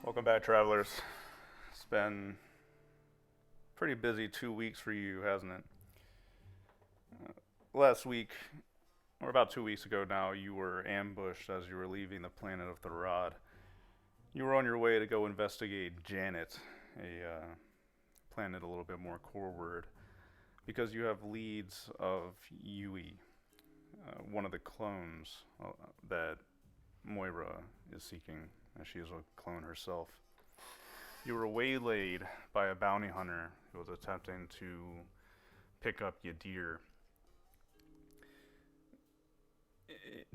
Welcome back, travelers. It's been a pretty busy 2 weeks for you, hasn't it? Last week, or about 2 weeks ago now, you were ambushed as you were leaving the planet of the Rod. You were on your way to go investigate Janet, a planet a little bit more forward, because you have leads of Yui, one of the clones that Moira is seeking, as she is a clone herself. You were waylaid by a bounty hunter who was attempting to pick up Yadir.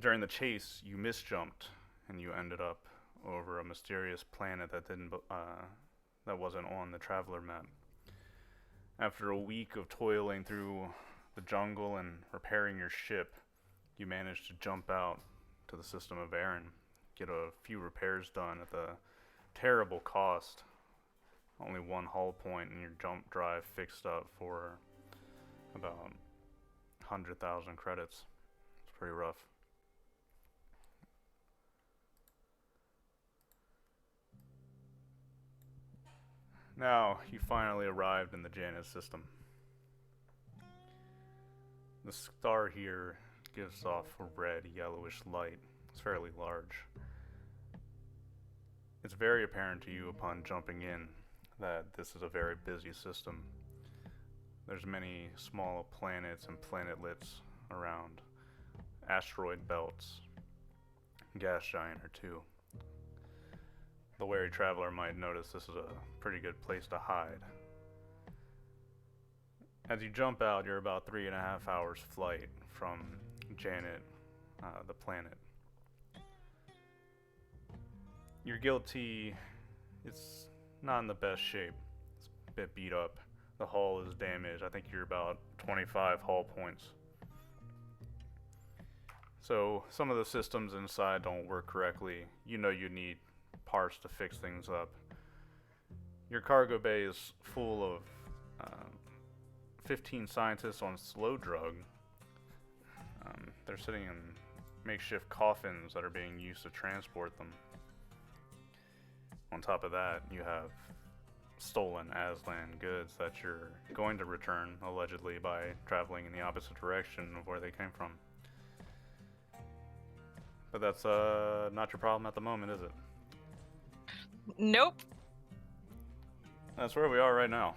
During the chase, you misjumped and you ended up over a mysterious planet that wasn't on the traveler map. After a week of toiling through the jungle and repairing your ship, you managed to jump out to the system of Aaron, get a few repairs done at the terrible cost. Only one hull point and your jump drive fixed up for about 100,000 credits. It's pretty rough. Now, you finally arrived in the Janus system. The star here gives off a red, yellowish light. It's fairly large. It's very apparent to you upon jumping in that this is a very busy system. There's many small planets and planetlets around, asteroid belts, gas giant or two. The wary traveler might notice this is a pretty good place to hide. As you jump out, you're about 3.5 hours flight from Janet, the planet. Your guilty, it's not in the best shape. It's a bit beat up. The hull is damaged. I think you're about 25 hull points. So some of the systems inside don't work correctly. You know you need parts to fix things up. Your cargo bay is full of 15 scientists on slow drug. They're sitting in makeshift coffins that are being used to transport them. On top of that, you have stolen Aslan goods that you're going to return, allegedly, by traveling in the opposite direction of where they came from. But that's not your problem at the moment, is it? Nope. That's where we are right now.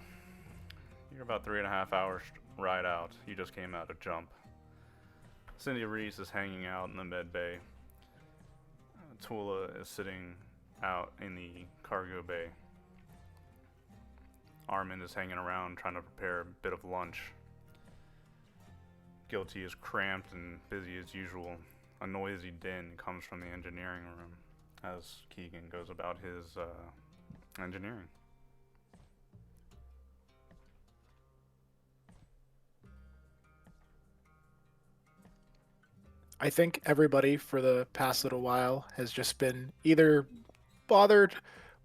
You're about 3.5 hours ride out. You just came out of jump. Cindy Reese is hanging out in the med bay. Tula is sitting out in the cargo bay. Armin is hanging around trying to prepare a bit of lunch. Guilty is cramped and busy as usual. A noisy din comes from the engineering room as Keegan goes about his engineering. I think everybody for the past little while has just been either bothered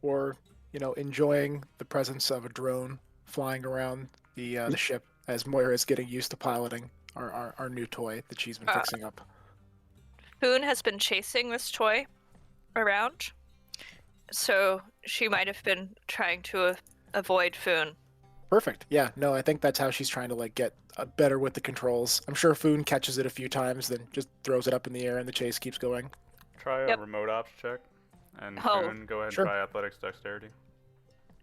or, enjoying the presence of a drone flying around the ship as Moira is getting used to piloting our new toy that she's been fixing up. Foon has been chasing this toy around, so she might have been trying to avoid Foon. Perfect. Yeah, no, I think that's how she's trying to get better with the controls. I'm sure Foon catches it a few times, then just throws it up in the air and the chase keeps going. Try a remote ops check. And Foon, go ahead and try athletics dexterity.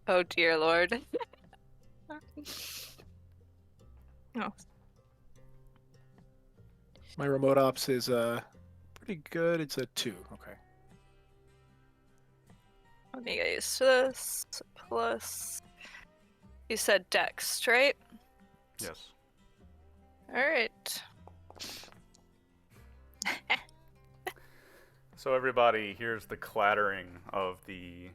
Oh dear lord. Oh. My remote ops is pretty good. It's a 2. Okay. Let me get used to this. Plus, you said dex, right? Yes. Alright. So everybody hears the clattering of the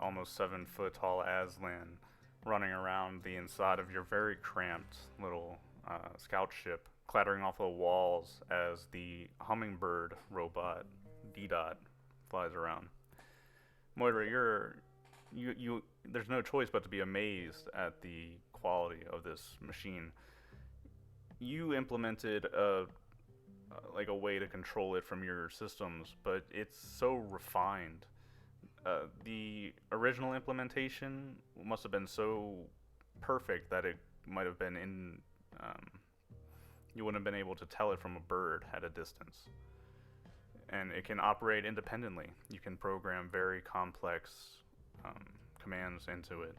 almost 7-foot tall Aslan running around the inside of your very cramped little scout ship, clattering off the walls as the hummingbird robot D-Dot flies around. Moira, you there's no choice but to be amazed at the quality of this machine. You implemented a way to control it from your systems, but it's so refined. The original implementation must have been so perfect that it might have been in. You wouldn't have been able to tell it from a bird at a distance. And it can operate independently. You can program very complex commands into it.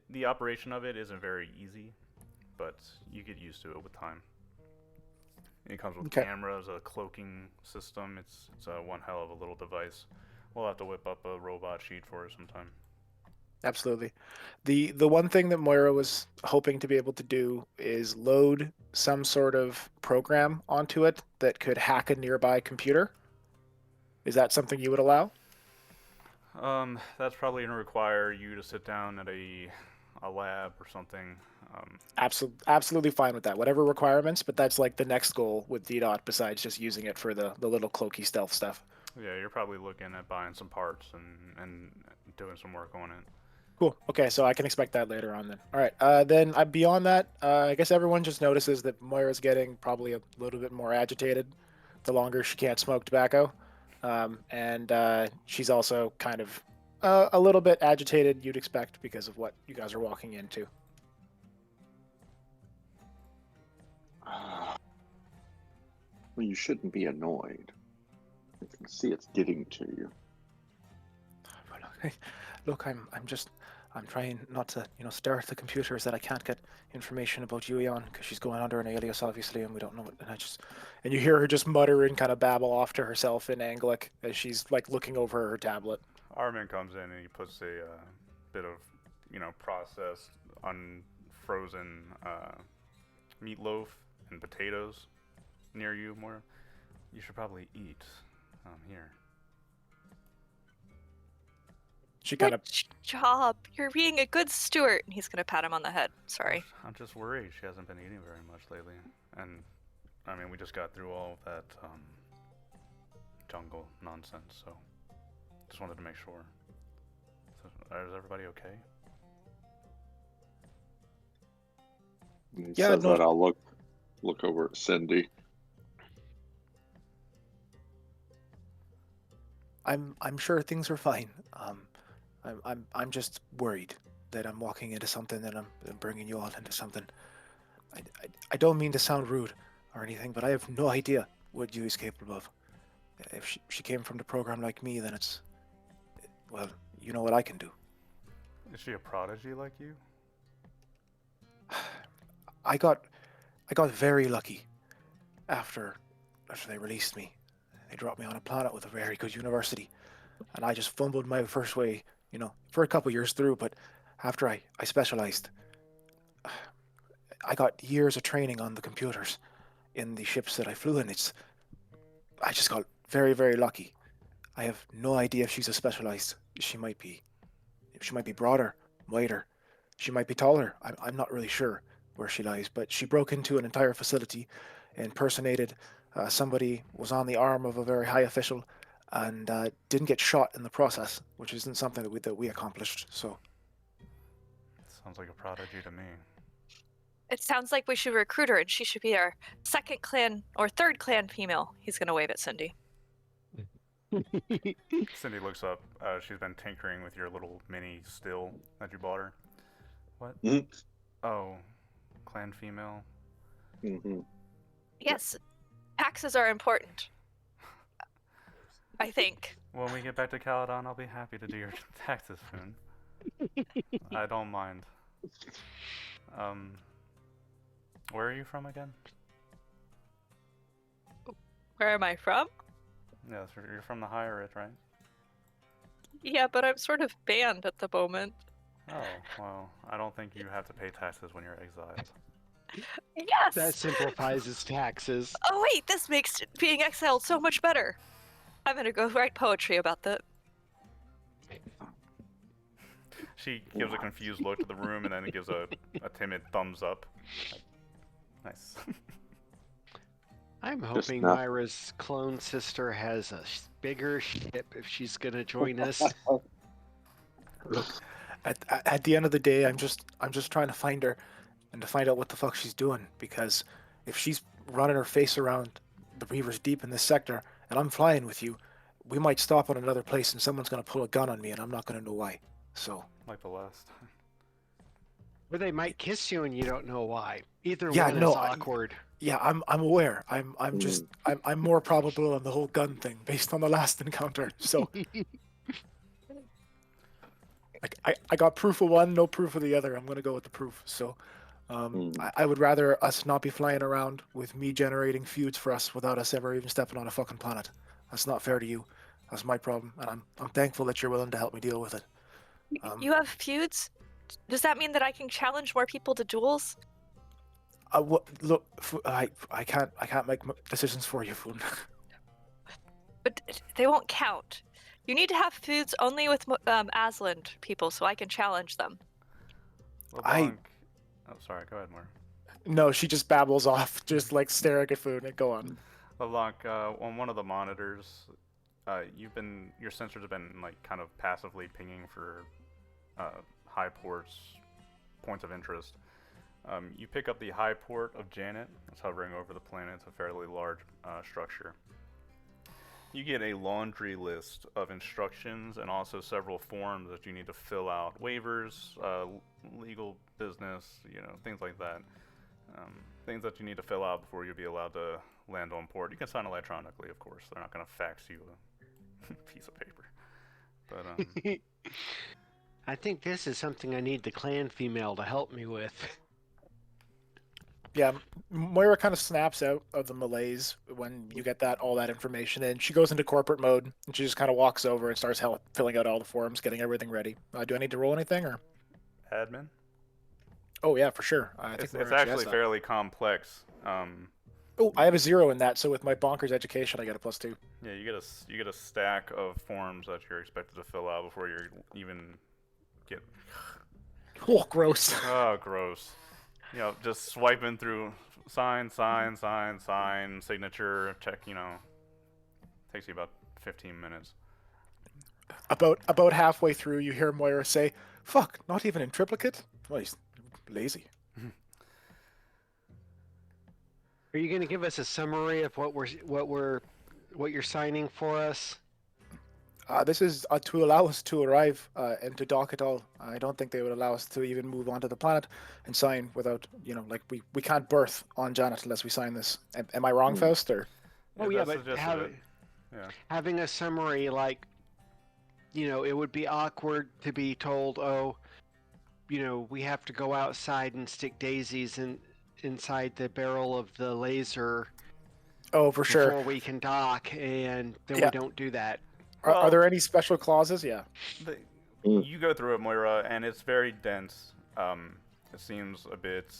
The operation of it isn't very easy, but you get used to it with time. It comes with Okay. cameras, a cloaking system. It's one hell of a little device. We'll have to whip up a robot sheet for it sometime. Absolutely. The one thing that Moira was hoping to be able to do is load some sort of program onto it that could hack a nearby computer. Is that something you would allow? That's probably gonna require you to sit down at a lab or something. Absolutely fine with that. Whatever requirements, but that's like the next goal with DDoT besides just using it for the little cloaky stealth stuff. Yeah, you're probably looking at buying some parts and doing some work on it. Cool. Okay, so I can expect that later on then. All right. Then beyond that, I guess everyone just notices that Moira's getting probably a little bit more agitated the longer she can't smoke tobacco, and she's also kind of a little bit agitated. You'd expect because of what you guys are walking into. Well, you shouldn't be annoyed. I can see it's getting to you. Look, I'm trying not to, stare at the computers that I can't get information about Yui on because she's going under an alias, obviously, and we don't know it. And you hear her just mutter and kind of babble off to herself in Anglic as she's like looking over her tablet. Armin comes in and he puts a bit of, processed, unfrozen meatloaf and potatoes near you. More, you should probably eat. Here. She kind of Good job. You're being a good steward. And he's gonna pat him on the head. Sorry. I'm just worried she hasn't been eating very much lately, and I mean we just got through all of that jungle nonsense, so just wanted to make sure. So, is everybody okay? When he Yeah, says no- that, I'll look over at Cindy. I'm sure things are fine. I'm just worried that I'm walking into something, that I'm bringing you all into something. I don't mean to sound rude or anything, but I have no idea what Yui's capable of. If she came from the program like me, then well, you know what I can do. Is she a prodigy like you? I got very lucky after they released me. They dropped me on a planet with a very good university, and I just fumbled my first way, for a couple years through. But after I specialized, I got years of training on the computers in the ships that I flew in. I just got very, very lucky. I have no idea if she's a specialized. She might be broader, wider. She might be taller. I'm not really sure where she lies, but she broke into an entire facility, impersonated somebody, was on the arm of a very high official, and didn't get shot in the process, which isn't something that we accomplished. So Sounds like a prodigy to me. It sounds like we should recruit her, and she should be our second clan or third clan female. He's gonna wave at Cindy. Cindy looks up. She's been tinkering with your little mini still that you bought her. What? Mm. Oh, clan female. Mm-hmm. Yes, taxes are important. I think. When we get back to Caledon, I'll be happy to do your taxes soon. I don't mind. Where are you from again? Where am I from? Yes, you're from the Higher Ridge, right? Yeah, but I'm sort of banned at the moment. Oh, well, I don't think you have to pay taxes when you're exiled. Yes! That simplifies his taxes. Oh wait, this makes being exiled so much better. I'm gonna go write poetry about that. She gives a confused look to the room and then gives a timid thumbs up. Nice. I'm Just hoping enough. Myra's clone sister has a bigger ship if she's gonna join us. look, at the end of the day, I'm just trying to find her and to find out what the fuck she's doing, because if she's running her face around the Reavers deep in this sector and I'm flying with you, we might stop on another place and someone's gonna pull a gun on me and I'm not gonna know why. So Like the last time. Or they might kiss you and you don't know why. Either Yeah, one no, is awkward. yeah, I'm aware. I'm just I'm more probable on the whole gun thing based on the last encounter. So I got proof of one, no proof of the other. I'm gonna go with the proof. So I would rather us not be flying around with me generating feuds for us without us ever even stepping on a fucking planet. That's not fair to you. That's my problem, and I'm thankful that you're willing to help me deal with it. You have feuds? Does that mean that I can challenge more people to duels? Look, I can't make decisions for you, Foon. But they won't count. You need to have feuds only with Aslan people so I can challenge them. LeBlanc. Oh, sorry. Go ahead, Moira. No, she just babbles off, just like staring at Foon and go on. LeBlanc, on one of the monitors, your sensors have been like kind of passively pinging for Highport's points of interest. You pick up the Highport of Janet. It's hovering over the planet. It's a fairly large structure. You get a laundry list of instructions and also several forms that you need to fill out. Waivers, legal business, things like that. Things that you need to fill out before you'll be allowed to land on port. You can sign electronically, of course. They're not going to fax you a piece of paper. But I think this is something I need the clan female to help me with. Yeah, Moira kind of snaps out of the malaise when you get all that information in. She goes into corporate mode and she just kind of walks over and starts filling out all the forms, getting everything ready. Do I need to roll anything or? admin. Oh yeah, for sure. I think It's Moira actually has that. fairly complex. Oh, I have a 0 in that, so with my bonkers education, I get a +2. Yeah, you get a stack of forms that you're expected to fill out before you even get. Oh, gross. Oh, gross. Just swiping through sign, signature, check. Takes you about 15 minutes. About halfway through, you hear Moira say, "Fuck, not even in triplicate." Well, he's lazy. Are you going to give us a summary of what you're signing for us? This is to allow us to arrive and to dock at all. I don't think they would allow us to even move onto the planet and sign without, like we can't berth on Janet unless we sign this. Am I wrong, Faust? Or Oh yeah, that's but suggested it. having a summary like, it would be awkward to be told, oh, we have to go outside and stick daisies inside the barrel of the laser. Oh, for sure. Before we can dock, and then Yeah. we don't do that. Are there any special clauses? Yeah. You go through it, Moira, and it's very dense. It seems a bit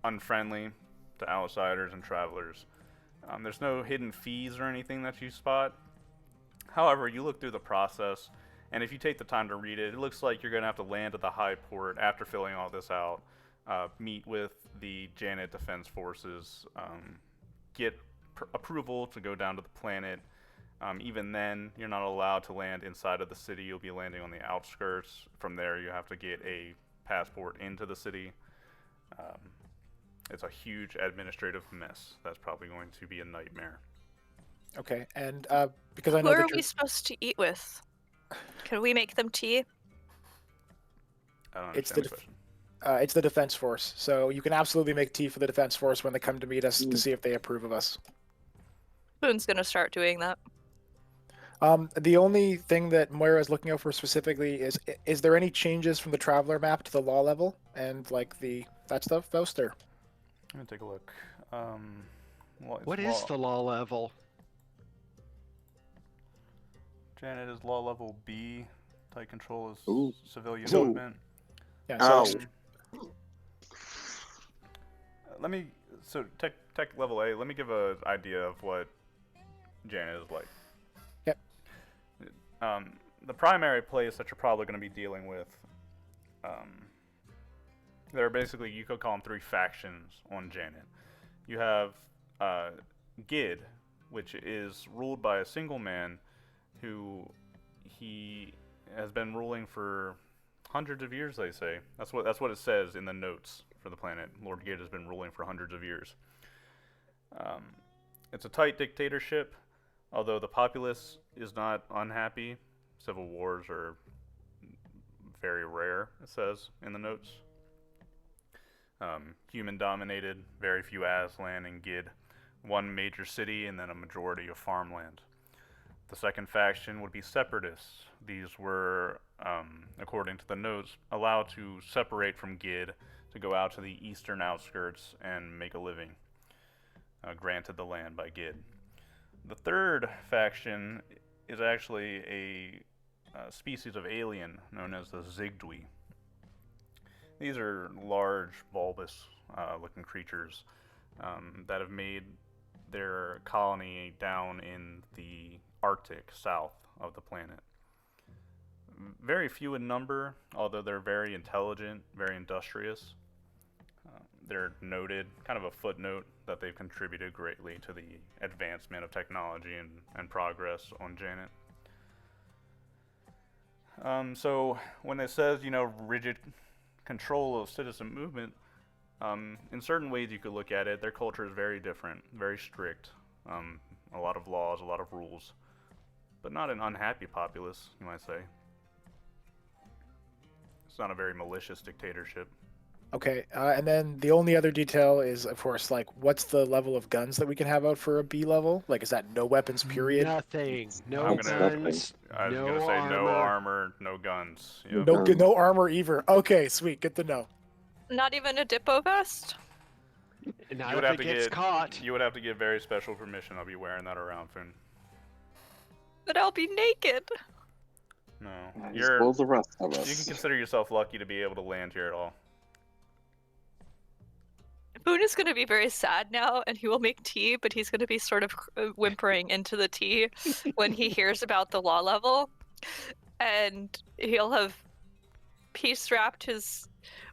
unfriendly to outsiders and travelers. There's no hidden fees or anything that you spot. However, you look through the process, and if you take the time to read it, it looks like you're going to have to land at the Highport after filling all this out, meet with the Janet Defense Forces, get approval to go down to the planet. Even then, you're not allowed to land inside of the city. You'll be landing on the outskirts. From there, you have to get a passport into the city. It's a huge administrative mess. That's probably going to be a nightmare. Okay, and because I Who know are that we you're, supposed to eat with? Can we make them tea? I don't It's understand the the question. it's the Defense Force, so you can absolutely make tea for the Defense Force when they come to meet us to see if they approve of us. Boone's gonna start doing that. The only thing that Moira is looking out for specifically is there any changes from the Traveler map to the law level and like that stuff, Faust? Or Let me take a look. What is the law level? Janet is law level B. Tight control is Ooh. civilian So- movement. yeah, Ow. so Tech level A. Let me give an idea of what Janet is like. Yep. The primary place that you're probably going to be dealing with, there are basically, you could call them 3 factions on Janet. You have Gid, which is ruled by a single man who he has been ruling for hundreds of years, they say. That's what it says in the notes for the planet. Lord Gid has been ruling for hundreds of years. It's a tight dictatorship. Although the populace is not unhappy, civil wars are very rare, it says in the notes. Human dominated, very few Aslan and Gid, one major city, and then a majority of farmland. The second faction would be separatists. These were, according to the notes, allowed to separate from Gid to go out to the eastern outskirts and make a living, granted the land by Gid. The third faction is actually a species of alien known as the Zigdwi. These are large, bulbous looking creatures that have made their colony down in the Arctic south of the planet. Very few in number, although they're very intelligent, very industrious. They're noted, kind of a footnote, that they've contributed greatly to the advancement of technology and progress on Janet. So when it says, rigid control of citizen movement, in certain ways you could look at it, their culture is very different, very strict. A lot of laws, a lot of rules, but not an unhappy populace, you might say. It's not a very malicious dictatorship. Okay, and then the only other detail is, of course, like, what's the level of guns that we can have out for a B level? Like, is that no weapons, period? Nothing. No I'm gonna- guns. I was no gonna say no armor. armor, no guns. Yep. No armor either. Okay, sweet, good to know. Not even a Dippo vest? Not You would if have it to gets get caught. You would have to get very special permission. I'll be wearing that around, Finn. But I'll be naked. No, As you're. well as the rest of You can us. consider yourself lucky to be able to land here at all. Boone is going to be very sad now, and he will make tea, but he's going to be sort of whimpering into the tea when he hears about the law level. And he'll have piece wrapped his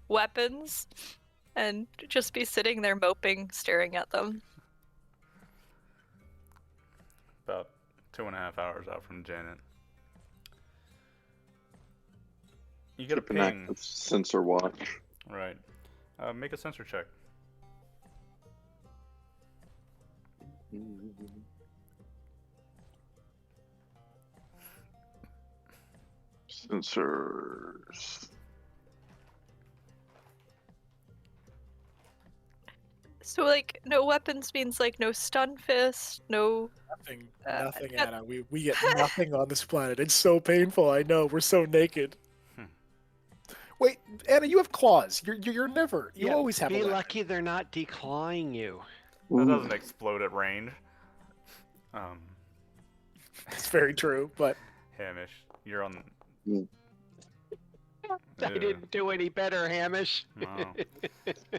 weapons and just be sitting there moping, staring at them. About 2.5 hours out from Janet. You get Keep a an ping. active sensor watch. Right. Make a sensor check. Sensors. So, like, no weapons means, like, no stun fist, no... Nothing, Anna. We get nothing on this planet. It's so painful. I know. We're so naked. Wait, Anna, you have claws. You're never. You Yeah, always have. Be a weapon. lucky they're not declawing you. That doesn't explode at range. It's very true, but Hamish, you're on. I didn't do any better, Hamish. No.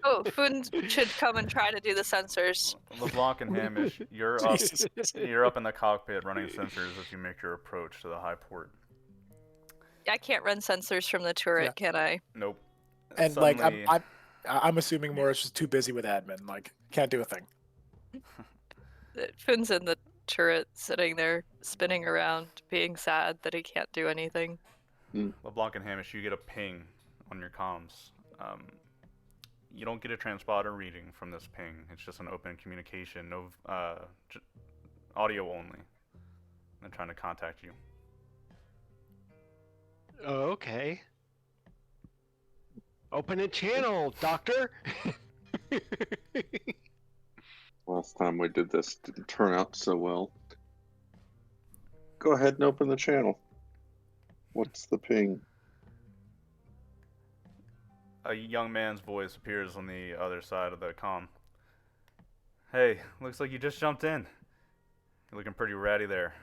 Oh, Foon should come and try to do the sensors. LeBlanc and Hamish, you're up. Jesus. You're up in the cockpit running sensors as you make your approach to the Highport. I can't run sensors from the turret, Yeah. can I? Nope. And Suddenly- like I'm assuming Morris is too busy with admin. Like, can't do a thing. Foon's in the turret, sitting there, spinning around, being sad that he can't do anything. LeBlanc and Hamish, you get a ping on your comms. You don't get a transponder reading from this ping. It's just an open communication, no audio only. They're trying to contact you. Oh, okay. Open a channel, Doctor. Last time we did this didn't turn out so well. Go ahead and open the channel. What's the ping? A young man's voice appears on the other side of the comm. Hey, looks like you just jumped in. You're looking pretty ratty there.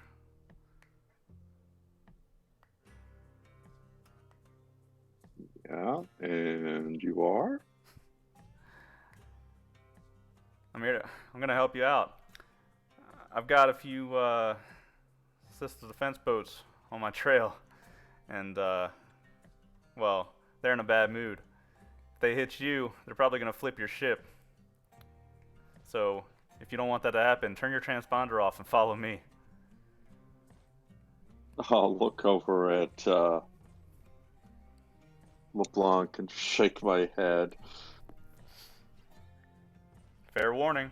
Yeah, and you are? I'm gonna help you out. I've got a few system defense boats on my trail, and well, they're in a bad mood. If they hit you, they're probably gonna flip your ship. So, if you don't want that to happen, turn your transponder off and follow me. I'll look over at LeBlanc and shake my head. Fair warning.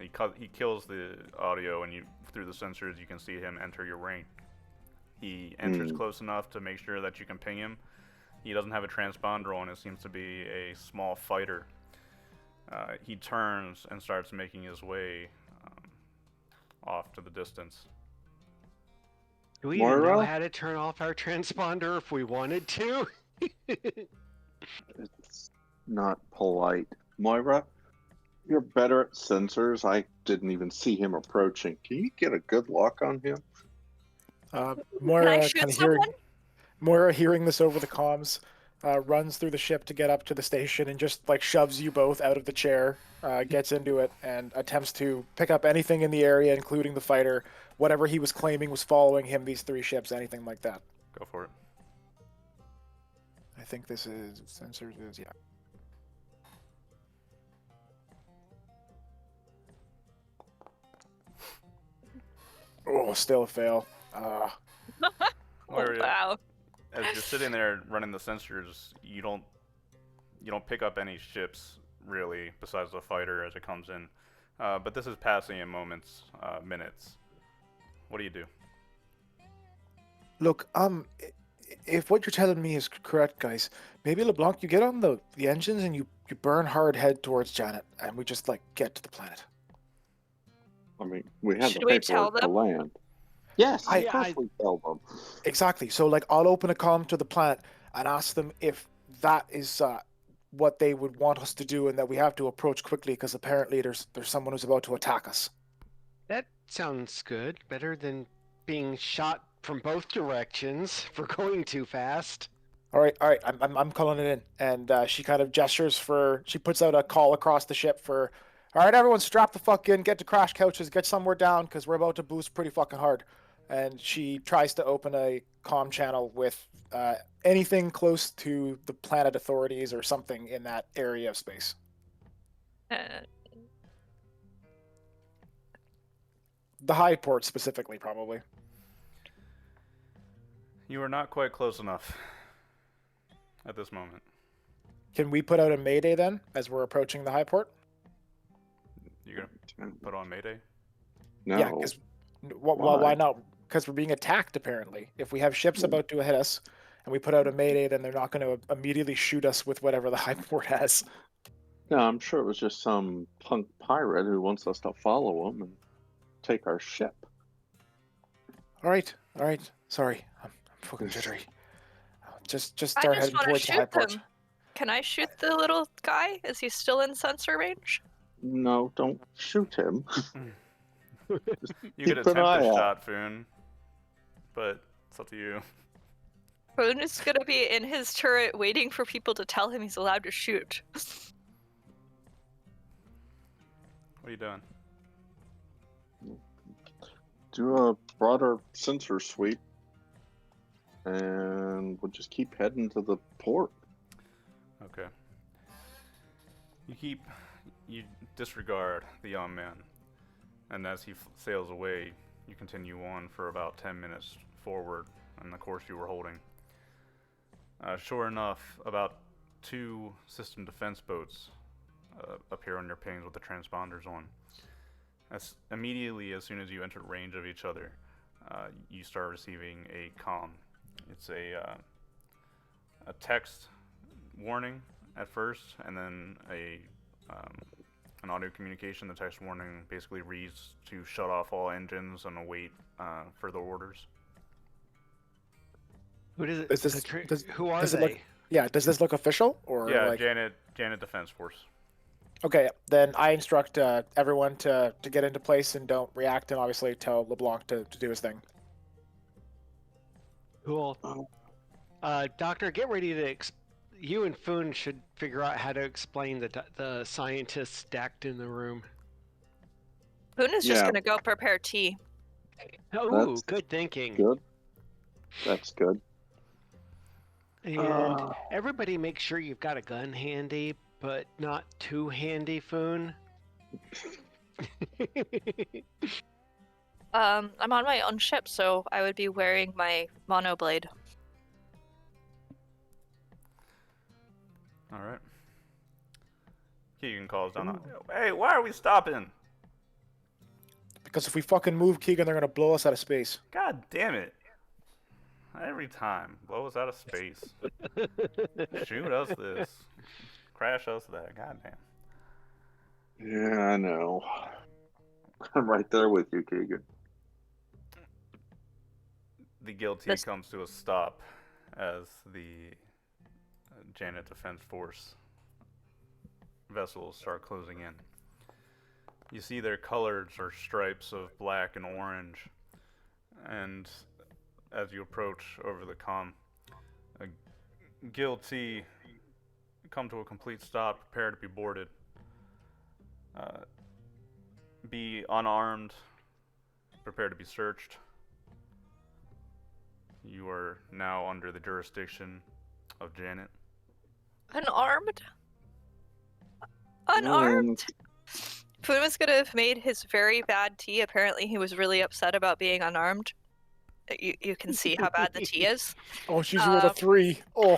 He kills the audio, and through the sensors you can see him enter your ring. He enters close enough to make sure that you can ping him. He doesn't have a transponder on. It seems to be a small fighter. He turns and starts making his way off to the distance. Do we even know Moira? how to turn off our transponder if we wanted to? It's not polite. Moira, you're better at sensors. I didn't even see him approaching. Can you get a good lock on him? Moira shoot kind of someone? Moira hearing this over the comms, runs through the ship to get up to the station and just like shoves you both out of the chair, gets into it and attempts to pick up anything in the area, including the fighter, whatever he was claiming was following him, these 3 ships, anything like that. Go for it. I think this is sensors is yeah. Oh, still a fail. Moira, Wow. as you're sitting there running the sensors, you don't pick up any ships really besides the fighter as it comes in. But this is passing in moments, minutes. What do you do? Look, if what you're telling me is correct, guys, maybe LeBlanc, you get on the engines and you burn hard, head towards Janet, and we just like get to the planet. I mean, we have Should the we tell paperwork to them? land. Yes, of I- course we tell them. Exactly. So like, I'll open a comm to the planet and ask them if that is what they would want us to do, and that we have to approach quickly because apparently there's someone who's about to attack us. That sounds good. Better than being shot from both directions for going too fast. All right. I'm calling it in, and she kind of gestures for. She puts out a call across the ship for. All right, everyone, strap the fuck in, get to crash couches, get somewhere down, because we're about to boost pretty fucking hard. And she tries to open a comm channel with anything close to the planet authorities or something in that area of space. Uh, The Highport specifically, probably. You are not quite close enough at this moment. Can we put out a mayday then, as we're approaching the Highport? You're gonna put on Mayday? No. Yeah, because why not? Because we're being attacked, apparently. If we have ships about to hit us, and we put out a mayday, then they're not going to immediately shoot us with whatever the Highport has. No, I'm sure it was just some punk pirate who wants us to follow him and take our ship. All right. Sorry, I'm fucking jittery. Just I start just heading want to towards the shoot Highport. them. Can I shoot the little guy? Is he still in sensor range? No, don't shoot him. You keep could an attempt eye a out. shot, Foon, but it's up to you. Boone is gonna be in his turret waiting for people to tell him he's allowed to shoot. What are you doing? Do a broader sensor sweep, and we'll just keep heading to the port. Okay. You disregard the young man, and as he sails away, you continue on for about 10 minutes forward on the course you were holding. Sure enough, about 2 system defense boats appear on your pings with the transponders on. Immediately, as soon as you enter range of each other, you start receiving a comm. It's a text warning at first, and then an audio communication. The text warning basically reads to shut off all engines and await further orders. Who does it? Is this- who are does it they? look- Yeah, does this look official or Yeah, like? Janet Defense Force. Okay, then I instruct everyone to get into place and don't react, and obviously tell LeBlanc to do his thing. Cool. Oh. Doctor, get ready to. You and Foon should figure out how to explain the scientists stacked in the room. Boone is just Yeah. gonna go prepare tea. Oh, That's good thinking. Good. That's good. And everybody make sure you've got a gun handy, but not too handy, Foon. I'm on my own ship, so I would be wearing my monoblade. All right. Keegan calls down. Hey, why are we stopping? Because if we fucking move, Keegan, they're gonna blow us out of space. God damn it. Every time. Blow us out of space. Shoot us this. Crash us that. God damn. Yeah, I know. I'm right there with you, Keegan. The guilty This- comes to a stop as the Janet Defense Force vessels start closing in. You see their colors are stripes of black and orange, and as you approach over the comm, a guilty come to a complete stop, prepare to be boarded. Be unarmed, prepare to be searched. You are now under the jurisdiction of Janet. Unarmed? Unarmed? Foon was gonna have made his very bad tea. Apparently, he was really upset about being unarmed. You can see how bad the tea is. Oh, she's rolled a 3. Oh,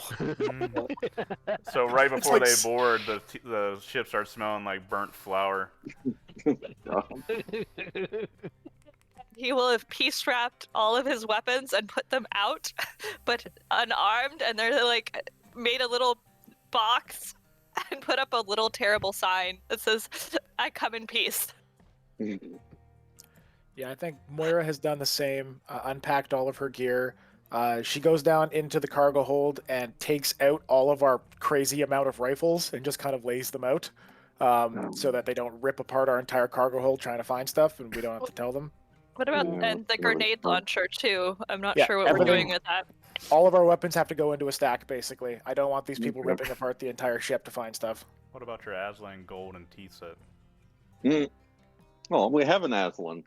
So right It's before like they board, the ship starts smelling like burnt flour. He will have piece wrapped all of his weapons and put them out, but unarmed, and they're like made a little box and put up a little terrible sign that says, "I come in peace." yeah, I think Moira has done the same. Unpacked all of her gear. She goes down into the cargo hold and takes out all of our crazy amount of rifles and just kind of lays them out, so that they don't rip apart our entire cargo hold trying to find stuff, and we don't have to tell them. What about Yeah, and the that's really grenade fun. launcher too? I'm not Yeah, sure what we're everything- doing with that. All of our weapons have to go into a stack, basically. I don't want these people Yep. ripping apart the entire ship to find stuff. What about your Aslan gold and tea set? Well, we have an Aslan.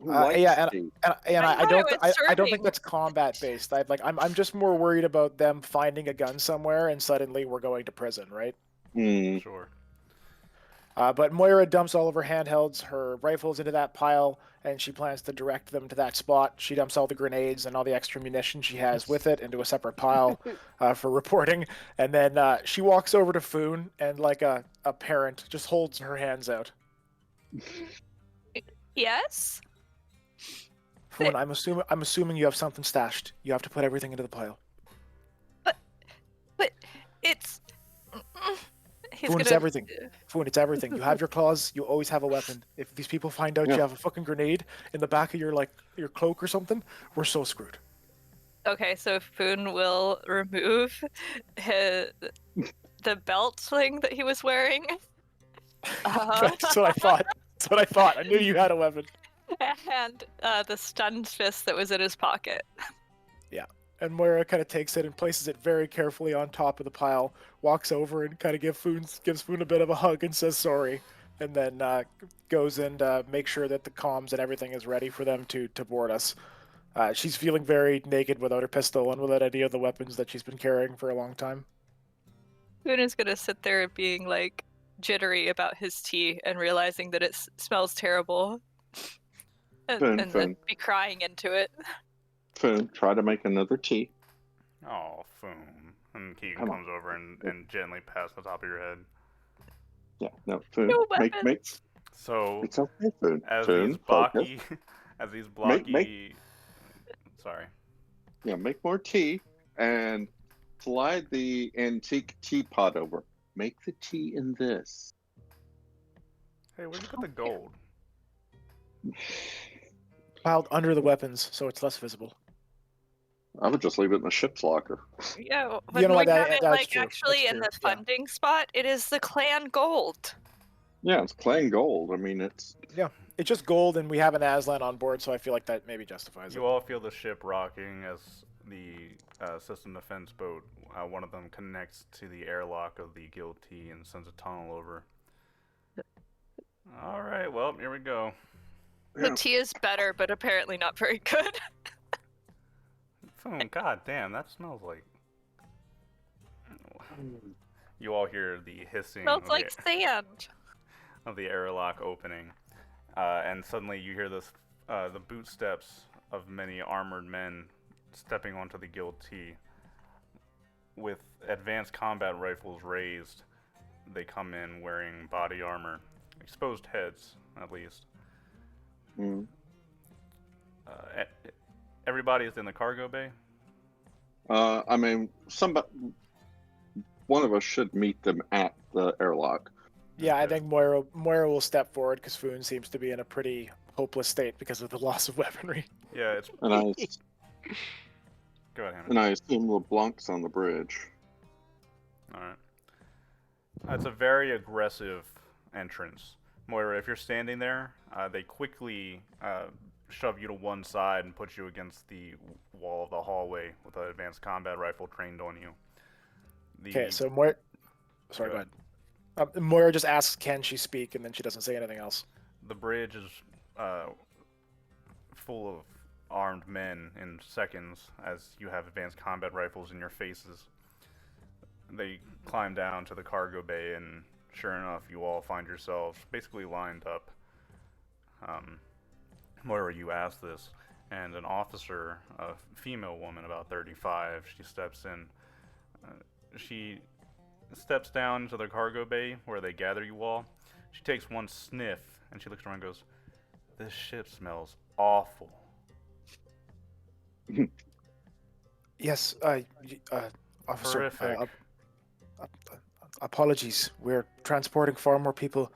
Who yeah, likes tea. And I I thought don't it was I don't think serving. that's combat based. I'm just more worried about them finding a gun somewhere and suddenly we're going to prison, right? Sure. But Moira dumps all of her handhelds, her rifles into that pile, and she plans to direct them to that spot. She dumps all the grenades and all the extra munition she has with it into a separate pile for reporting. And then she walks over to Foon and, like a parent, just holds her hands out. Yes. Foon, I'm assuming you have something stashed. You have to put everything into the pile. But it's. He's Foon, gonna. it's everything. Foon, it's everything. You have your claws. You always have a weapon. If these people find out Yeah. you have a fucking grenade in the back of your cloak or something, we're so screwed. Okay, so Foon will remove the belt sling that he was wearing. That's what I thought. That's what I thought. I knew you had a weapon. And the stunned fist that was in his pocket. And Moira kind of takes it and places it very carefully on top of the pile, walks over and kind of gives Foon a bit of a hug and says sorry, and then goes and makes sure that the comms and everything is ready for them to board us. She's feeling very naked without her pistol and without any of the weapons that she's been carrying for a long time. Foon is gonna sit there being like jittery about his tea and realizing that it smells terrible. Foon, And Foon. be crying into it. Foon, try to make another tea. Oh, Foon. And Keegan Come on. comes over and gently pats the top of your head. Yeah, no, Foon. No Make weapons. So, it's okay, Foon. as Foon, these focus. blocky, as these blocky, Make- sorry, Yeah, make more tea and slide the antique teapot over. Make the tea in this. hey, where'd you put the gold? Piled under the weapons, so it's less visible. I would just leave it in the ship's locker. Yeah, You know when what, we have it that's like true. actually That's in true. the Yeah. funding spot, it is the clan gold. Yeah, it's plain gold. I mean, it's It's just gold, and we have an Aslan on board, so I feel like that maybe justifies it. You all feel the ship rocking as the system defense boat, one of them connects to the airlock of the guilty and sends a tunnel over. All right, well, here we go. The Yeah. tea is better, but apparently not very good. Foon, god damn, that smells like. You all hear the hissing Smells of, like sand. of the airlock opening, and suddenly you hear the bootsteps of many armored men stepping onto the guilty. With advanced combat rifles raised, they come in wearing body armor, exposed heads at least. Mm. Everybody is in the cargo bay. I mean, one of us should meet them at the airlock. Yeah, I Okay. think Moira will step forward because Foon seems to be in a pretty hopeless state because of the loss of weaponry. Yeah, it's. And I Go ahead, Hammond. and I assume LeBlanc's on the bridge. All right. That's a very aggressive entrance. Moira, if you're standing there, they quickly shove you to one side and put you against the wall of the hallway with an advanced combat rifle trained on you. Okay, so Moira. Sorry, Go go ahead. Moira just asks, "Can she speak?" and then she doesn't say anything else. The bridge is full of armed men in seconds as you have advanced combat rifles in your faces. They climb down to the cargo bay, and sure enough, you all find yourselves basically lined up. Moira, you ask this, and an officer, a female woman about 35, she steps in. She steps down to the cargo bay where they gather you all. She takes one sniff, and she looks around and goes, "This ship smells awful." Yes, officer. Horrific. Apologies. We're transporting far more people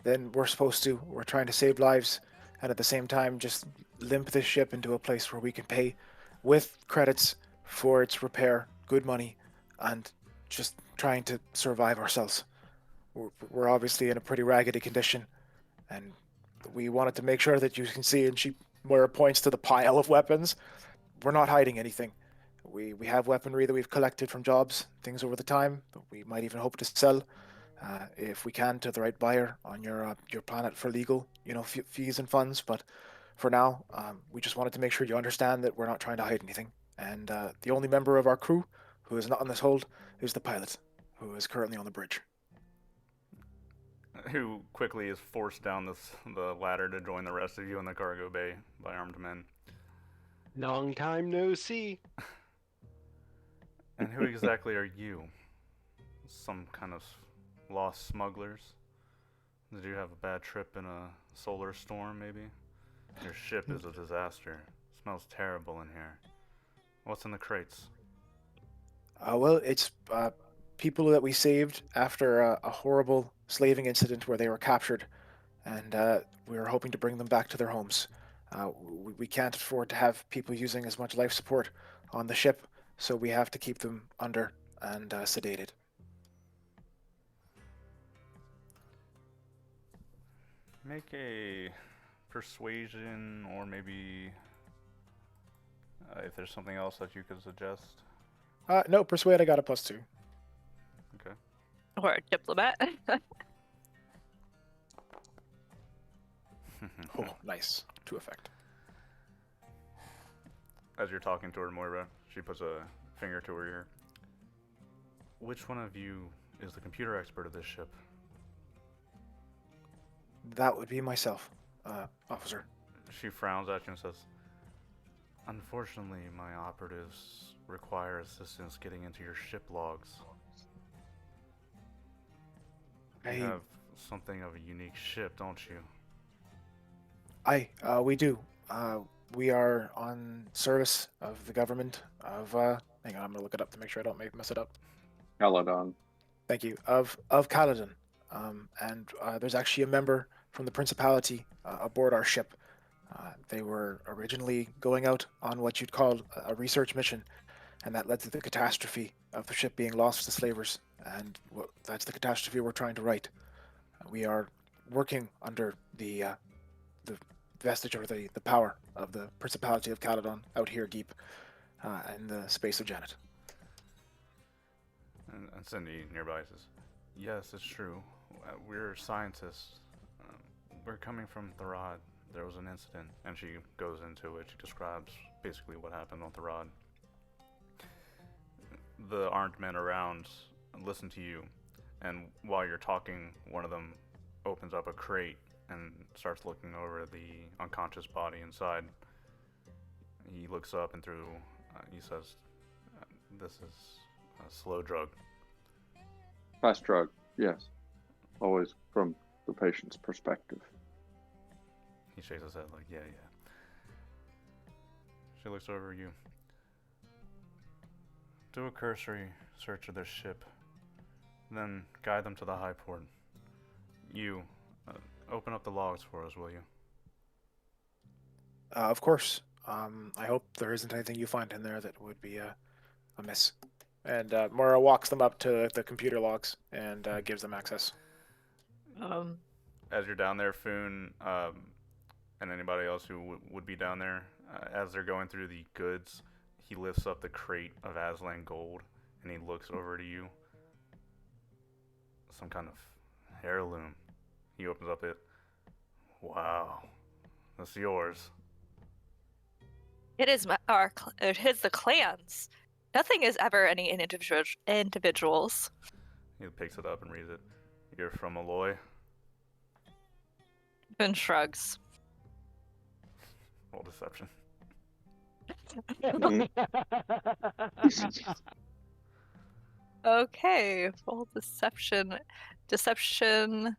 than we're supposed to. We're trying to save lives, and at the same time, just limp this ship into a place where we can pay with credits for its repair, good money, and just trying to survive ourselves. We're obviously in a pretty raggedy condition, and we wanted to make sure that you can see. And Moira points to the pile of weapons. We're not hiding anything. We have weaponry that we've collected from jobs, things over the time, but we might even hope to sell, if we can, to the right buyer on your planet for legal, fees and funds. But for now, we just wanted to make sure you understand that we're not trying to hide anything. And the only member of our crew who is not on this hold is the pilot, who is currently on the bridge. Who quickly is forced down the ladder to join the rest of you in the cargo bay by armed men. Long time no see. And who exactly are you? Some kind of lost smugglers? Did you have a bad trip in a solar storm, maybe? Your ship is a disaster. Smells terrible in here. What's in the crates? Well, it's people that we saved after a horrible slaving incident where they were captured, and we were hoping to bring them back to their homes. We can't afford to have people using as much life support on the ship, so we have to keep them under and sedated. Make a persuasion, or maybe if there's something else that you could suggest. No, persuade. I got a +2. Okay. Or a diplomat. Oh, nice. To effect. As you're talking to her, Moira, she puts a finger to her ear. Which one of you is the computer expert of this ship? That would be myself, officer. She frowns at you and says, "Unfortunately, my operatives require assistance getting into your ship logs. You have something of a unique ship, don't you?" We do. We are on service of the government of, hang on, I'm gonna look it up to make sure I don't mess it up. Caledon. Thank you. Of Caledon. And there's actually a member from the Principality aboard our ship. They were originally going out on what you'd call a research mission, and that led to the catastrophe of the ship being lost to slavers. And that's the catastrophe we're trying to right. We are working under the vestige or the power of the Principality of Caledon out here, Geep, in the space of Janet. And Cindy nearby says, "Yes, it's true. We're scientists. We're coming from Tharad. There was an incident." And she goes into it. She describes basically what happened on Tharad. The armed men around listen to you, and while you're talking, one of them opens up a crate and starts looking over the unconscious body inside. He looks up and he says, "This is a slow drug." Fast drug, yes. Always from the patient's perspective. He shakes his head like, yeah. She looks over at you. Do a cursory search of this ship. Then guide them to the Highport. You, open up the logs for us, will you? Of course. I hope there isn't anything you find in there that would be amiss. And Mora walks them up to the computer logs and gives them access. As you're down there, Foon, and anybody else who would be down there, as they're going through the goods, he lifts up the crate of Aslan gold and he looks over to you. Some kind of heirloom. He opens up it. Wow, that's yours. It is it is the clan's. Nothing is ever any individuals. He picks it up and reads it. You're from Aloy? And shrugs. Roll deception. Okay, roll deception. Deception.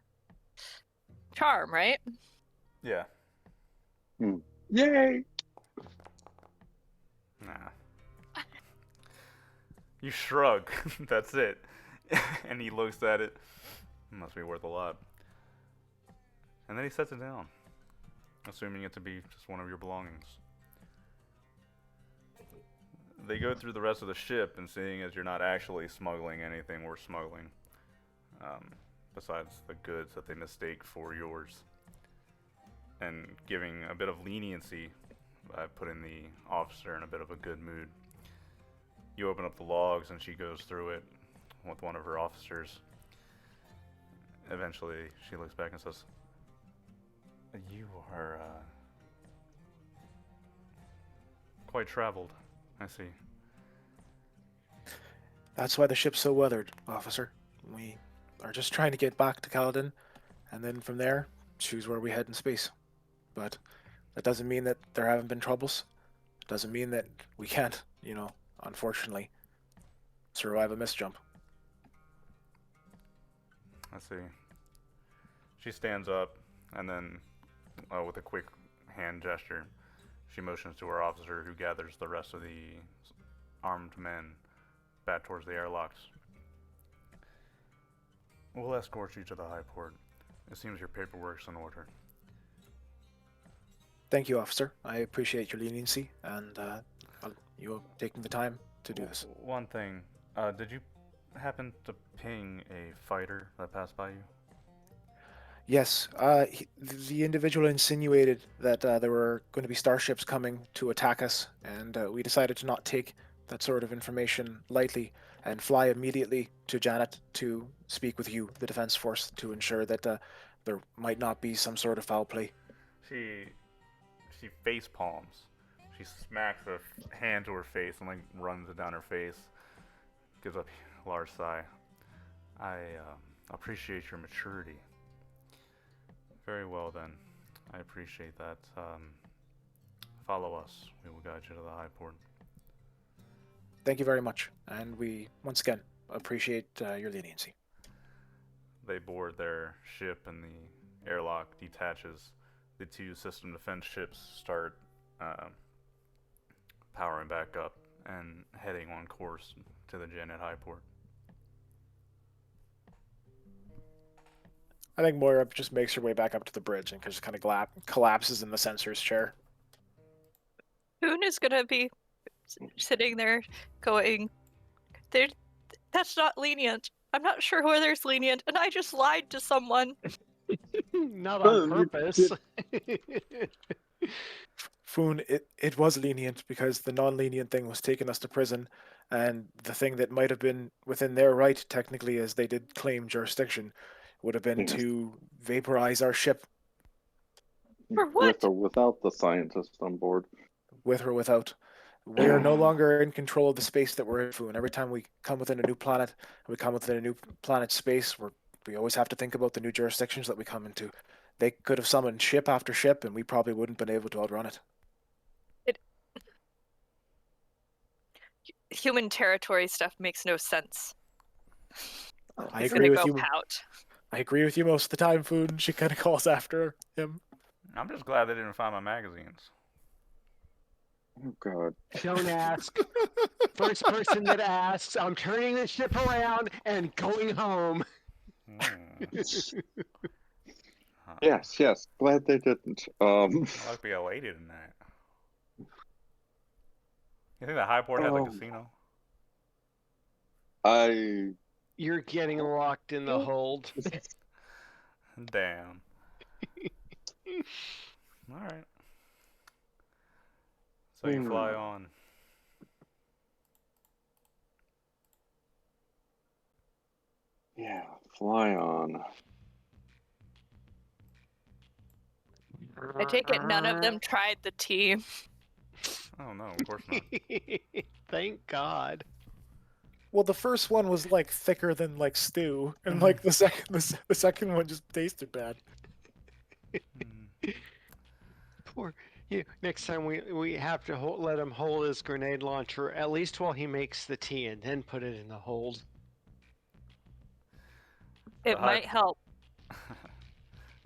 Charm, right? Yeah. Yay! Nah. You shrug. That's it. And he looks at it. Must be worth a lot. And then he sets it down, assuming it to be just one of your belongings. They go through the rest of the ship, and seeing as you're not actually smuggling anything worth smuggling, besides the goods that they mistake for yours, and giving a bit of leniency by putting the officer in a bit of a good mood. You open up the logs, and she goes through it with one of her officers. Eventually, she looks back and says, "You are, quite traveled, I see." That's why the ship's so weathered, officer. We are just trying to get back to Kaladin, and then from there, choose where we head in space. But that doesn't mean that there haven't been troubles. It doesn't mean that we can't, unfortunately, survive a misjump. I see. She stands up, and then, with a quick hand gesture, she motions to her officer, who gathers the rest of the armed men back towards the airlocks. We'll escort you to the Highport. It seems your paperwork's in order. Thank you, officer. I appreciate your leniency and you taking the time to do this. One thing, did you happen to ping a fighter that passed by you? Yes, the individual insinuated that there were going to be starships coming to attack us, and we decided to not take that sort of information lightly and fly immediately to Janet to speak with you, the Defense Force, to ensure that there might not be some sort of foul play. She face palms. She smacks a hand to her face and runs it down her face. Gives a large sigh. I appreciate your maturity. Very well then. I appreciate that. Follow us. We will guide you to the Highport. Thank you very much, and we once again appreciate your leniency. They board their ship and the airlock detaches. The two system defense ships start powering back up and heading on course to the Janet Highport. I think Moira just makes her way back up to the bridge and just kind of collapses in the sensor's chair. Foon is gonna be sitting there going, that's not lenient. I'm not sure whether it's lenient, and I just lied to someone. Not on purpose. Foon, it was lenient because the non-lenient thing was taking us to prison, and the thing that might have been within their right, technically, as they did claim jurisdiction, would have been to vaporize our ship. For what? With or without the scientist on board. With or without. We are no longer in control of the space that we're in, Foon. Every time we come within a new planet, we come within a new planet's space, we always have to think about the new jurisdictions that we come into. They could have summoned ship after ship, and we probably wouldn't have been able to outrun it. Human territory stuff makes no sense. I He's agree gonna with go you. pout. I agree with you most of the time, Foon. She kind of calls after him. I'm just glad they didn't find my magazines. Oh God. Don't ask. First person that asks, I'm turning the ship around and going home. Huh. Yes. Glad they didn't. Must be a lady tonight. You think the Highport has a casino? I. You're getting locked in the hold. Damn. Alright. So you fly on. Yeah, fly on. I take it none of them tried the tea. Oh no, of course not. Thank God. Well, the first one was like thicker than like stew, and like the second one just tasted bad. Poor you. Next time we have to let him hold his grenade launcher at least while he makes the tea, and then put it in the hold. It might help.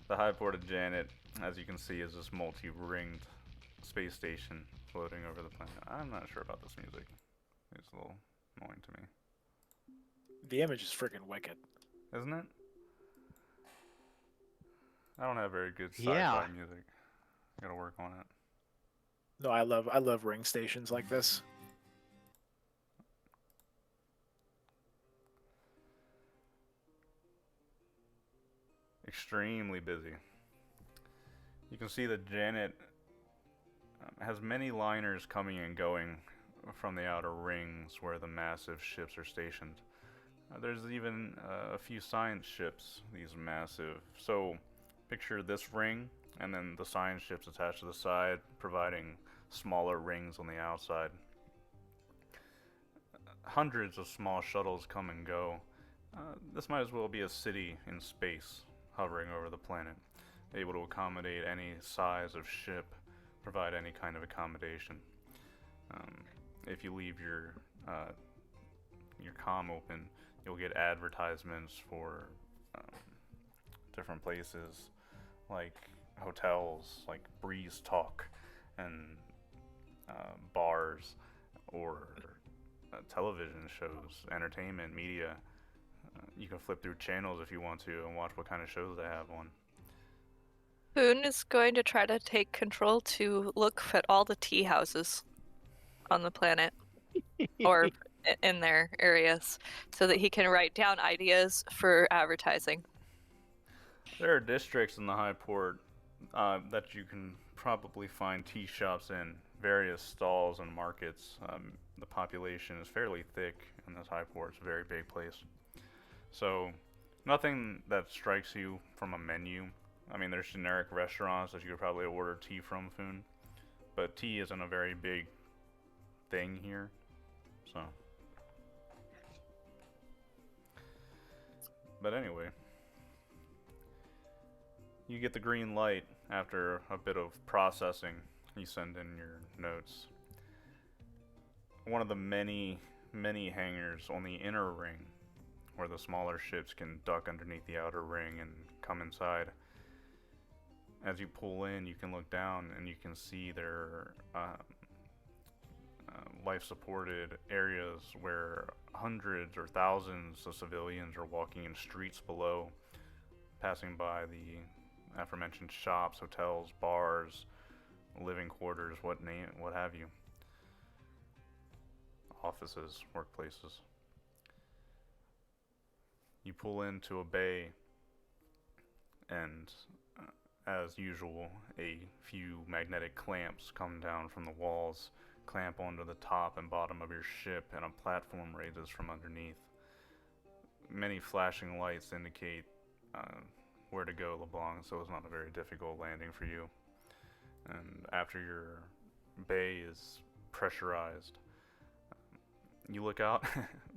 The Highport of Janet, as you can see, is this multi-ringed space station floating over the planet. I'm not sure about this music. It's a little annoying to me. The image is freaking wicked. Isn't it? I don't have very good sci-fi Yeah. music. Gotta work on it. No, I love ring stations like this. Extremely busy. You can see that Janet has many liners coming and going from the outer rings where the massive ships are stationed. There's even a few science ships, these massive. So picture this ring and then the science ships attached to the side, providing smaller rings on the outside. Hundreds of small shuttles come and go. This might as well be a city in space hovering over the planet, able to accommodate any size of ship, provide any kind of accommodation. If you leave your comm open, you'll get advertisements for different places, like hotels, like Breeze Talk, and bars, or television shows, entertainment, media. You can flip through channels if you want to and watch what kind of shows they have on. Boone is going to try to take control to look at all the tea houses on the planet or in their areas so that he can write down ideas for advertising. There are districts in the Highport that you can probably find tea shops in, various stalls and markets. The population is fairly thick in this Highport. It's a very big place. So, nothing that strikes you from a menu. I mean, there's generic restaurants that you could probably order tea from, Foon. But tea isn't a very big thing here. So. But anyway. You get the green light after a bit of processing. You send in your notes. One of the many hangars on the inner ring, where the smaller ships can duck underneath the outer ring and come inside. As you pull in, you can look down and you can see their life-supported areas where hundreds or thousands of civilians are walking in streets below, passing by the aforementioned shops, hotels, bars, living quarters, what have you. Offices, workplaces. You pull into a bay, and as usual, a few magnetic clamps come down from the walls, clamp onto the top and bottom of your ship, and a platform raises from underneath. Many flashing lights indicate where to go, LeBlanc, so it's not a very difficult landing for you. And after your bay is pressurized, you look out,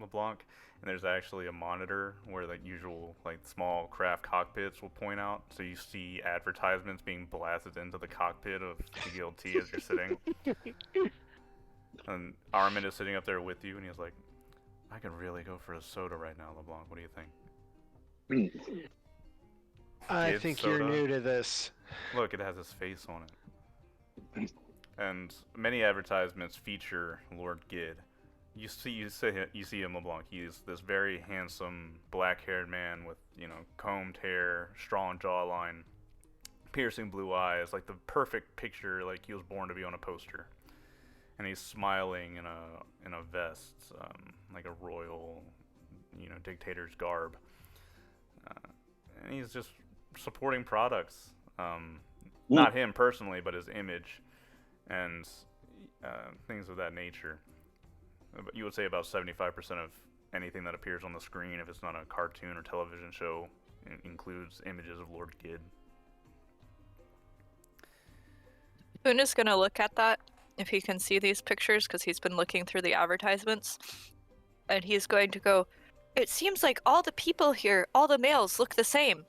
LeBlanc, and there's actually a monitor where the usual, like, small craft cockpits will point out. So you see advertisements being blasted into the cockpit of TLT as you're sitting. And Armin is sitting up there with you, and he's like, I could really go for a soda right now, LeBlanc. What do you think? I Kids think soda? you're new to this. Look, it has his face on it. And many advertisements feature Lord Gid. You see him, LeBlanc. He's this very handsome, black-haired man with, combed hair, strong jawline, piercing blue eyes, like the perfect picture, like he was born to be on a poster. And he's smiling in a vest, like a royal, dictator's garb. And he's just supporting products. Not him personally, but his image and things of that nature. You would say about 75% of anything that appears on the screen, if it's not a cartoon or television show, includes images of Lord Gid. Boone is going to look at that if he can see these pictures, because he's been looking through the advertisements. And he's going to go, it seems like all the people here, all the males, look the same.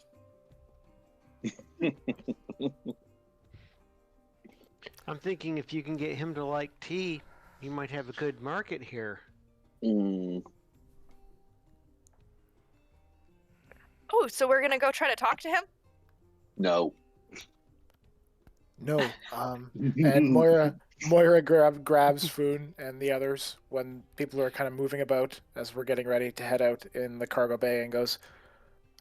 I'm thinking if you can get him to like tea, you might have a good market here. Oh, so we're going to go try to talk to him? No. No. And Moira grabs Foon and the others when people are kind of moving about as we're getting ready to head out in the cargo bay and goes,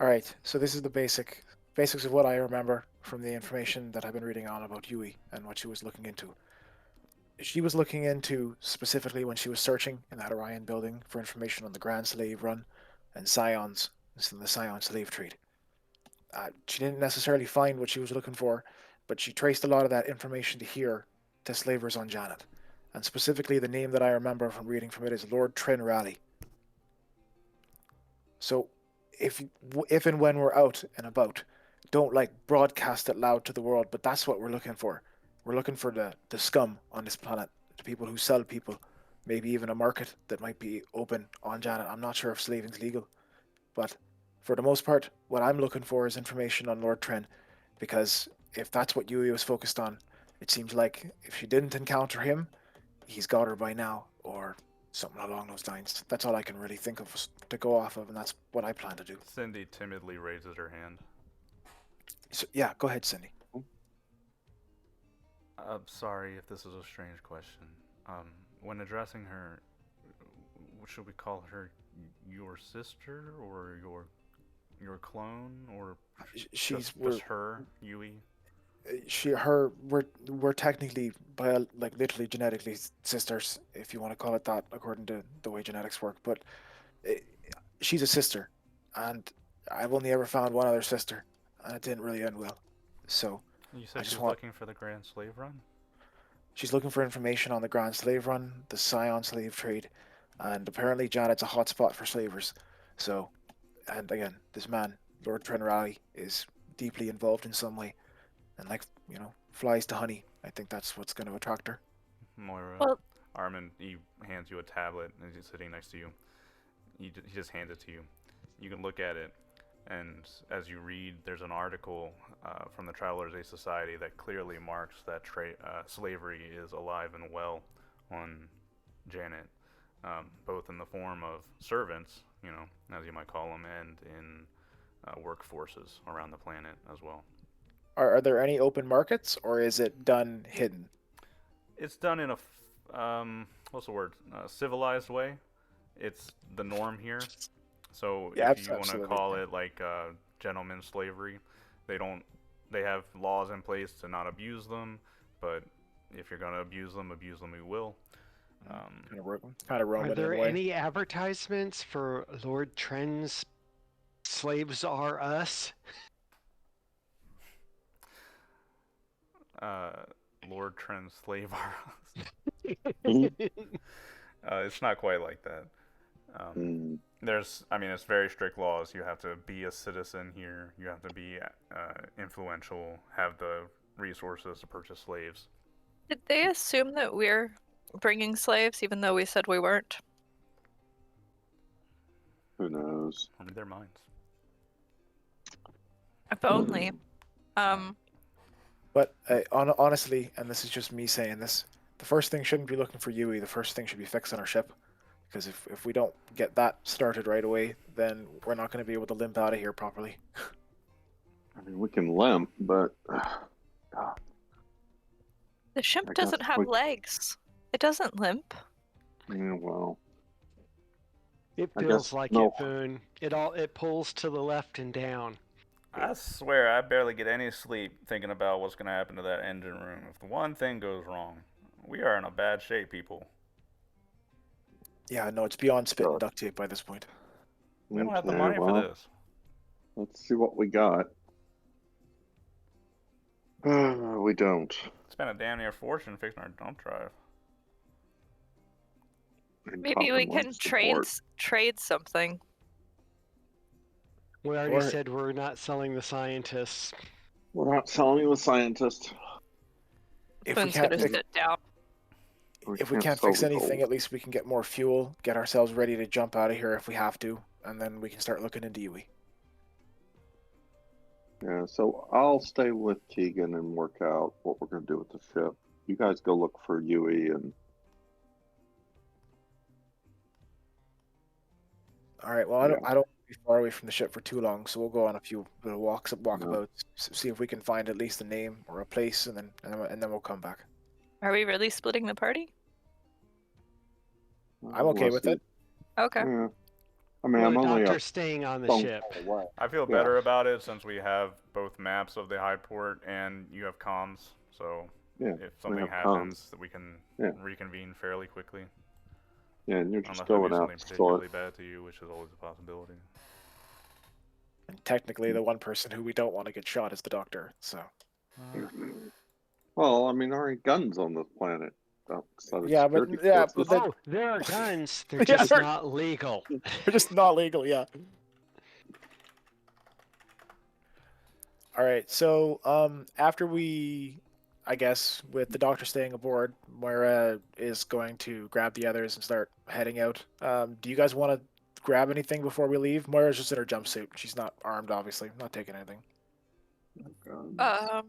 all right, so this is the basics of what I remember from the information that I've been reading on about Yui and what she was looking into. She was looking into, specifically when she was searching in that Orion building, for information on the Grand Slave Run and Scions, and the Scion slave trade. She didn't necessarily find what she was looking for, but she traced a lot of that information to slavers on Janet. And specifically, the name that I remember from reading from it is Lord Trin Raleigh. So, if and when we're out and about, don't broadcast it loud to the world, but that's what we're looking for. We're looking for the scum on this planet, the people who sell people, maybe even a market that might be open on Janet. I'm not sure if slaving's legal, but for the most part, what I'm looking for is information on Lord Trin, because if that's what Yui was focused on, it seems like if she didn't encounter him, he's got her by now, or something along those lines. That's all I can really think of to go off of, and that's what I plan to do. Cindy timidly raises her hand. So, yeah, go ahead, Cindy. I'm sorry if this is a strange question. When addressing her, should we call her your sister or your clone, or She's just her, Yui? We're technically literally genetically sisters, if you want to call it that, according to the way genetics work. But she's a sister, and I've only ever found one other sister, and it didn't really end well. So You said she was looking for the Grand Slave Run? She's looking for information on the Grand Slave Run, the Scion slave trade, and apparently Janet's a hotspot for slavers. So, and again, this man, Lord Trin Raleigh, is deeply involved in some way, and flies to honey. I think that's what's going to attract her. Moira, Well, Armin, he hands you a tablet, and he's sitting next to you. He just hands it to you. You can look at it, and as you read, there's an article from the Travelers' Aid Society that clearly marks that slavery is alive and well on Janet, both in the form of servants, as you might call them, and in workforces around the planet as well. Are there any open markets, or is it done hidden? It's done in a what's the word? Civilized way. It's the norm here. So Yeah, if you want to call it gentleman's slavery, they have laws in place to not abuse them, but if you're gonna abuse them, we will. Kind of Roman. Are there any advertisements for Lord Trin's slaves are us? Lord Trin's slave are it's not quite like that. It's very strict laws. You have to be a citizen here. You have to be influential, have the resources to purchase slaves. Did they assume that we're bringing slaves, even though we said we weren't? Who knows? Read their minds. If only. But honestly, and this is just me saying this, the first thing shouldn't be looking for Yui. The first thing should be fixing our ship. Because if we don't get that started right away, then we're not going to be able to limp out of here properly. We can limp, but God, The ship I guess doesn't have we- legs. It doesn't limp. yeah, well, It I feels guess like no. it, Boone. It pulls to the left and down. I swear I barely get any sleep thinking about what's going to happen to that engine room. If the one thing goes wrong, we are in a bad shape, people. Yeah, no, it's beyond spit and Sure. duct tape by this point. We don't have the Okay, money for well, this. let's see what we got. We don't. Spent a damn near fortune fixing our dump drive. And Maybe we Topham can wants trade support. trade something. We already Or- said we're not selling the scientists. We're not selling you a scientist. If we Boone's can't gonna fix, sit down. if we can't sell fix the anything, gold. at least we can get more fuel, get ourselves ready to jump out of here if we have to, and then we can start looking into Yui. Yeah, so I'll stay with Keegan and work out what we're gonna do with the ship. You guys go look for Yui and All right. Well, I don't want to be far away from the ship for too long, so we'll go on a few little walkabouts, see if we can find at least a name or a place, and then we'll come back. Are we really splitting the party? I'm okay with it. Okay. Yeah. I mean, Well, I'm the only a doctor's staying on the phone ship. call away. I feel Yeah. better about it since we have both maps of the Highport and you have comms. So Yeah, if something have happens, we can Yeah. reconvene fairly quickly. Yeah, and you're just Unless I do going out something to particularly start. bad to you, which is always a possibility. And technically, the one person who we don't want to get shot is the doctor. So Well, I mean, there aren't guns on the planet outside of yeah, but security yeah, forces. but then Oh, there are guns. They're Yeah, just they're- not legal. they're just not legal. Yeah. All right. So after we, I guess, with the doctor staying aboard, Moira is going to grab the others and start heading out. Do you guys want to grab anything before we leave? Moira's just in her jumpsuit. She's not armed, obviously. Not taking anything. Guns.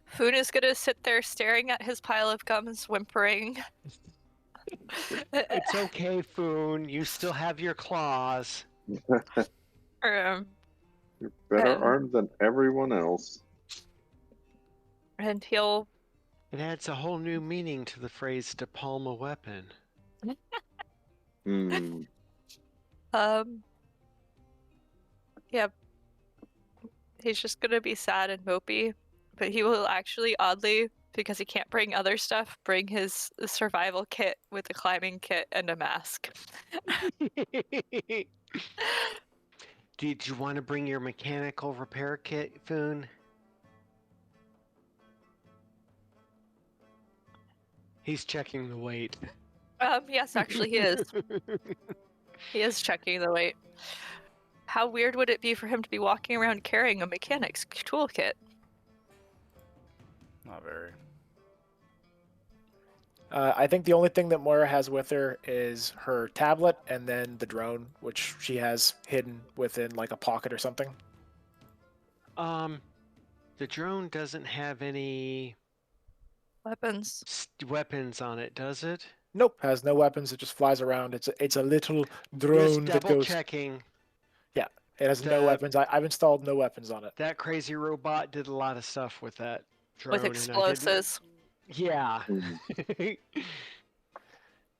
Foon is gonna sit there staring at his pile of gums, whimpering. It's okay, Foon. You still have your claws. Um, You're better and- armed than everyone else. and he'll It adds a whole new meaning to the phrase "to palm a weapon." Hmm. yeah, he's just gonna be sad and mopey, but he will actually, oddly, because he can't bring other stuff, bring his survival kit with a climbing kit and a mask. Did you want to bring your mechanical repair kit, Foon? He's checking the weight. Yes, actually he is. He is checking the weight. How weird would it be for him to be walking around carrying a mechanic's toolkit? Not very. I think the only thing that Moira has with her is her tablet and then the drone, which she has hidden within like a pocket or something. The drone doesn't have any Weapons. weapons on it, does it? Nope, has no weapons. It just flies around. It's a little drone Just that double goes. checking. It has no The- weapons. I've installed no weapons on it. That crazy robot did a lot of stuff with that drone. With and I didn't- explosives. Yeah. Hmm.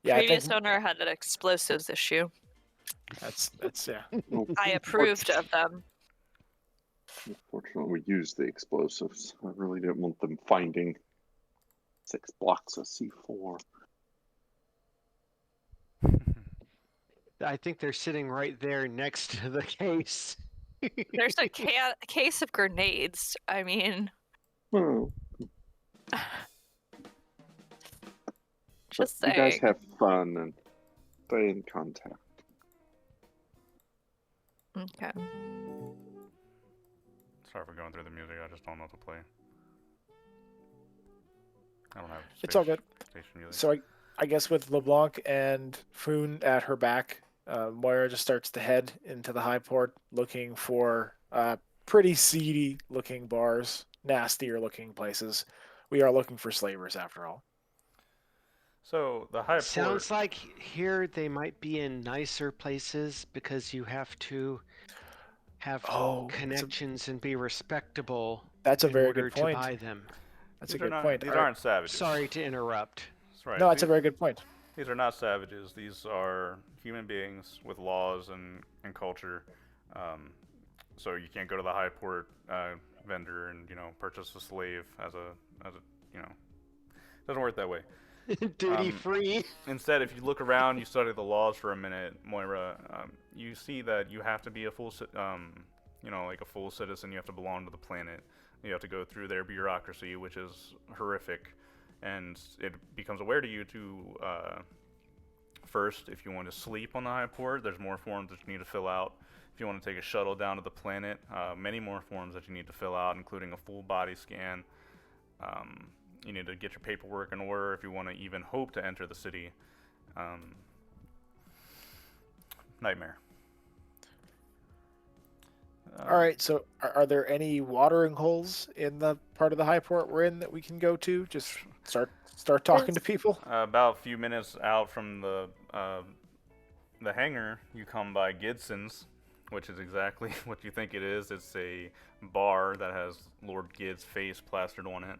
Yeah, I Previous think owner had an explosives issue. that's yeah. I approved of them. Unfortunately, we used the explosives. I really didn't want them finding 6 blocks of C4. I think they're sitting right there next to the case. There's a case of grenades. I mean, Well, just you guys saying. have fun and stay in contact. Okay. Sorry for going through the music. I just don't know what to play. I don't have. It's all good. Station music. So I guess with LeBlanc and Foon at her back, Moira just starts to head into the Highport looking for pretty seedy looking bars, nastier looking places. We are looking for slavers after all. So the Highport. Sounds like here they might be in nicer places because you have to have Oh, connections and be respectable that's a in very order good to point. buy them. That's These a are good not. point. These All right. aren't savages. Sorry to interrupt. That's right. No, that's a very good point. These are not savages. These are human beings with laws and culture. Um, so you can't go to the Highport vendor and purchase a slave as a it doesn't work that way. Duty free. Instead, if you look around, you study the laws for a minute, Moira, you see that you have to be a like a full citizen. You have to belong to the planet. You have to go through their bureaucracy, which is horrific, and it becomes aware to you to first, if you want to sleep on the Highport, there's more forms that you need to fill out. If you want to take a shuttle down to the planet, many more forms that you need to fill out, including a full body scan. You need to get your paperwork in order if you want to even hope to enter the city. Nightmare. All right. So, are there any watering holes in the part of the high port we're in that we can go to? Just start talking to people. About a few minutes out from the hangar, you come by Gidson's, which is exactly what you think it is. It's a bar that has Lord Gid's face plastered on it.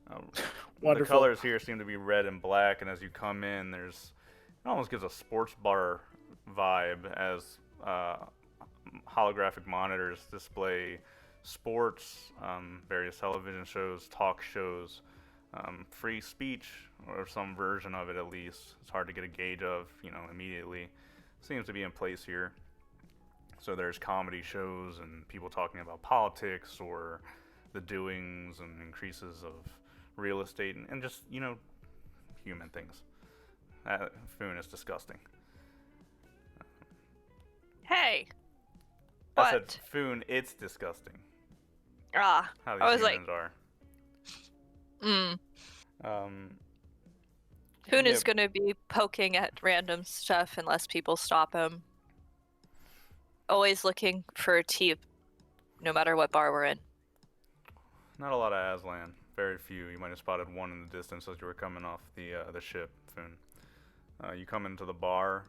The Wonderful. colors here seem to be red and black, and as you come in, it almost gives a sports bar vibe as holographic monitors display sports, various television shows, talk shows, free speech, or some version of it at least. It's hard to get a gauge of, immediately. Seems to be in place here. So there's comedy shows and people talking about politics or the doings and increases of real estate and just, human things. Foon is disgusting. Hey. I said, What? Foon, it's disgusting. Ah. How I these was humans are. Hoon Yeah, is going to be poking at random stuff unless people stop him. Always looking for a tea, no matter what bar we're in. not a lot of Aslan. Very few. You might have spotted one in the distance as you were coming off the ship, Foon. You come into the bar.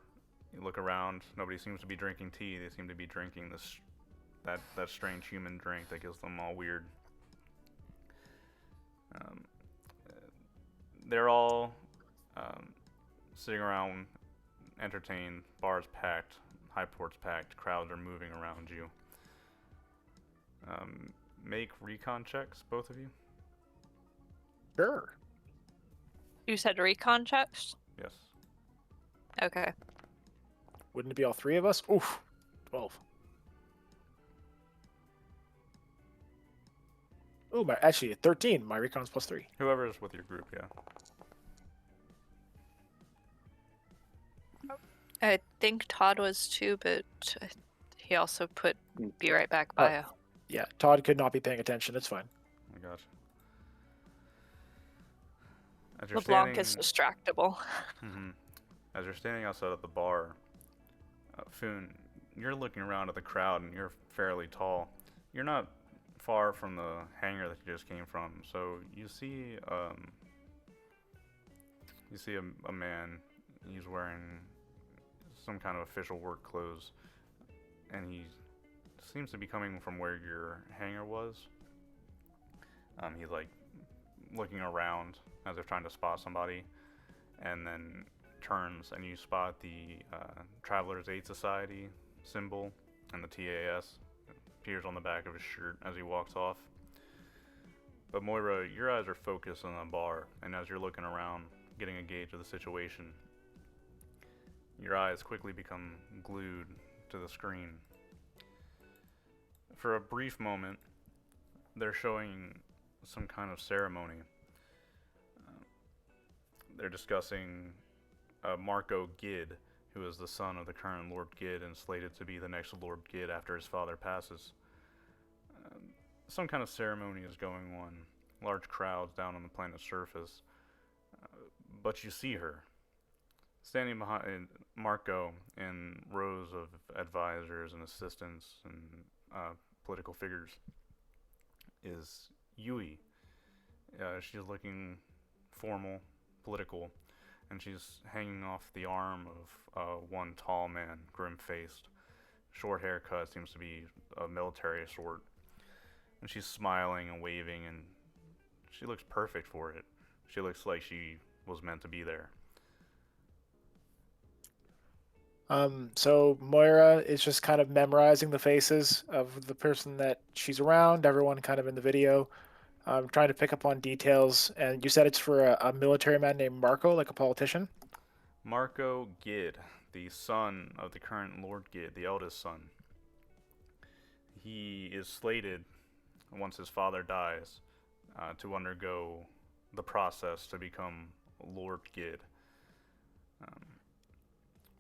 You look around. Nobody seems to be drinking tea. They seem to be drinking that strange human drink that gets them all weird. They're all sitting around, entertained. Bar's packed. Highport's packed. Crowds are moving around you. Make recon checks, both of you. Sure. You said recon checks? Yes. Okay. Wouldn't it be all three of us? Oof. 12. Oh, actually 13. My recon's +3. Whoever's with your group, yeah. I think Todd was too, but he also put be right back bio. Yeah, Todd could not be paying attention. It's fine. I gotcha. As you're LeBlanc is standing, distractible. as you're standing outside of the bar, Foon, you're looking around at the crowd and you're fairly tall. You're not far from the hangar that you just came from, so you see a man. He's wearing some kind of official work clothes, and he seems to be coming from where your hangar was. He's like looking around as if trying to spot somebody, and then turns and you spot the Travelers Aid Society symbol and the TAS. It appears on the back of his shirt as he walks off. But Moira, your eyes are focused on the bar, and as you're looking around, getting a gauge of the situation, your eyes quickly become glued to the screen. For a brief moment, they're showing some kind of ceremony. They're discussing Marco Gid, who is the son of the current Lord Gid and slated to be the next Lord Gid after his father passes. Some kind of ceremony is going on. Large crowds down on the planet's surface. But you see her. Standing behind Marco and rows of advisors and assistants and political figures is Yui. She's looking formal, political, and she's hanging off the arm of one tall man, grim-faced, short haircut, seems to be a military sort. And she's smiling and waving, and she looks perfect for it. She looks like she was meant to be there. So Moira is just kind of memorizing the faces of the person that she's around, everyone kind of in the video, trying to pick up on details. And you said it's for a military man named Marco, like a politician? Marco Gid, the son of the current Lord Gid, the eldest son. He is slated, once his father dies, to undergo the process to become Lord Gid. Um,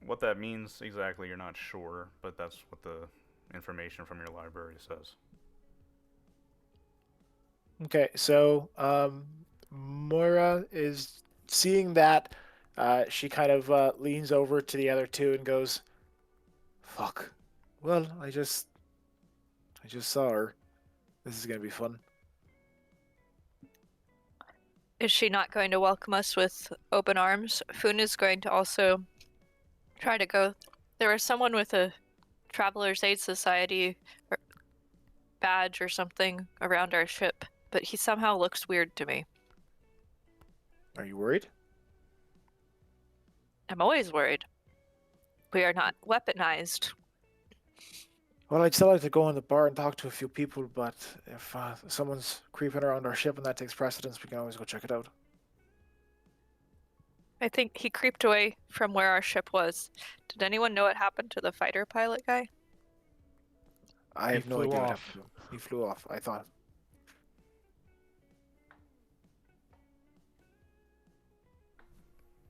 what that means exactly, you're not sure, but that's what the information from your library says. Okay, so Moira is seeing that. She kind of leans over to the other two and goes, "Fuck. Well, I just saw her. This is gonna be fun." Is she not going to welcome us with open arms? Foon is going to also try to go. There was someone with a Traveler's Aid Society badge or something around our ship, but he somehow looks weird to me. Are you worried? I'm always worried. We are not weaponized. Well, I'd still like to go in the bar and talk to a few people, but if someone's creeping around our ship and that takes precedence, we can always go check it out. I think he creeped away from where our ship was. Did anyone know what happened to the fighter pilot guy? I He have no flew idea what off. happened to him. He flew off, I thought.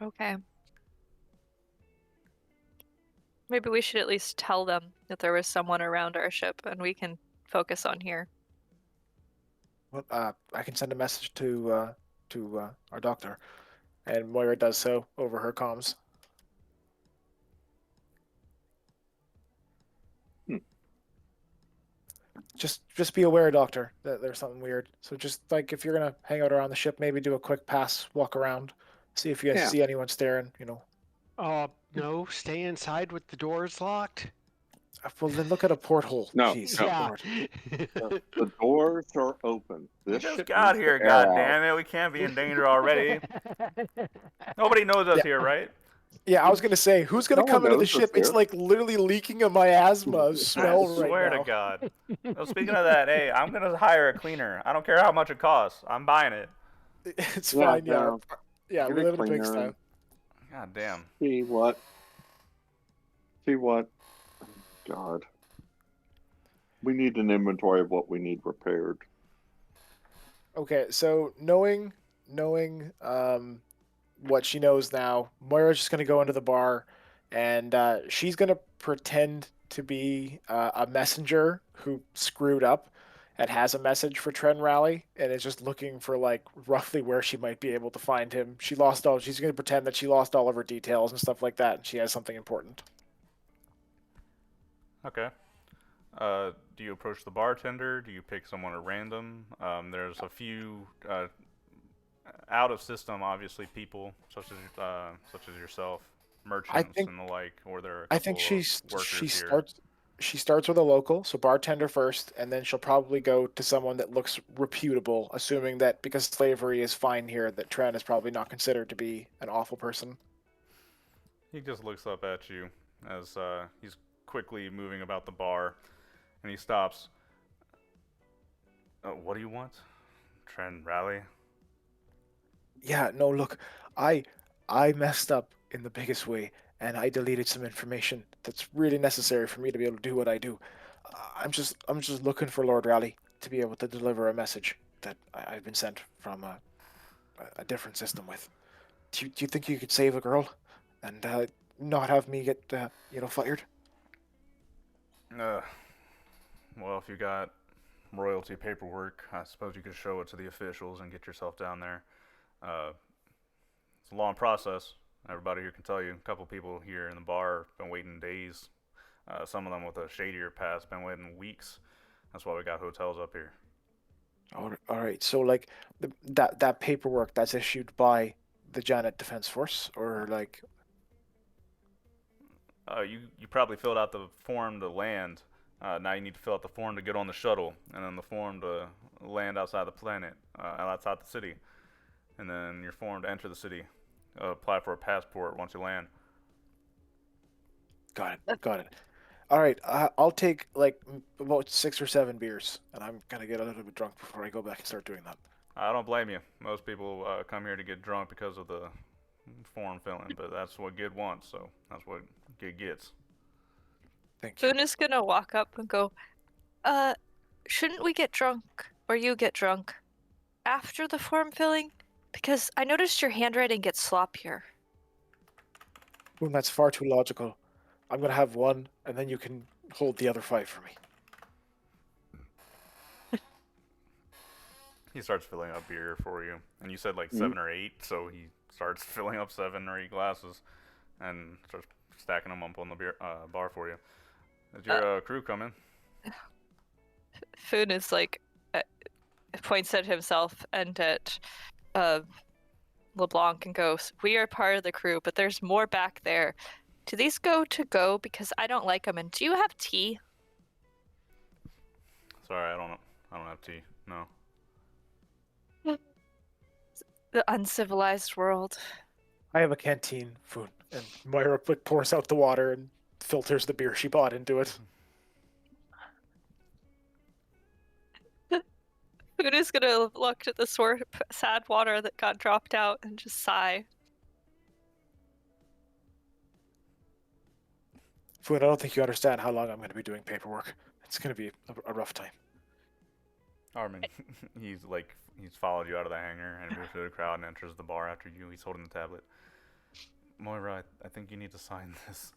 Okay. Maybe we should at least tell them that there was someone around our ship and we can focus on here. Well, I can send a message to our doctor, and Moira does so over her comms. Just be aware, doctor, that there's something weird. So just like if you're gonna hang out around the ship, maybe do a quick pass, walk around, see if you guys Yeah. see anyone staring. No, stay inside with the doors locked. Well, then look at a porthole. No, Jeez, no. Yeah. Lord. The doors are open. We This just ship got needs here, to air out. goddammit. We can't be in danger already. Nobody knows us Yeah. here, right? Yeah, I was gonna say, who's gonna No one come into the knows us ship? It's here. like literally leaking a miasma of I smell right swear now. to God. Well, speaking of that, hey, I'm gonna hire a cleaner. I don't care how much it costs. I'm buying it. It's Yeah, fine. Yeah, no. yeah. Get We a live in a cleaner pigsty. and God damn. see what. See what. God. We need an inventory of what we need repaired. Okay, so knowing what she knows now, Moira's just gonna go into the bar, and she's gonna pretend to be a messenger who screwed up and has a message for Tren Rally, and is just looking for like roughly where she might be able to find him. She's gonna pretend that she lost all of her details and stuff like that, and she has something important. Okay. Do you approach the bartender? Do you pick someone at random? There's a few out of system, obviously, people such as yourself, merchants think- and the like, or there are a I couple think of workers she here. starts with a local, so bartender first, and then she'll probably go to someone that looks reputable, assuming that because slavery is fine here, that Tren is probably not considered to be an awful person. He just looks up at you as he's quickly moving about the bar, and he stops. What do you want? Tren Rally? Yeah, no, look, I messed up in the biggest way, and I deleted some information that's really necessary for me to be able to do what I do. I'm just looking for Lord Raleigh to be able to deliver a message that I've been sent from a different system with. Do you think you could save a girl, and not have me get fired? Well, if you got royalty paperwork, I suppose you could show it to the officials and get yourself down there. It's a long process. Everybody here can tell you. A couple people here in the bar have been waiting days. Some of them with a shadier past been waiting weeks. That's why we got hotels up here. All right. So like that paperwork that's issued by the Janet Defense Force, or like You probably filled out the form to land. Now you need to fill out the form to get on the shuttle, and then the form to land outside the planet, outside the city, and then your form to enter the city. Apply for a passport once you land. Got it. Got it. All right. I'll take like about 6 or 7 beers, and I'm gonna get a little bit drunk before I go back and start doing that. I don't blame you. Most people come here to get drunk because of the form filling, but that's what Gid wants, so that's what Gid gets. Thank you. Foon is gonna walk up and go, shouldn't we get drunk, or you get drunk, after the form filling? Because I noticed your handwriting gets sloppier. Well, that's far too logical. I'm gonna have one, and then you can hold the other 5 for me. He starts filling up beer for you, and you said like 7 or 8, so he starts filling up 7 or 8 glasses, and starts stacking them up on the beer bar for you. Is your crew coming? Foon is like, points at himself and at LeBlanc and goes, "We are part of the crew, but there's more back there. Do these go to go? Because I don't like them. And do you have tea?" Sorry, I don't have tea. No. The uncivilized world. I have a canteen, food, and Moira pours out the water and filters the beer she bought into it. Foon is gonna look at the sad water that got dropped out and just sigh. Food, I don't think you understand how long I'm going to be doing paperwork. It's going to be a rough time. Armin, he's followed you out of the hangar and moves through the crowd and enters the bar after you. He's holding the tablet. Moira, I think you need to sign this.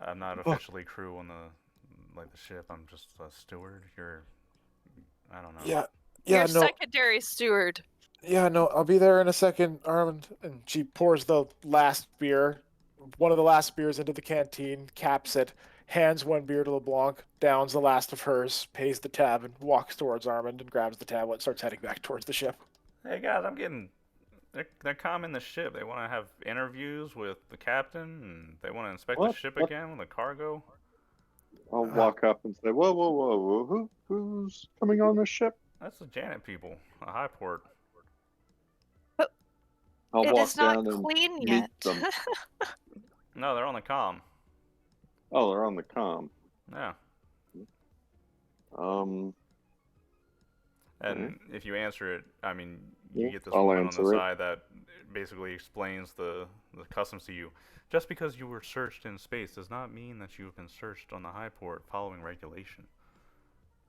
I'm not officially crew on the ship. I'm just a steward. I don't know. Yeah, Your no. secondary steward. Yeah, no, I'll be there in a second, Armand. And she pours the last beer, one of the last beers into the canteen, caps it, hands one beer to LeBlanc, downs the last of hers, pays the tab, and walks towards Armand and grabs the tablet and starts heading back towards the ship. Hey guys, they're calming the ship. They want to have interviews with the captain, and they want to inspect the ship again with the cargo. I'll walk up and say, whoa, whoa, whoa, whoa. Who's coming on the ship? That's the Janet people, a Highport. I'll It walk is not down and clean meet yet. them. No, they're on the comm. Oh, they're on the comm. Yeah. And if you answer it, I mean, you get this I'll woman on answer the it. side that basically explains the customs to you. Just because you were searched in space does not mean that you have been searched on the Highport following regulation.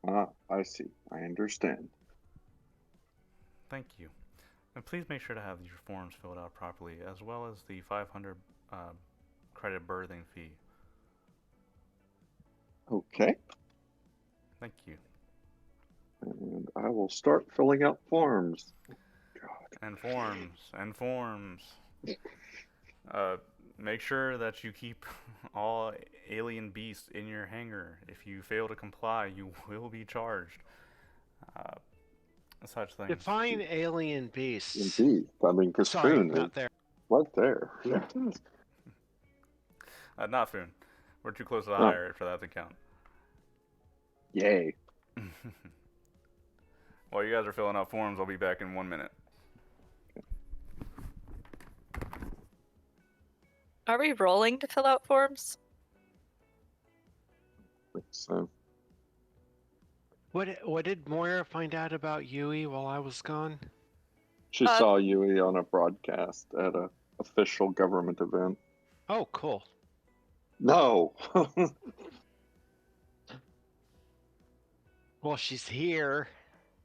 Ah, I see. I understand. Thank you. And please make sure to have your forms filled out properly, as well as the 500 credit birthing fee. Okay. Thank you. And I will start filling out forms. God. And forms. Make sure that you keep all alien beasts in your hangar. If you fail to comply, you will be charged. Such things. Define alien beasts. Indeed. I mean, because Sorry, Foon not is there. right there. Not Foon. We're too close to the higher for that to count. Yay. While you guys are filling out forms, I'll be back in 1 minute. Are we rolling to fill out forms? So, What did Moira find out about Yui while I was gone? she saw Yui on a broadcast at a official government event. Oh, cool. No. Well, she's here.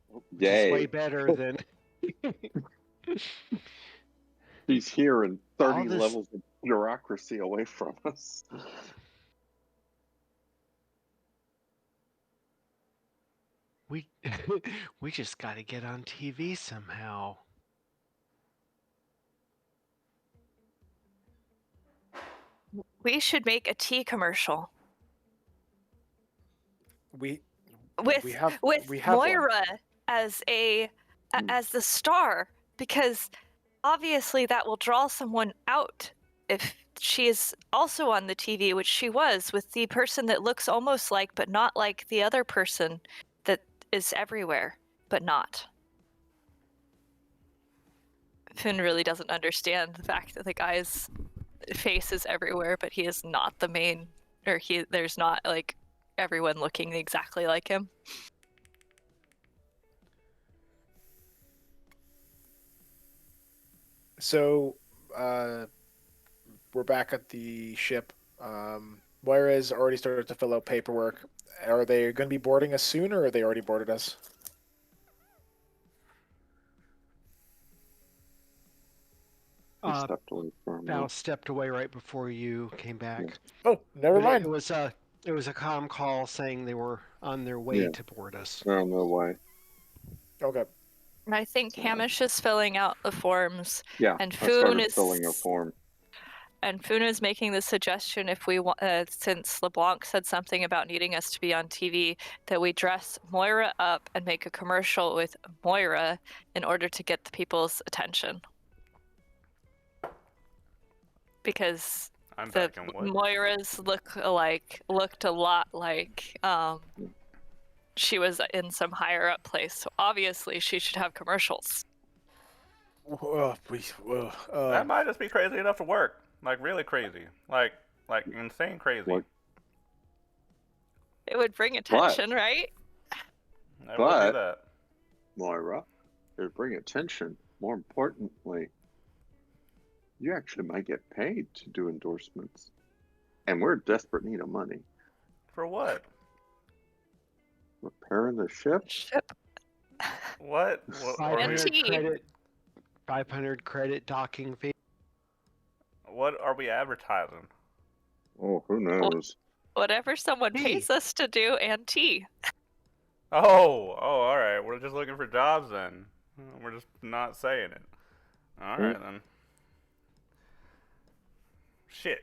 Which Yay. is way better than. She's here and 30 All this- levels of bureaucracy away from us. We we just got to get on TV somehow. We should make a tea commercial We with have Moira as as the star, because obviously that will draw someone out if she is also on the TV, which she was, with the person that looks almost like but not like the other person that is everywhere but not. Finn really doesn't understand the fact that the guy's face is everywhere, but he is not the main, or there's not like everyone looking exactly like him. So, we're back at the ship. Moira's already started to fill out paperwork. Are they going to be boarding us soon, or are they already boarded us? He stepped away for a Val minute. stepped away right before you came back. Oh, never But mind. It was a comm call saying they were on their way Yeah. to board us. I don't know why. Okay. And I think Hamish is filling out the forms, Yeah, and I Foon started is filling a form. And Foon is making the suggestion, if we want, since LeBlanc said something about needing us to be on TV, that we dress Moira up and make a commercial with Moira in order to get the people's attention. Because I'm the back in what? Moira's looked a lot like she was in some higher up place. So obviously she should have commercials. That might just be crazy enough to work. Like really crazy. Like insane crazy. What? It would bring attention, right? I will But- do that. Moira, to bring attention, more importantly, you actually might get paid to do endorsements. And we're in desperate need of money. For what? Repairing the ship? Ship. What? What, are we, 500 credit. 500 credit docking fee. what are we advertising? Oh, who knows? Whatever someone Tea. pays us to do, and tea. Oh, all right. We're just looking for jobs then. We're just not saying it. All right then. Shit.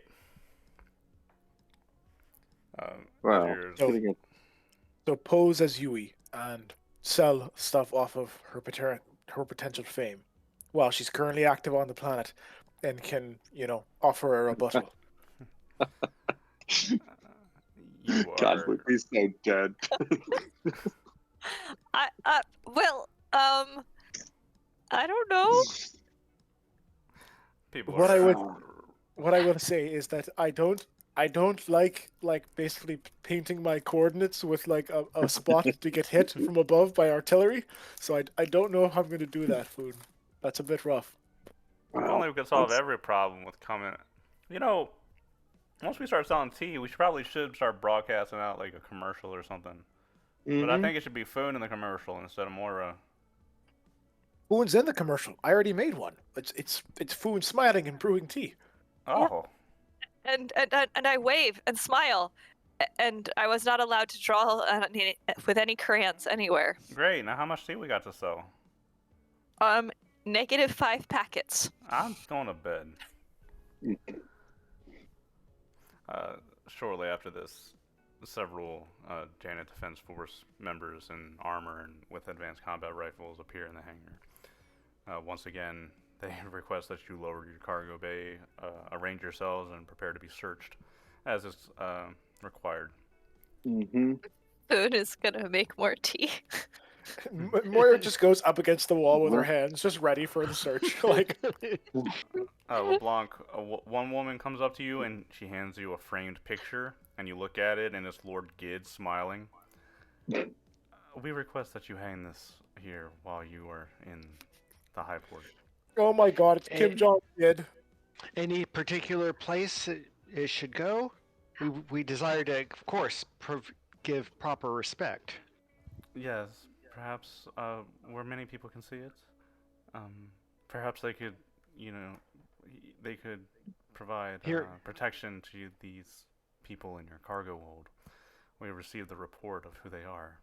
Well, yours. So- getting it. So pose as Yui and sell stuff off of her potential fame, while she's currently active on the planet, and can offer a rebuttal. You God, are. would be so dead. I don't know. People What are, I would- What I will say is that I don't like basically painting my coordinates with like a spot to get hit from above by artillery. So I don't know how I'm going to do that, Food. That's a bit rough. If only we could solve every problem with coming. Once we start selling tea, we probably should start broadcasting out like a commercial or something. But I think it should be Foon in the commercial instead of Moira. Food's in the commercial. I already made one. It's Food smiling and brewing tea. Oh, And I wave and smile, and I was not allowed to draw with any crayons anywhere. great. Now how much tea we got to sell? -5 packets. I'm going to bed. Shortly after this, several Janet Defense Force members in armor and with advanced combat rifles appear in the hangar. Once again, they request that you lower your cargo bay, arrange yourselves, and prepare to be searched, as is required. Mm-hmm. Food is gonna make more tea. Moira just goes up against the wall with her hands, just ready for the search. Like, LeBlanc, one woman comes up to you and she hands you a framed picture, and you look at it, and it's Lord Gid smiling. We request that you hang this here while you are in the Highport. oh my God, it's Kim Jong Il. Any particular place it should go? We desire to, of course, give proper respect. Yes, perhaps where many people can see it. Perhaps they could, they could provide Here- protection to these people in your cargo hold. We received the report of who they are.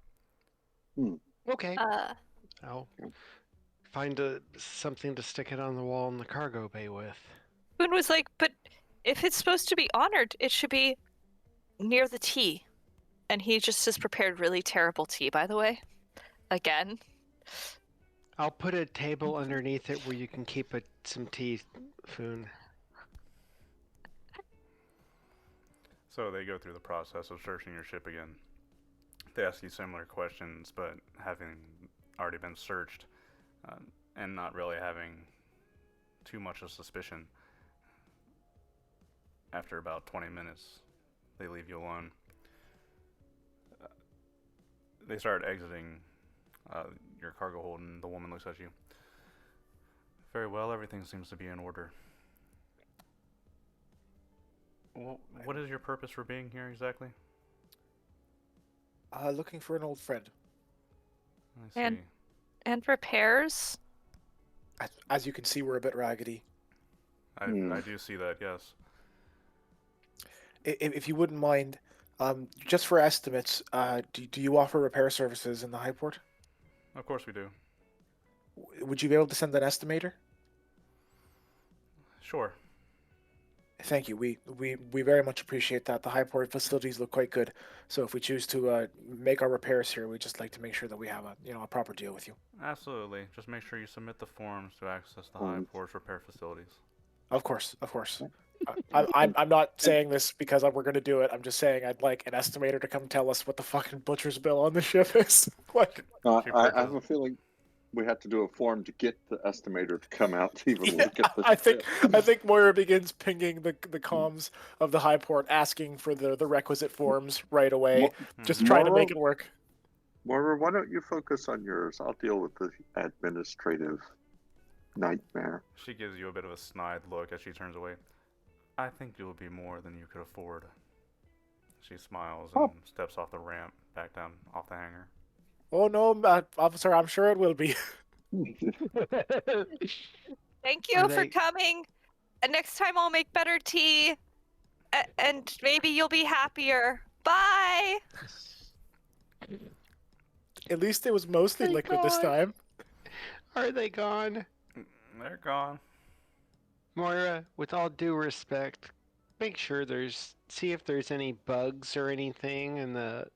Okay. I'll find something to stick it on the wall in the cargo bay with. Food was like, but if it's supposed to be honored, it should be near the tea. And he just has prepared really terrible tea, by the way. Again. I'll put a table underneath it where you can keep some tea, Foon. So they go through the process of searching your ship again. They ask you similar questions, but having already been searched and not really having too much of suspicion. After about 20 minutes, they leave you alone. They start exiting your cargo hold, and the woman looks at you. Very well, everything seems to be in order. Well, what is your purpose for being here exactly? Looking for an old friend. I see. And- And repairs? As you can see, we're a bit raggedy. I do see that, yes. If you wouldn't mind, just for estimates, do you offer repair services in the Highport? Of course we do. Would you be able to send an estimator? Sure. Thank you. We very much appreciate that. The Highport facilities look quite good. So if we choose to make our repairs here, we just like to make sure that we have a proper deal with you. Absolutely. Just make sure you submit the forms to access the Forms. Highport's repair facilities. Of course. I'm not saying this because we're going to do it. I'm just saying I'd like an estimator to come tell us what the fucking butcher's bill on the ship is. Like, I have a feeling we have to do a form to get the estimator to come out to even look at the I ship. think Moira begins pinging the comms of the Highport, asking for the requisite forms right away, just trying to make it work. Moira, why don't you focus on yours? I'll deal with the administrative nightmare. She gives you a bit of a snide look as she turns away. I think it will be more than you could afford. She smiles and steps off the ramp, back down off the hangar. Oh no, officer, I'm sure it will be. Thank you for coming. And next time I'll make better tea. And maybe you'll be happier. Bye. At least it was mostly They're liquid this gone. time. Are they gone? They're gone. Moira, with all due respect, make sure see if there's any bugs or anything in the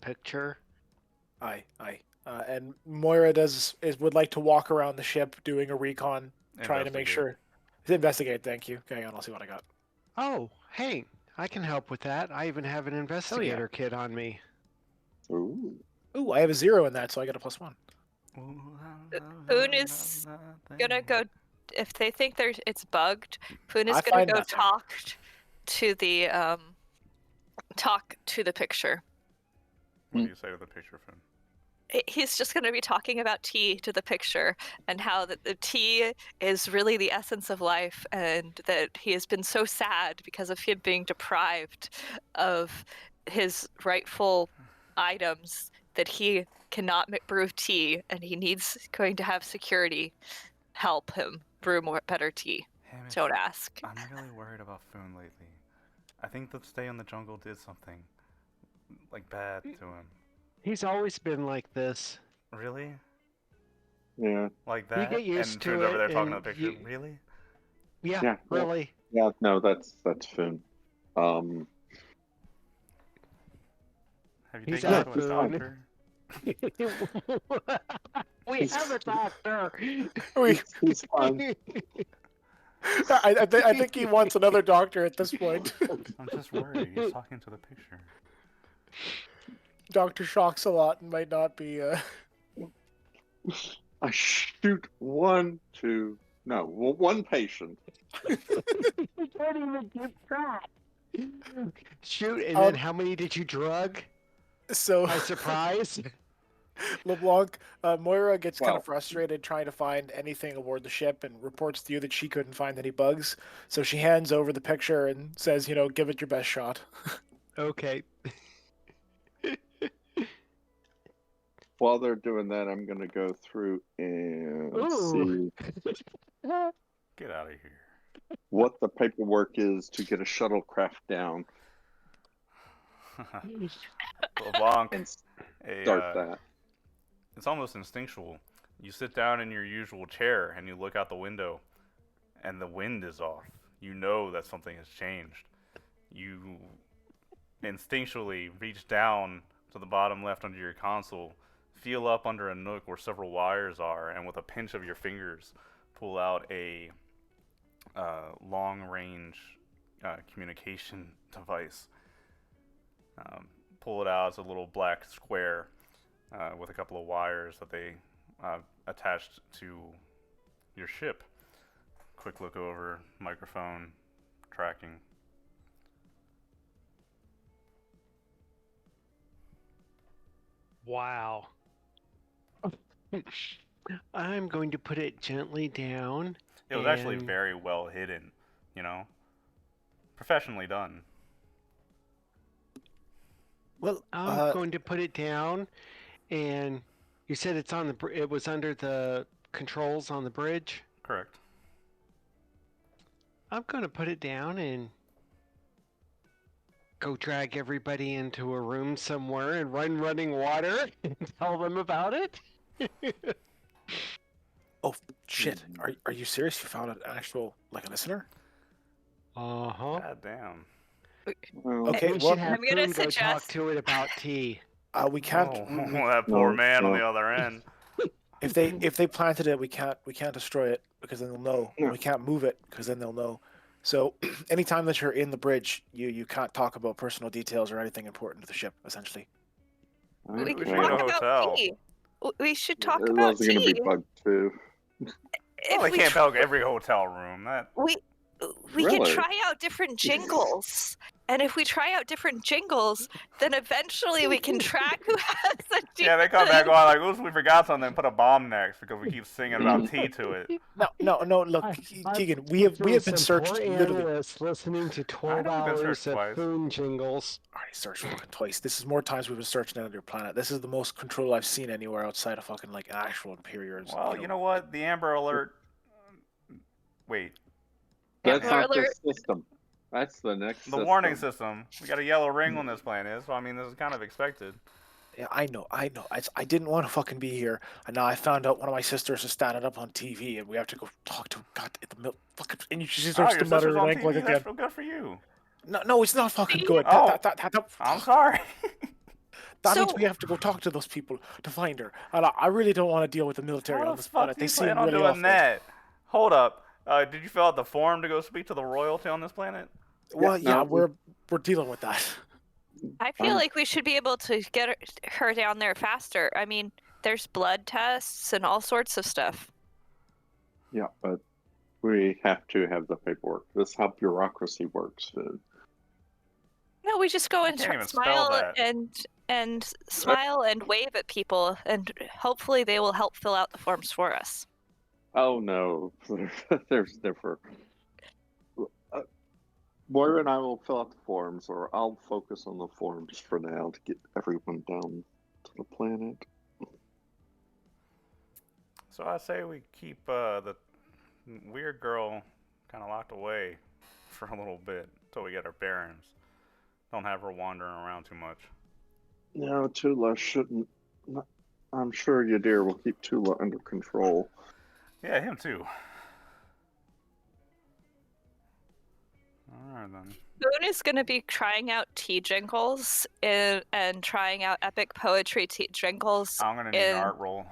picture. Aye. And Moira would like to walk around the ship doing a recon, trying to make Investigate. sure. Investigate, thank you. Hang on, I'll see what I got. Oh, hey, I can help with that. I even have an investigator kit on me. Ooh. Ooh, I have a 0 in that, so I get a +1. Poon is gonna go. If they think it's bugged, Poon is I gonna find go nothing. talk to the picture. What do you say to the picture, Finn? He's just going to be talking about tea to the picture and how that the tea is really the essence of life, and that he has been so sad because of him being deprived of his rightful items that he cannot brew tea, and he needs going to have security help him brew better tea. Hamish, Don't ask. I'm really worried about Foon lately. I think the stay in the jungle did something bad to him. He's always been like this. Really? Yeah. Like that? get used and to Foon's over it, there talking to and the picture. Really? Yeah, really. Yeah, no, that's Finn. Have you He's taken him out, to a Foon. doctor? We have a doctor. He's fine. I think he wants another doctor at this point. I'm just worried. He's talking to the picture. Dr. Shocks a lot and might not be. I shoot one patient. You can't even keep track. Shoot, and Um, then how many did you drug? So By surprise? LeBlanc, Moira gets kind Wow. of frustrated trying to find anything aboard the ship and reports to you that she couldn't find any bugs. So she hands over the picture and says, give it your best shot. Okay. While they're doing that, I'm gonna go through and Ooh. see Get out of here. what the paperwork is to get a shuttlecraft down LeBlanc, and start that. it's almost instinctual. You sit down in your usual chair and you look out the window, and the wind is off. You know that something has changed. You instinctually reach down to the bottom left under your console, feel up under a nook where several wires are, and with a pinch of your fingers, pull out a long-range communication device. pull it out. It's a little black square with a couple of wires that they attached to your ship. Quick look over, microphone, tracking. Wow. I'm going to put it gently down. It was actually and- very well hidden, you know? Professionally done. Well, I'm going to put it down, and you said it's on the. It was under the controls on the bridge. Correct. I'm going to put it down and go drag everybody into a room somewhere and run running water and tell them about it. oh shit! Are you serious? You found an actual like a listener? Uh-huh. God damn. Well, Okay, We well, should have I'm gonna Boone go talk suggest- to it about tea. We can't. Oh, that poor No, man on no. the other end. If they planted it, we can't destroy it because then they'll know. No. We can't move it because then they'll know. So anytime that you're in the bridge, you can't talk about personal details or anything important to the ship. Essentially, We we can should talk get a about hotel. tea. We should talk It about was going to tea. be bugged too. If Well, they we can't tr- bug every hotel room. That we Really? can try out different jingles, and if we try out different jingles, then eventually we can track who has the tea. yeah, they come back on like, oops, we forgot something. Put a bomb next because we keep singing about tea to it. no. Look, Keegan, we have been searched literally. Analysts listening to I 12 know we've been hours searched of twice. Boone jingles. Already searched fucking twice. This is more times we've been searching another planet. This is the most control I've seen anywhere outside of fucking like an actual Imperial. Well, you know what? The Amber Alert. Wait, That's Amber not the alert. system. That's the next the warning system. We got a yellow ring on this planet, so I mean, this is kind of expected. Yeah, I know. I didn't want to fucking be here, and now I found out one of my sisters is standing up on TV, and we have to go talk to God in the middle. Fucking, and she Oh, starts your to mutter sister's on and act like TV. again. That's real good for you. No, it's not fucking See? good. Oh. That I'm sorry. means So- we have to go talk to those people to find her, and I really don't want to deal with the military How on the this fuck planet. do They you seem plan on really doing awful. that? Hold up. Did you fill out the form to go speak to the royalty on this planet? Well, Yeah, yeah, no, we're dealing with that. I feel like we should be able to get her down there faster. I mean, there's blood tests and all sorts of stuff. Yeah, but we have to have the paperwork. This is how bureaucracy works, Finn. No, we just go and can't even spell smile that. and smile and wave at people, and hopefully they will help fill out the forms for us. Oh no, there's different. Moira and I will fill out the forms, or I'll focus on the forms for now to get everyone down to the planet. So I say we keep the weird girl kind of locked away for a little bit until we get our bearings. Don't have her wandering around too much. No, Tula shouldn't. I'm sure Yadir will keep Tula under control. Yeah, him too. All right then. Boone is going to be trying out tea jingles and trying out epic poetry tea jingles. I'm gonna need an in- art roll.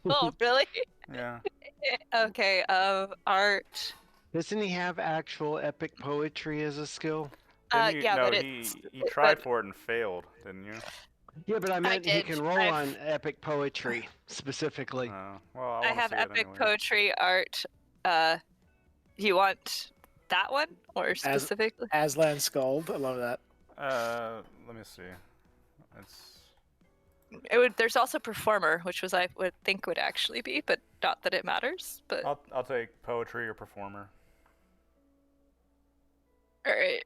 Oh, really? Yeah. Okay, art. Doesn't he have actual epic poetry as a skill? Didn't you, Yeah, no, but he it's. tried for it and failed, didn't you? Yeah, but I meant he did. can roll I've- on epic poetry specifically. Well, I wanna have see it epic anyway. poetry art. You want that one or specifically? Aslan Scald, I love that. Let me see. It's It would. There's also performer, which was I would think would actually be, but not that it matters. But I'll take poetry or performer. all right,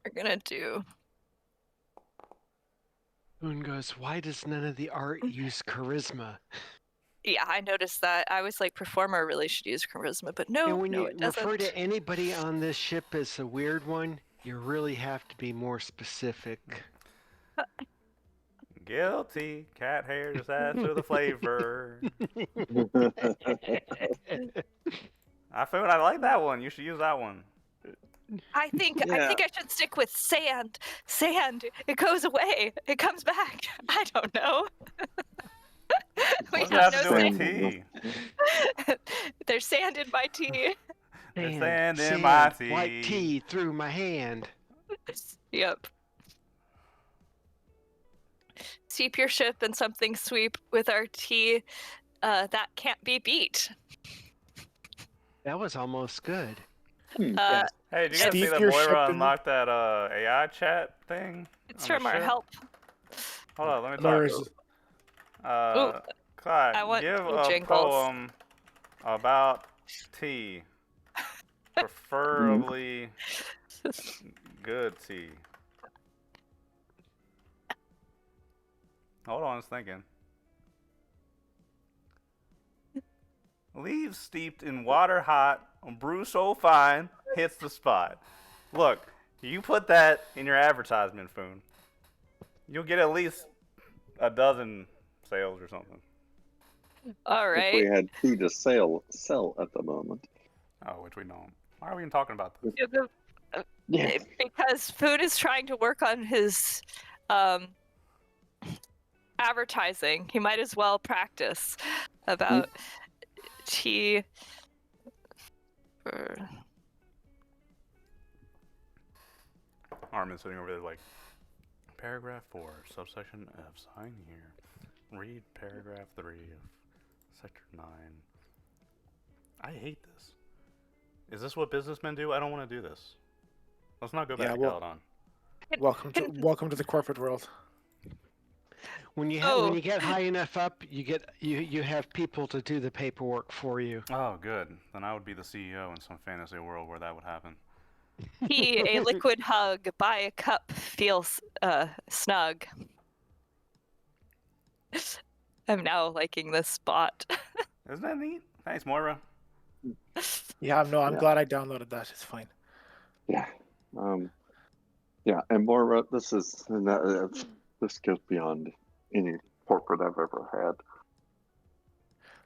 we're gonna do. Boone goes, why does none of the art use charisma? Yeah, I noticed that. I was like, performer really should use charisma, but no, and when no, you it doesn't. refer to anybody on this ship as a weird one, you really have to be more specific. Guilty. Cat hair just adds to the flavor. I like that one. You should use that one. I think Yeah. I should stick with sand. Sand. It goes away. It comes back. I don't know. We What's have that no to do sand. with tea? There's sand in my tea. There's sand in my tea. Like tea through my hand. Yep. steep your ship in something sweet with our tea. That can't be beat. That was almost good. Yes. Hey, did you guys see Steep that your ship Moira in- unlocked that AI chat thing? It's on the from our ship? help. Hold on, let me talk. Moira's Clyde, I want give cool a jingles. poem about tea. Preferably good tea. Hold on, it's thinking. Leaves steeped in water hot, brew so fine, hits the spot. Look, you put that in your advertisement, Foon. You'll get at least a dozen sales or something. All If we right. had tea to sell at the moment. Oh, which we don't. Why are we even talking about this? Yeah. Because Food is trying to work on his advertising. He might as well practice about tea. Armin's sitting over there like, paragraph 4, subsection F, sign here. Read paragraph 3 of sector 9. I hate this. Is this what businessmen do? I don't want to do this. Let's not go back Yeah, to well- Caledon. Welcome to the corporate world. When you Oh. when you get high enough up, you have people to do the paperwork for you. Oh, good. Then I would be the CEO in some fantasy world where that would happen. Tea, a liquid hug. Buy a cup. Feels snug. I'm now liking this spot. Isn't that neat? Thanks, Moira. Yeah, I'm Yeah. glad I downloaded that. It's fine. Yeah. Yeah, and Moira, this is this goes beyond any corporate I've ever had.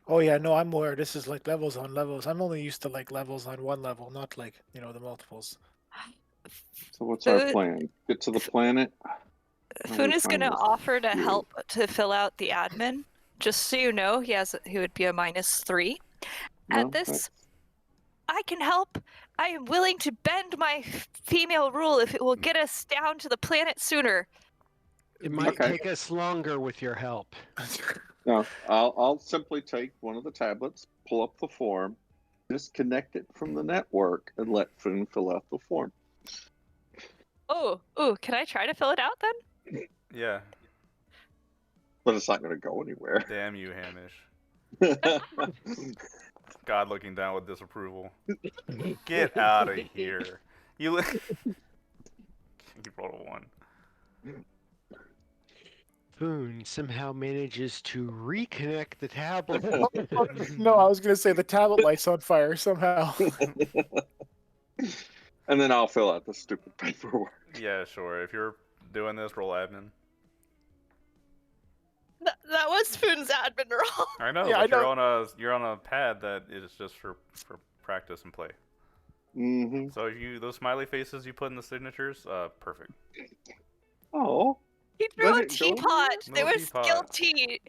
Oh yeah, no, I'm aware. This is like levels on levels. I'm only used to like levels on one level, not like the multiples. So what's our Food- plan? Get to the planet. Foon is going to trying to offer to do? help to fill out the admin. Just so you know, he would be a -3. No, And this, I can help. I am willing to bend my female rule if it will get us down to the planet sooner. It might Okay. take us longer with your help. No, I'll simply take one of the tablets, pull up the form, disconnect it from the network, and let Finn fill out the form. Oh, can I try to fill it out then? Yeah. But it's not going to go anywhere. Damn you, Hamish. God looking down with disapproval. Get out of here. You rolled a 1. Boone somehow manages to reconnect the tablet. No, I was gonna say the tablet light's on fire somehow. And then I'll fill out the stupid paperwork. Yeah, sure. If you're doing this, roll admin. That was Foon's admin roll. I know, Yeah, but I know. you're on a pad that is just for practice and play. Mm-hmm. So if those smiley faces you put in the signatures, perfect. Oh. He threw Let a it go. teapot. There Little was teapot. guilty.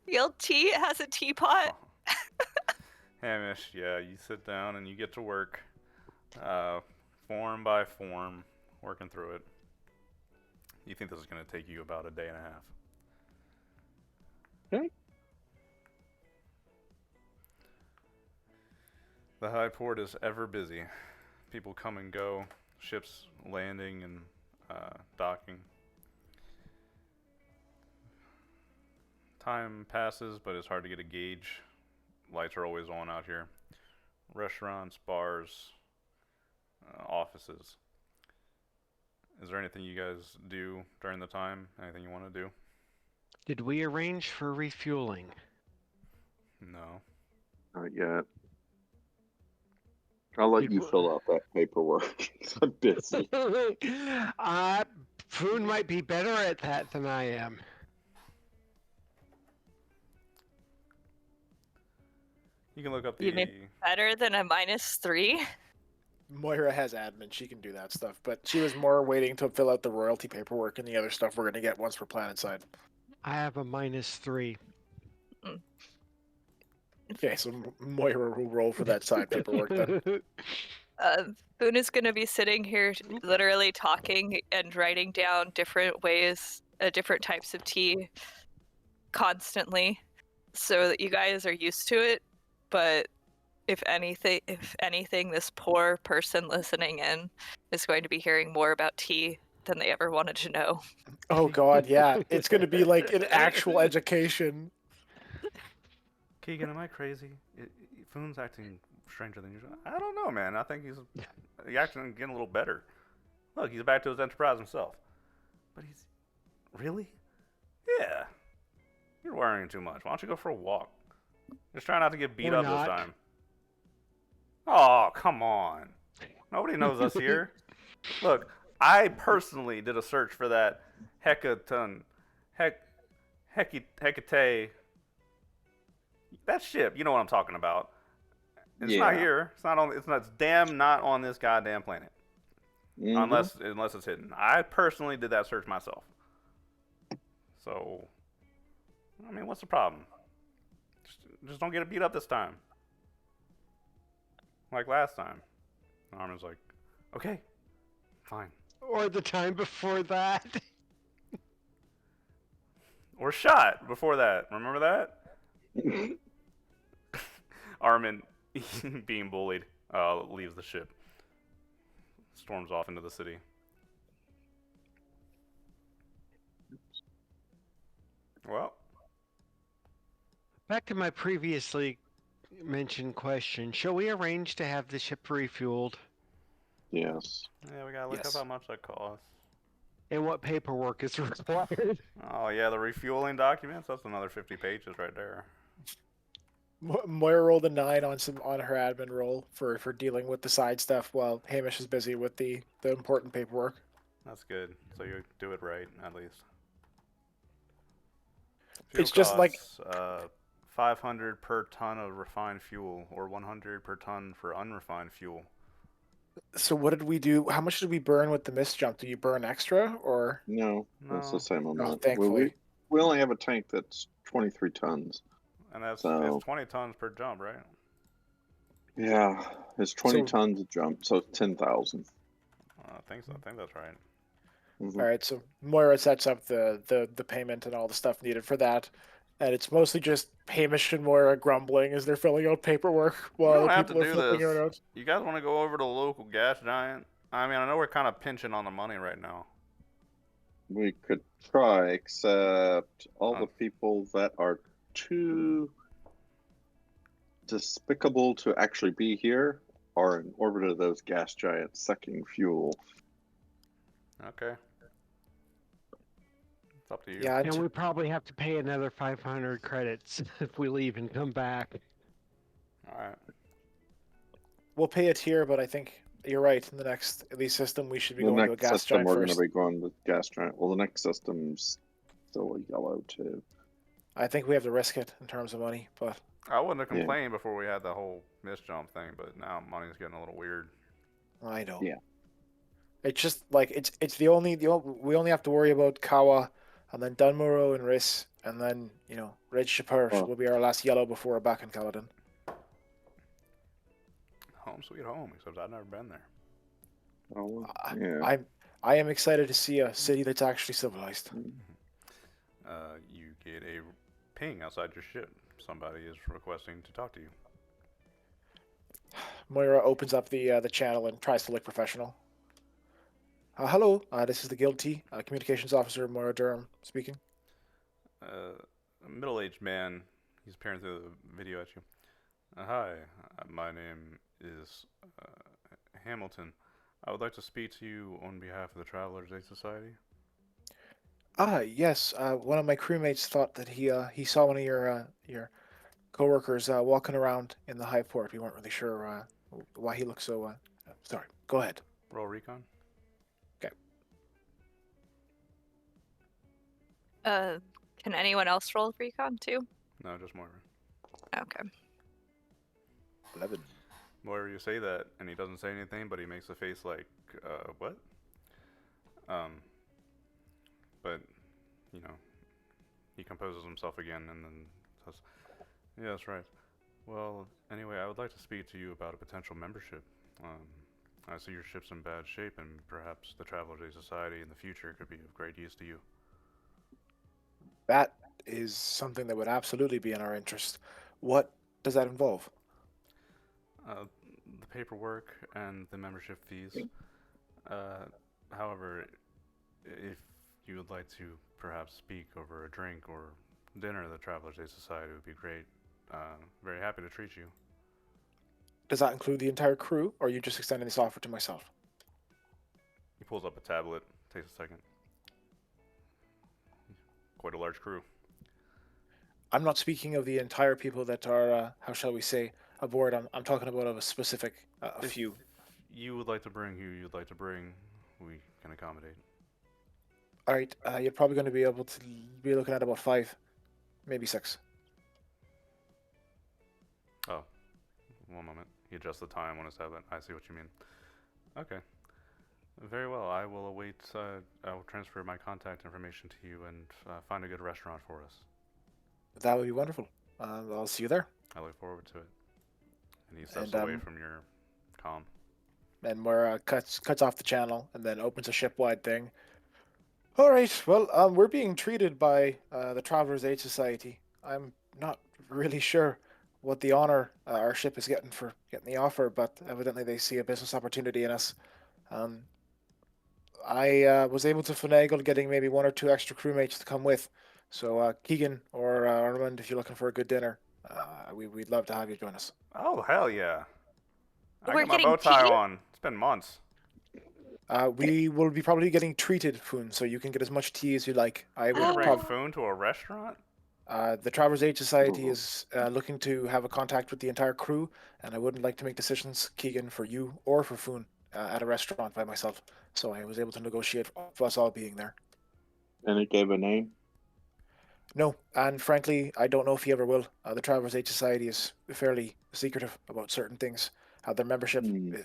Guilty has a teapot. Hamish, yeah, you sit down and you get to work, form by form, working through it. You think this is going to take you about a day and a half. Okay. The Highport is ever busy. People come and go, ships landing and docking. Time passes, but it's hard to get a gauge. Lights are always on out here. Restaurants, bars, offices. Is there anything you guys do during the time? Anything you want to do? Did we arrange for refueling? No. Not yet. I'll let you fill out that paperwork. I'm busy. Foon might be better at that than I am. You can look up the. You mean better than a -3? Moira has admin; she can do that stuff. But she was more waiting to fill out the royalty paperwork and the other stuff we're gonna get once we're planetside. I have a -3. Okay, so Moira will roll for that side paperwork then. Foon is going to be sitting here literally talking and writing down different ways different types of tea constantly, so that you guys are used to it. But if anything, this poor person listening in is going to be hearing more about tea than they ever wanted to know. Oh God, yeah. It's gonna be like an actual education. Keegan, am I crazy? Foon's acting stranger than usual. I don't know, man. I think he's acting getting a little better. Look, he's back to his enterprise himself. But he's really? Yeah. You're worrying too much. Why don't you go for a walk? Just try not to get beat Or up not. this time. Oh, come on. Nobody knows us here. Look, I personally did a search for that Hecate. That ship, you know what I'm talking about. It's not Yeah. here. It's not on. It's damn not on this goddamn planet. Mhm. Unless it's hidden. I personally did that search myself. So, I mean, what's the problem? Just don't get beat up this time. Like last time. Armin's like, okay, fine. Or the time before that. Or shot before that. Remember that? Armin, being bullied, leaves the ship. Storms off into the city. Well, Back to my previously mentioned question. Shall we arrange to have the ship refueled? Yes. yeah, we gotta look Yes. up how much that costs. And what paperwork is required? Oh yeah, the refueling documents. That's another 50 pages right there. Moira rolled a 9 on her admin roll for dealing with the side stuff while Hamish is busy with the important paperwork. That's good. So you do it right at least. It's just like- costs, 500 per ton of refined fuel, or 100 per ton for unrefined fuel. So what did we do? How much did we burn with the mist jump? Do you burn extra or? No, that's No. the same amount. Well, thankfully. we only have a tank that's 23 tons. And that's So- it's 20 tons per jump, right? Yeah, it's 20 So- tons a jump, so 10,000. I think so. I think that's right. Mhm. All right, so Moira sets up the payment and all the stuff needed for that, and it's mostly just Hamish and Moira grumbling as they're filling out paperwork We while don't other have to people are do flipping this. it out. You guys want to go over to the local gas giant? I mean, I know we're kind of pinching on the money right now. We could try, except all Oh. the people that are too despicable to actually be here are in orbit of those gas giants sucking fuel. Okay. It's up to you. Yeah, And we probably have to pay another 500 credits if we leave and come back. All right. we'll pay it here, but I think you're right. In the next at least system, we should be The going to a next gas system, giant we're going first. to be going with gas giant. Well, the next system's still yellow too. I think we have to risk it in terms of money, but I wouldn't have Yeah. complained before we had the whole misjump thing, but now money's getting a little weird. I know. Yeah. It's just like it's the only we only have to worry about Kawa, and then Dunmuro and Riss, and then Red Shapur Oh. will be our last yellow before we're back in Kaladin. Home sweet home, except I've never been there. Oh, yeah. I am excited to see a city that's actually civilized. You get a ping outside your ship. Somebody is requesting to talk to you. Moira opens up the channel and tries to look professional. Hello, this is the Guild T, communications officer Moira Durham speaking. A middle-aged man. He's peering through the video at you. Hi, my name is Hamilton. I would like to speak to you on behalf of the Travelers' Aid Society. Yes. One of my crewmates thought that he saw one of your coworkers walking around in the Highport. We weren't really sure why he looked so. Sorry. Go ahead. Roll recon. Can anyone else roll recon too? No, just Moira. Okay. 11. Moira, you say that, and he doesn't say anything, but he makes a face like, what? But, he composes himself again and then says, yeah, that's right. Well, anyway, I would like to speak to you about a potential membership. I see your ship's in bad shape, and perhaps the Travelers' Aid Society in the future could be of great use to you. That is something that would absolutely be in our interest. What does that involve? The paperwork and the membership fees. Uh, However, if you would like to perhaps speak over a drink or dinner at the Travelers Day Society, would be great. Very happy to treat you. Does that include the entire crew, or are you just extending this offer to myself? He pulls up a tablet. Takes a second. Quite a large crew. I'm not speaking of the entire people that are, how shall we say, aboard. I'm talking about of a specific, a If few. you would like to bring who you'd like to bring, we can accommodate. All right, you're probably going to be able to be looking at about 5, maybe 6. Oh, one moment. He adjusts the time on his tablet. I see what you mean. Okay. Very well. I will await. I will transfer my contact information to you and find a good restaurant for us. That would be wonderful. I'll see you there. I look forward to it. And he steps And away from your comm. and Moira cuts off the channel and then opens a shipwide thing. All right. Well, we're being treated by the Travelers Aid Society. I'm not really sure what the honor our ship is getting for getting the offer, but evidently they see a business opportunity in us. Um, I was able to finagle getting maybe 1 or 2 extra crewmates to come with. So Keegan or Armand, if you're looking for a good dinner, we'd love to have you join us. Oh, hell yeah. I We're got my getting bow tie tea? on. It's been months. We will be probably getting treated, Foon, so you can get as much tea as you like. I You're gonna would bring Oh. probably. Foon to a restaurant? The Travelers Aid Society is looking to have a contact with the entire crew, and I wouldn't like to make decisions, Keegan, for you or for Foon at a restaurant by myself. So I was able to negotiate for us all being there. And it gave a name. No, and frankly, I don't know if he ever will. The Travelers Aid Society is fairly secretive about certain things. Their membership, Hmm.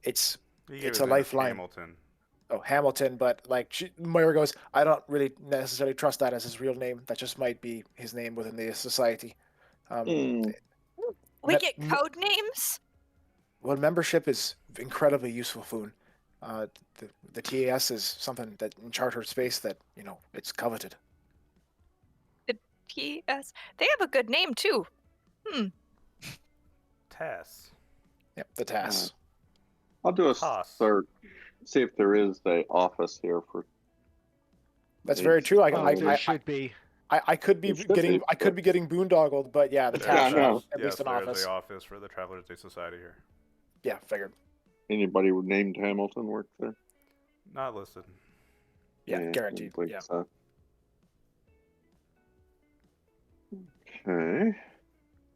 it's He gave it's his a name as lifeline. Hamilton. Oh, Hamilton, but like Moira goes, I don't really necessarily trust that as his real name. That just might be his name within the society. Um, Hmm. We me- get me- code names? well, membership is incredibly useful, Foon. Uh, the TAS is something that in chartered space that it's coveted. PS. They have a good name too. Tess. Yep, the TAS. I'll do a Toss. search, see if there is a office here for. That's Aid very true. Oh, there I should be. I could be There should getting be, I could be getting boondoggled, but yeah, the There TAS I should know. have at least an there is office. an office for the Travelers Day Society here. Yeah, figured. Anybody named Hamilton work there? Not listed. Yeah, I guaranteed. didn't think Yeah. so. Okay.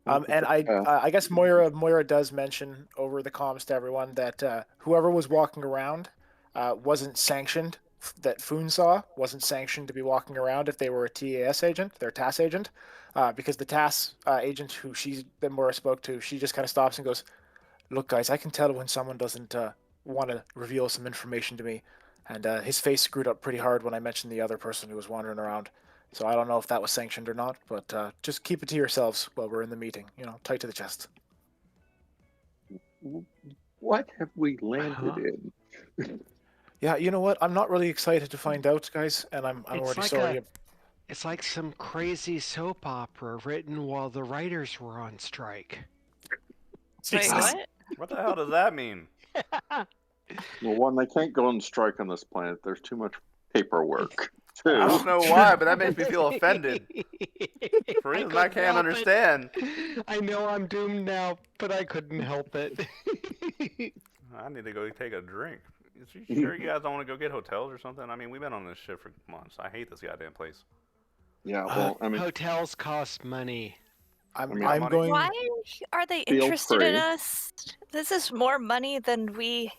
And I guess Moira does mention over the comms to everyone that whoever was walking around wasn't sanctioned. That Foon saw wasn't sanctioned to be walking around if they were a TAS agent, their TAS agent, because the TAS agent who that Moira spoke to, she just kind of stops and goes, "Look, guys, I can tell when someone doesn't want to reveal some information to me." And his face screwed up pretty hard when I mentioned the other person who was wandering around. So I don't know if that was sanctioned or not, but just keep it to yourselves while we're in the meeting. Tight to the chest. What have we landed Huh? in? Yeah, you know what? I'm not really excited to find out, guys, and I'm It's already like sorry. It's like some crazy soap opera written while the writers were on strike. Wait, Jesus. what? What the hell does that mean? Well, one, they can't go on strike on this planet. There's too much paperwork. I Two, don't know why, but that makes me feel offended. For reasons I couldn't can't help understand. it. I know I'm doomed now, but I couldn't help it. I need to go take a drink. Is you sure you guys don't want to go get hotels or something? I mean, we've been on this ship for months. I hate this goddamn place. yeah, well, I mean, Hotels cost money. I'm mean, I'm money. going. Why are they Feel interested in free. us? This is more money than we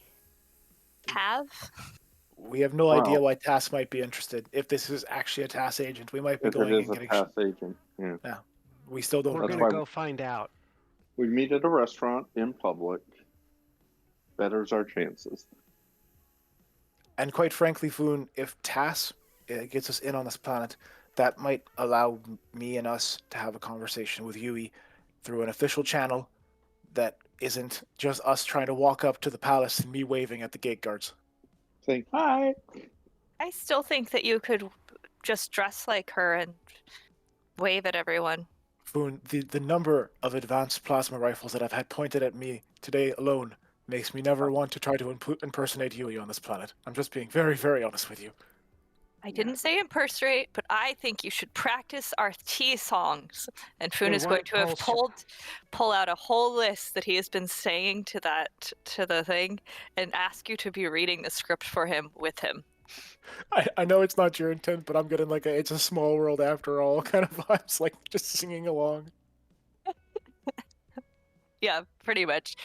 have. We have no idea Well- why TAS might be interested. If this is actually a TAS agent, we might be if it going is and a getting. pass agent, yeah. We still don't We're know. That's gonna why- go find out. We meet at a restaurant in public. Betters our chances. And quite frankly, Foon, if TAS gets us in on this planet, that might allow me and us to have a conversation with Yui through an official channel that isn't just us trying to walk up to the palace and me waving at the gate guards. Saying hi. I still think that you could just dress like her and wave at everyone. Foon, the number of advanced plasma rifles that I've had pointed at me today alone makes me never want to try to impersonate Yui on this planet. I'm just being very, very honest with you. I didn't say impersonate, but I think you should practice our tea songs. And Foon They is going weren't to have pull out a whole list that he has been saying to the thing, and ask you to be reading the script for him with him. I know it's not your intent, but I'm getting like a it's a small world after all kind of vibes, like just singing along. Yeah, pretty much.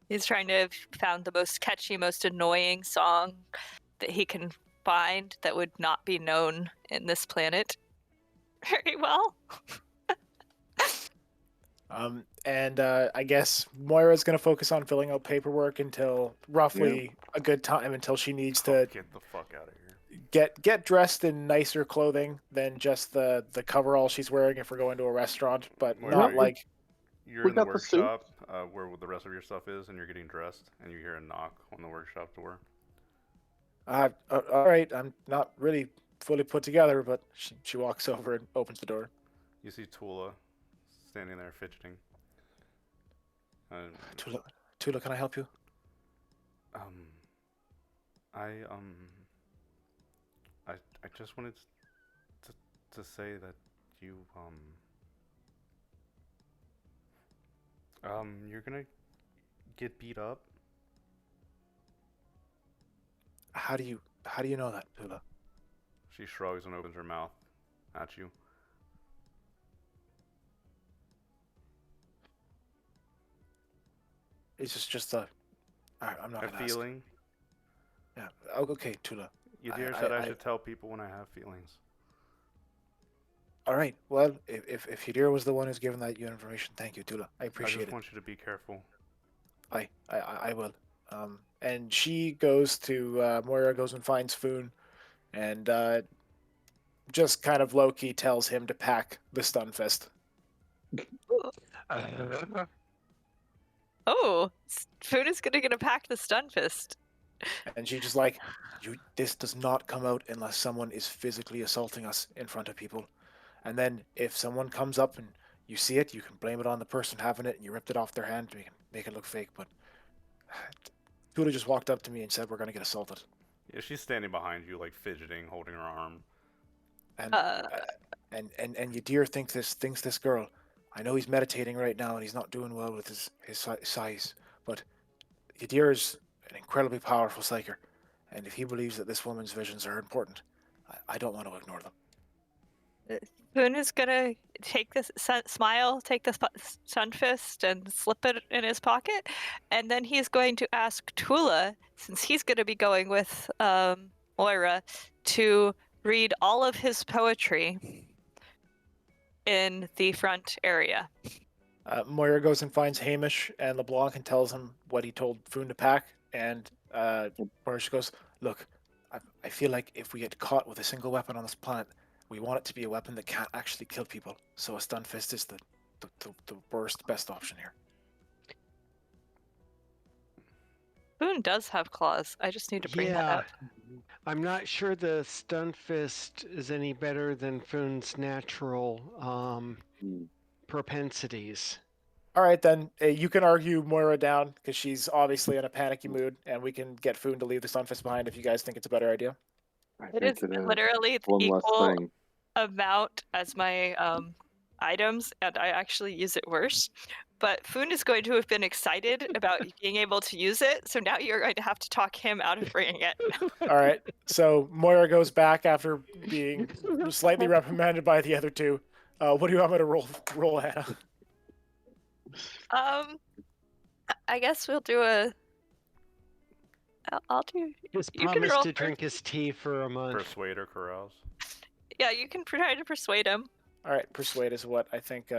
He's trying to have found the most catchy, most annoying song that he can find that would not be known in this planet very well. And I guess Moira's gonna focus on filling out paperwork until roughly a good time until she needs to Get the fuck out of here. get dressed in nicer clothing than just the coverall she's wearing if we're going to a restaurant, but Moira, not like You're We in the got the suit. workshop where the rest of your stuff is, and you're getting dressed, and you hear a knock on the workshop door. all right, I'm not really fully put together, but she walks over and opens the door. You see Tula standing there fidgeting. Tula, can I help you? I I just wanted to say that you you're gonna get beat up. How do you know that, Tula? She shrugs and opens her mouth at you. It's just a. I'm not A gonna feeling. ask. Yeah. Oh, okay, Tula. Yadir said I should tell people when I have feelings. All right. Well, if Yadir was the one who's given that information, thank you, Tula. I I appreciate just it. want you to be careful. I will. And she goes to Moira goes and finds Foon, and just kind of low key tells him to pack the stun fist. Oh, Foon is gonna pack the stun fist. And she's just like, this does not come out unless someone is physically assaulting us in front of people. And then if someone comes up and you see it, you can blame it on the person having it, and you ripped it off their hand to make it look fake. But Tula just walked up to me and said, "We're gonna get assaulted." Yeah, she's standing behind you, like fidgeting, holding her arm. And and Yadir thinks this girl. I know he's meditating right now and he's not doing well with his size, but Yadir is an incredibly powerful psyker, and if he believes that this woman's visions are important, I don't want to ignore them. Foon is gonna take this smile, take the stun fist, and slip it in his pocket, and then he's going to ask Tula, since he's gonna be going with Moira, to read all of his poetry in the front area. Moira goes and finds Hamish and LeBlanc and tells him what he told Foon to pack, and Moira just goes, "Look, I feel like if we get caught with a single weapon on this planet, we want it to be a weapon that can't actually kill people. So a stun fist is the best option here." Foon does have claws. I just need to bring that up. I'm not sure the stun fist is any better than Foon's natural propensities. All right, then you can argue Moira down because she's obviously in a panicky mood, and we can get Foon to leave the stun fist behind if you guys think it's a better idea. It is literally the one less equal thing. amount as my items, and I actually use it worse. But Foon is going to have been excited about being able to use it, so now you're going to have to talk him out of bringing it. All right, so Moira goes back after being slightly reprimanded by the other two. What do you want me to roll, Hannah? I guess we'll do a. I'll do. Just You can promise roll to first. drink his tea for a month. Persuade or carouse. Yeah, you can try to persuade him. All right, persuade is what I think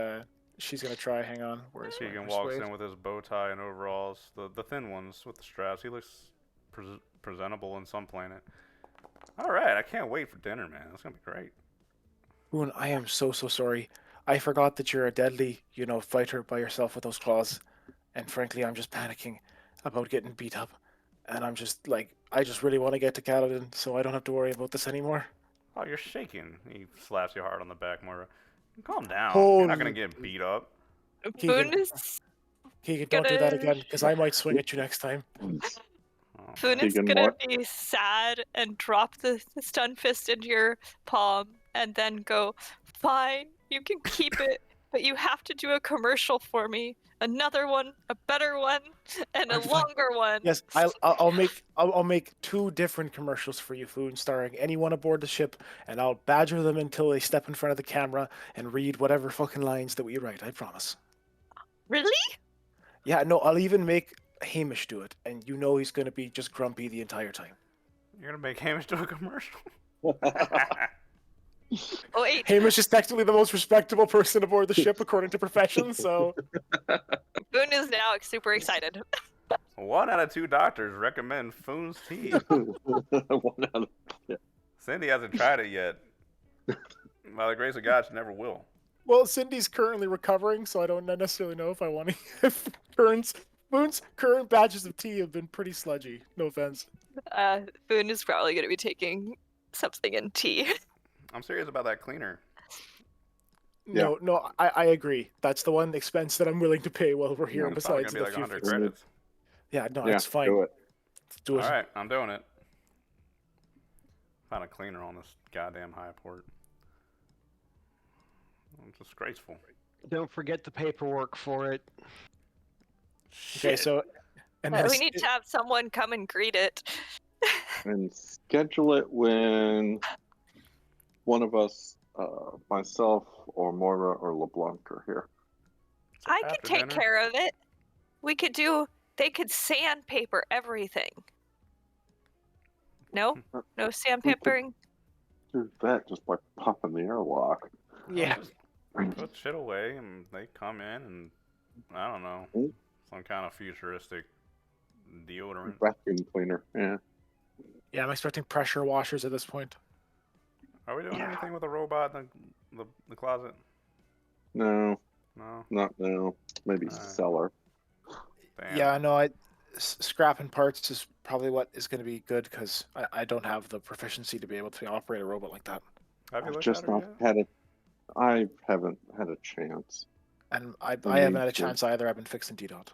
she's gonna try. Hang on, where's my Keegan walks persuade? in with his bow tie and overalls, the thin ones with the straps. He looks presentable on some planet. All right, I can't wait for dinner, man. It's gonna be great. Boone, I am so sorry. I forgot that you're a deadly, fighter by yourself with those claws. And frankly, I'm just panicking about getting beat up. And I'm just like, I just really want to get to Kaladin so I don't have to worry about this anymore. Oh, you're shaking. He slaps you hard on the back, Moira. Calm down. You're not gonna Holy get beat up. Keegan, Foon is Keegan, don't do that gonna again, because I might swing at you next time. Oh, Foon man. is Keegan, gonna what? be sad and drop the stun fist into your palm and then go, fine, you can keep it, but you have to do a commercial for me. Another one, a better one, and a Alright, fine. longer one. Yes, I'll make 2 different commercials for you, Food, starring anyone aboard the ship, and I'll badger them until they step in front of the camera and read whatever fucking lines that we write. I promise. Really? Yeah, no, I'll even make Hamish do it, and you know he's gonna be just grumpy the entire time. You're gonna make Hamish do a commercial? Oh, wait. Hamish is technically the most respectable person aboard the ship according to profession, so Foon is now super excited. 1 out of 2 doctors recommend Foon's tea. One out of Cindy hasn't tried it yet. By the grace of God, she never will. well, Cindy's currently recovering, so I don't necessarily know if I want to. If Boon's current batches of tea have been pretty sludgy. No offense. Foon is probably gonna be taking something in tea. I'm serious about that cleaner. No, I agree. That's the one expense that I'm willing to pay while we're here. It's probably Besides gonna the be like few 100 fixes. credits. Yeah, no, Yeah, it's fine. do it. Let's do it. Alright, I'm doing it. Found a cleaner on this goddamn Highport. It's disgraceful. Don't forget the paperwork for it. Okay, so and then We need to have someone come and greet it. And schedule it when one of us, myself or Moira or LeBlanc are here. I could After take dinner? care of it. They could sandpaper everything. No? No sandpapering? Do that just by popping the airlock. yeah, Just put shit away and they come in and I don't know, Mm. some kind of futuristic deodorant. Vacuum cleaner. Yeah. yeah, I'm expecting pressure washers at this point. Are we doing Yeah. anything with the robot in the closet? No, No. not now. Maybe Alright. cellar. Damn. Yeah, no, scrapping parts is probably what is going to be good because I don't have the proficiency to be able to operate a robot like that, Have you I've looked just at her not yet? had it. I haven't had a chance. and I need haven't had a to. chance either. I've been fixing DDoT.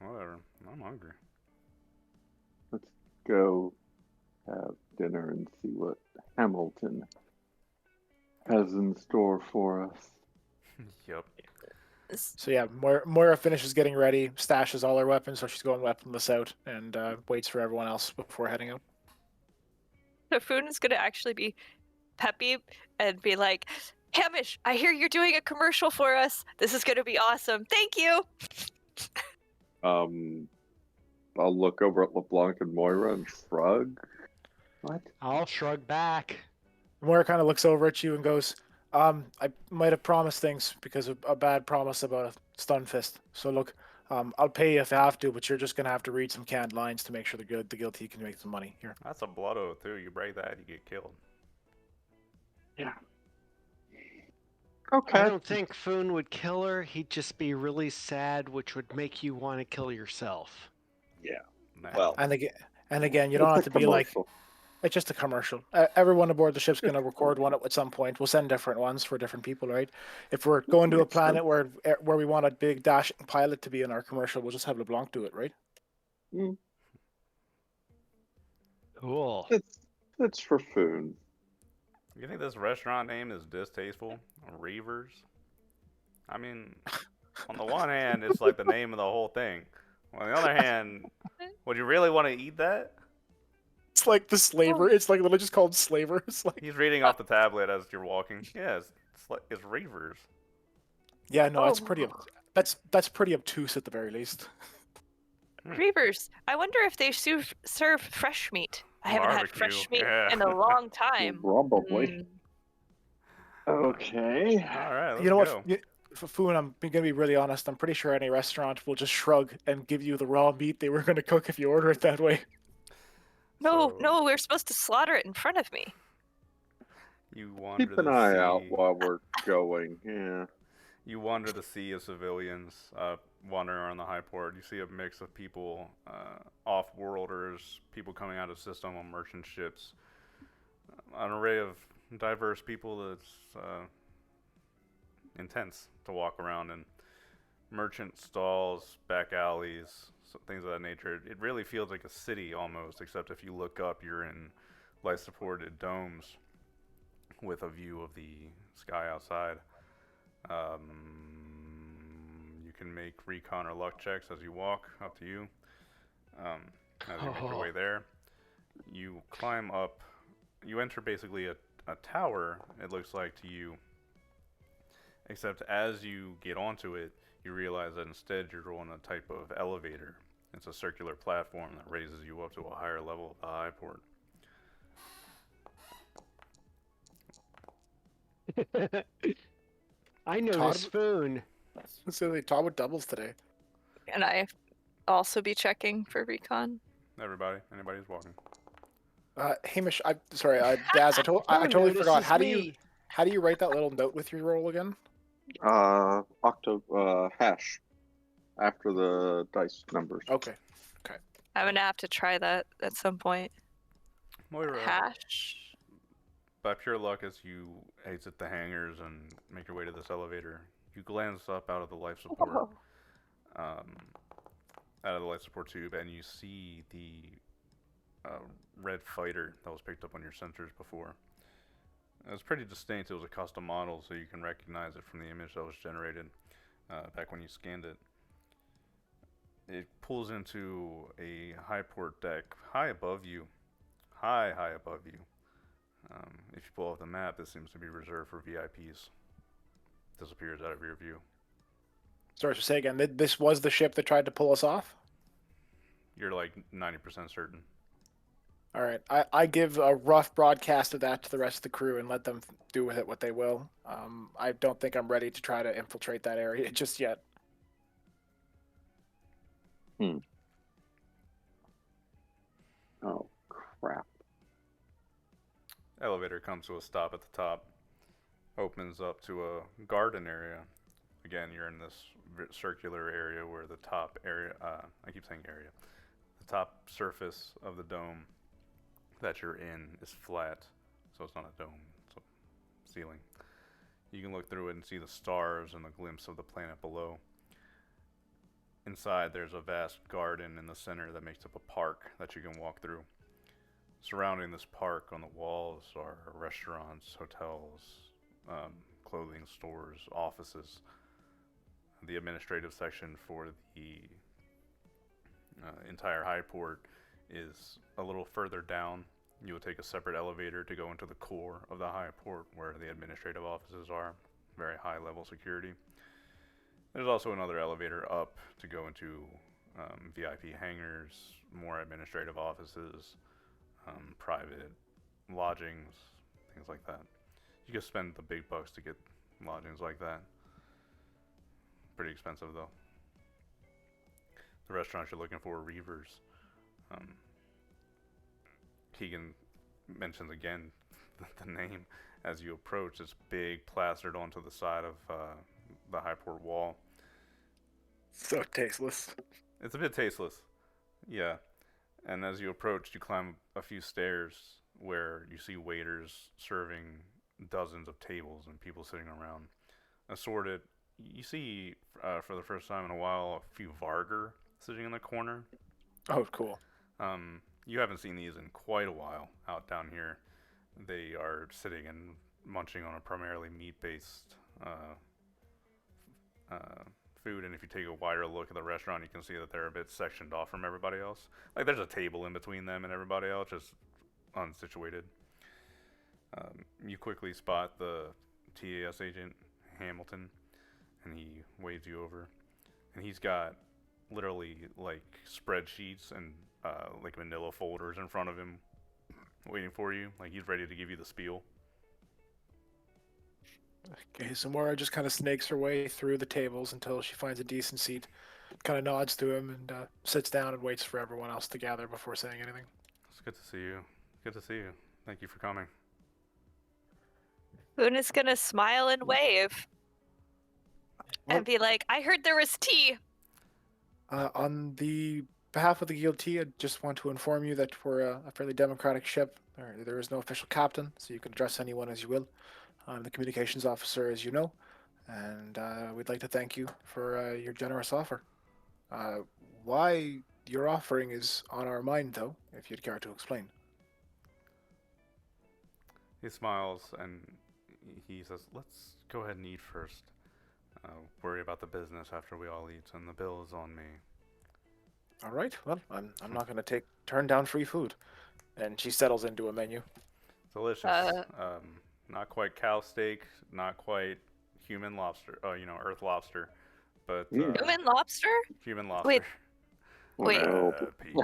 Whatever. I'm hungry. Let's go have dinner and see what Hamilton has in store for us. Yep. So yeah, Moira finishes getting ready, stashes all her weapons, so she's going weaponless out, and waits for everyone else before heading out. So Foon is gonna actually be peppy and be like, Hamish, I hear you're doing a commercial for us. This is gonna be awesome. Thank you. I'll look over at LeBlanc and Moira and shrug. What? I'll shrug back. Moira kind of looks over at you and goes, I might have promised things because of a bad promise about a stun fist. So look, I'll pay you if I have to, but you're just gonna have to read some canned lines to make sure the guilty can make some money here. That's a blood oath too. You break that, you get killed. Yeah. I Okay. don't think Foon would kill her. He'd just be really sad, which would make you want to kill yourself. Nah. Well, And again, you don't have it's to a be like commercial. it's just a commercial. Everyone aboard the ship's gonna record one at some point. We'll send different ones for different people, right? If we're going to a Makes sense. planet where we want a big dashing pilot to be in our commercial, we'll just have LeBlanc do it, right? Cool. It's for food. You think this restaurant name is distasteful? Reavers? I mean, on the one hand, it's like the name of the whole thing. On the other hand, would you really want to eat that? It's like the slaver. It's like literally just called slaver. It's like He's reading off the tablet as you're walking. Yeah, it's Reavers. yeah, no, that's Oh. pretty. That's pretty obtuse at the very least. Reavers. I wonder if they serve fresh meat. I haven't had Barbecue, fresh meat yeah. in a long time. Probably. Mm. Okay. All right, let's You know go. what? For Foon, I'm gonna be really honest. I'm pretty sure any restaurant will just shrug and give you the raw meat they were gonna cook if you order it that way. No, So, no, we're supposed to slaughter it in front of me. You wander Keep an the eye sea. out while we're going. Yeah. You wander the sea of civilians, wandering around the Highport. You see a mix of people, off-worlders, people coming out of system on merchant ships, an array of diverse people that's intense to walk around in. Merchant stalls, back alleys, things of that nature. It really feels like a city almost, except if you look up, you're in light-supported domes with a view of the sky outside. You can make recon or luck checks as you walk, up to you. As you make your way there, you climb up. You enter basically a tower, it looks like to you. Except as you get onto it, you realize that instead you're on a type of elevator. It's a circular platform that raises you up to a higher level of the Highport. I know Todd- this spoon. So Todd with doubles today. And I also be checking for recon. Anybody who's walking. Hamish, Daz, I Spoon totally forgot. notices me. How do you write that little note with your roll again? Hash after the dice numbers. Okay. I'm gonna have to try that at some point. Moira, Hash. by pure luck, as you exit the hangars and make your way to this elevator, you glance up out of the life support, out of the life support tube, and you see the red fighter that was picked up on your sensors before. It was pretty distinct. It was a custom model, so you can recognize it from the image that was generated back when you scanned it. It pulls into a Highport deck high above you. High above you. If you pull off the map, this seems to be reserved for VIPs. Disappears out of your view. Sorry to say again, this was the ship that tried to pull us off? You're like 90% certain. All right. I give a rough broadcast of that to the rest of the crew and let them do with it what they will. I don't think I'm ready to try to infiltrate that area just yet. Oh, crap. Elevator comes to a stop at the top. Opens up to a garden area. Again, you're in this circular area where the top area, I keep saying area, the top surface of the dome that you're in is flat, so it's not a dome, it's a ceiling. You can look through it and see the stars and the glimpse of the planet below. Inside, there's a vast garden in the center that makes up a park that you can walk through. Surrounding this park on the walls are restaurants, hotels, clothing stores, offices. The administrative section for the entire Highport is a little further down. You will take a separate elevator to go into the core of the Highport where the administrative offices are. Very high level security. There's also another elevator up to go into VIP hangars, more administrative offices, private lodgings, things like that. You can spend the big bucks to get lodgings like that. Pretty expensive though. The restaurants you're looking for are Reavers. Keegan mentions again the name as you approach. It's big, plastered onto the side of the Highport wall. So tasteless. It's a bit tasteless, yeah. And as you approach, you climb a few stairs where you see waiters serving dozens of tables and people sitting around, assorted. You see, for the first time in a while, a few Varger sitting in the corner. Oh, cool. You haven't seen these in quite a while out down here. They are sitting and munching on a primarily meat-based food, and if you take a wider look at the restaurant, you can see that they're a bit sectioned off from everybody else. Like there's a table in between them and everybody else, just unsituated. You quickly spot the TAS agent, Hamilton, and he waves you over. And he's got literally like spreadsheets and like manila folders in front of him waiting for you. Like he's ready to give you the spiel. Okay, so Mora just kind of snakes her way through the tables until she finds a decent seat, kind of nods to him, and sits down and waits for everyone else to gather before saying anything. It's good to see you. Good to see you. Thank you for coming. Luna's gonna smile and wave. And be like, I heard there was tea. On the behalf of the guilty, I just want to inform you that we're a fairly democratic ship. There is no official captain, so you can address anyone as you will. I'm the communications officer, as you know, and we'd like to thank you for your generous offer. Uh, why your offering is on our mind, though, if you'd care to explain. He smiles and he says, "Let's go ahead and eat first. Worry about the business after we all eat, and the bill is on me." All right. Well, I'm not going to turn down free food. And she settles into a menu. Delicious. Uh, Not quite cow steak, not quite human lobster. Oh, Earth lobster, but Human lobster? human lobster. Wait, Oh, wait. no. Pete.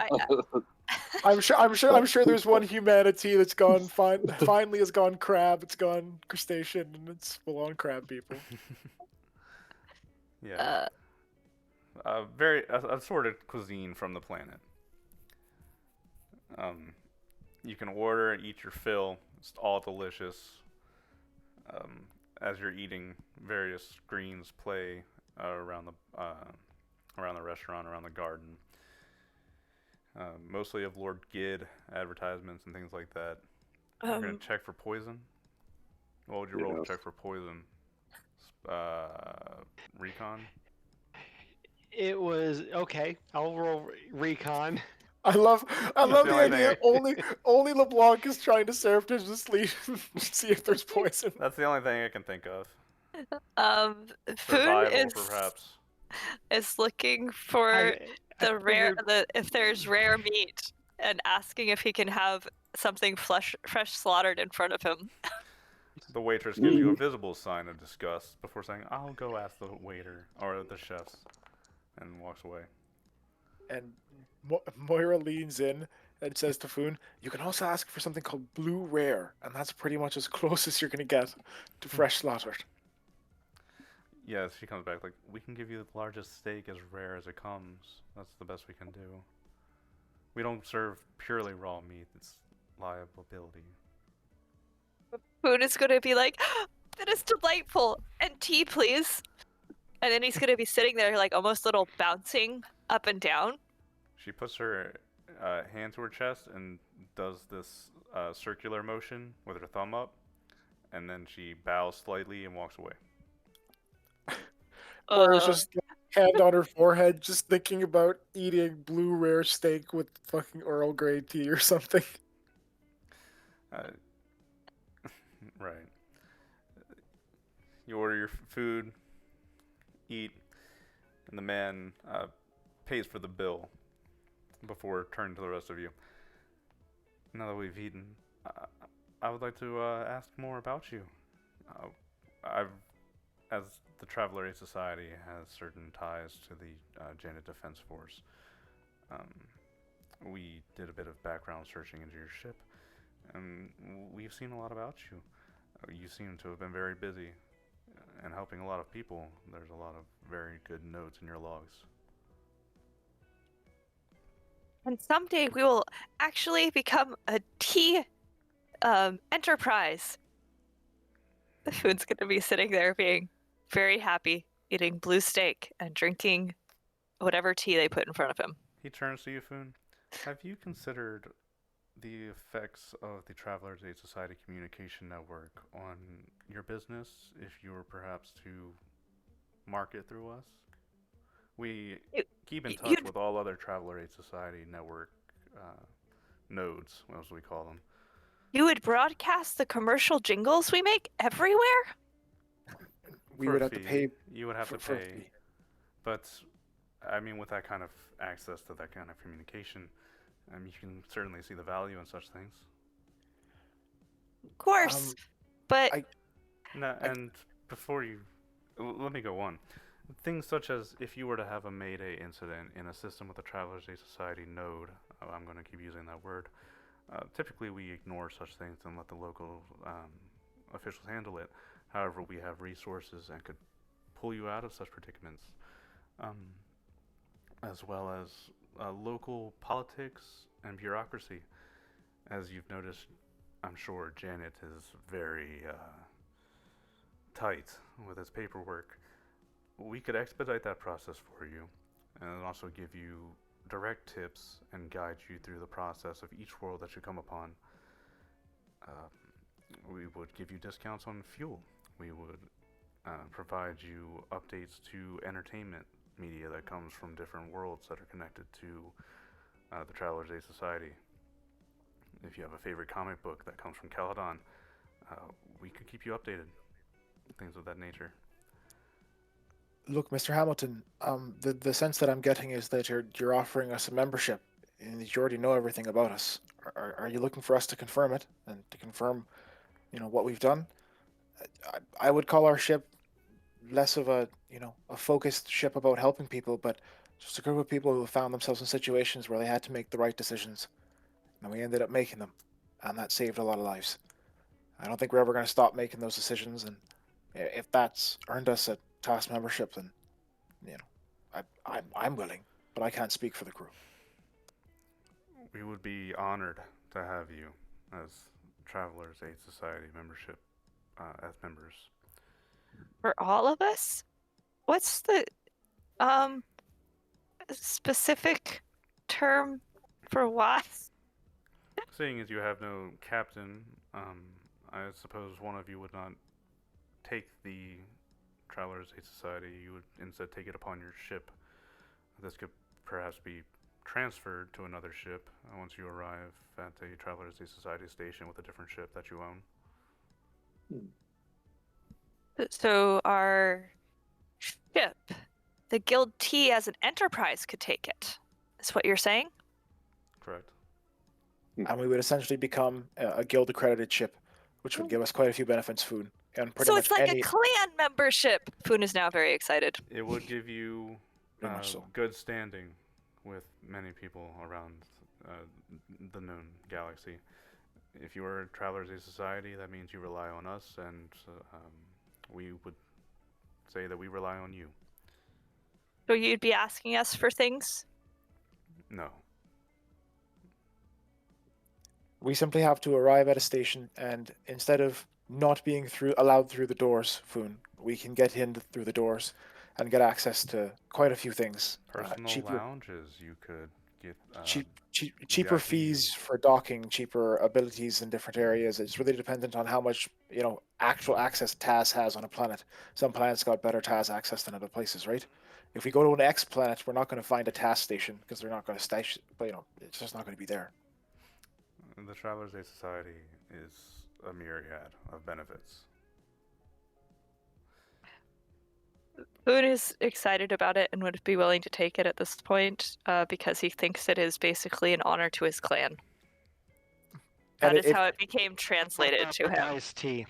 I'm sure there's one humanity that's gone finally has gone crab, it's gone crustacean, and it's full on crab people. Yeah. Very assorted cuisine from the planet. You can order and eat your fill. It's all delicious. As you're eating, various screens play around the restaurant, around the garden. Mostly of Lord Gid advertisements and things like that. You're gonna check for poison. What would you roll to Yes. check for poison? Recon. It was okay. I'll roll recon. I love the the only idea thing only LeBlanc is trying to surreptitiously see if there's poison. That's the only thing I can think of. Foon Survival, perhaps. is looking for I figured- if there's rare meat and asking if he can have something fresh slaughtered in front of him. The waitress gives you a visible sign of disgust before saying, "I'll go ask the waiter or the chefs," and walks away. And Moira leans in and says to Foon, "You can also ask for something called blue rare, and that's pretty much as close as you're gonna get to fresh slaughtered." Yeah, she comes back like, "We can give you the largest steak as rare as it comes. That's the best we can do. We don't serve purely raw meat. It's liability." Foon is going to be like, "That is delightful, and tea, please." And then he's going to be sitting there, like almost little bouncing up and down. She puts her hand to her chest and does this circular motion with her thumb up, and then she bows slightly and walks away. Moira's just hand on her forehead, just thinking about eating blue rare steak with fucking Earl Grey tea or something. Right. You order your food, eat, and the man pays for the bill before turning to the rest of you. Now that we've eaten, I would like to ask more about you. As the Traveler Aid Society has certain ties to the Janet Defense Force. We did a bit of background searching into your ship, and we've seen a lot about you. You seem to have been very busy and helping a lot of people. There's a lot of very good notes in your logs. And someday we will actually become a tea enterprise. Foon's going to be sitting there being very happy, eating blue steak and drinking whatever tea they put in front of him. He turns to you, Foon. Have you considered the effects of the Travelers Aid Society communication network on your business if you were perhaps to market through us? We keep in touch with all other Traveler Aid Society network nodes, as we call them. You would broadcast the commercial jingles we make everywhere? We would have to pay. You would have to for a pay. fee. But, I mean, with that kind of access to that kind of communication, you can certainly see the value in such things. Of course. But And before you, let me go on. Things such as if you were to have a Mayday incident in a system with a Travelers Aid Society node, I'm going to keep using that word. Typically, we ignore such things and let the local officials handle it. However, we have resources and could pull you out of such predicaments, as well as local politics and bureaucracy. As you've noticed, I'm sure Janet is very tight with his paperwork. We could expedite that process for you and also give you direct tips and guide you through the process of each world that you come upon. we would give you discounts on fuel. We would provide you updates to entertainment media that comes from different worlds that are connected to the Traveler's Aid Society. If you have a favorite comic book that comes from Caledon, we could keep you updated. Things of that nature. Look, Mr. Hamilton, the sense that I'm getting is that you're offering us a membership, and that you already know everything about us. Are you looking for us to confirm it and to confirm, what we've done? I would call our ship less of a focused ship about helping people, but just a group of people who found themselves in situations where they had to make the right decisions, and we ended up making them, and that saved a lot of lives. I don't think we're ever going to stop making those decisions, and if that's earned us a task membership, then I'm willing, but I can't speak for the crew. We would be honored to have you as Travelers Aid Society membership as members. For all of us? What's the um specific term for what? Seeing as you have no captain, I suppose one of you would not take the Travelers Aid Society. You would instead take it upon your ship. This could perhaps be transferred to another ship once you arrive at a Travelers Aid Society station with a different ship that you own. So our ship, the Guild T as an enterprise could take it. Is what you're saying? Correct. And we would essentially become a guild accredited ship, which would give us quite a few benefits, food, and pretty So much it's like any. a clan membership. Foon is now very excited. It would give you Very much so. good standing with many people around the known galaxy. If you are a Travelers Aid Society, that means you rely on us, and we would say that we rely on you. So you'd be asking us for things? No. We simply have to arrive at a station, and instead of not being allowed through the doors, Foon, we can get in through the doors and get access to quite a few things. Personal Cheaper, lounges, you could get cheaper VIP. fees for docking, cheaper abilities in different areas. It's really dependent on how much actual access Taz has on a planet. Some planets got better Taz access than other places, right? If we go to an X planet, we're not going to find a Taz station because they're not going to station. But it's just not going to be there. The Travelers Aid Society is a myriad of benefits. Foon is excited about it and would be willing to take it at this point because he thinks it is basically an honor to his clan. That is how it became translated to him. Advertised tea.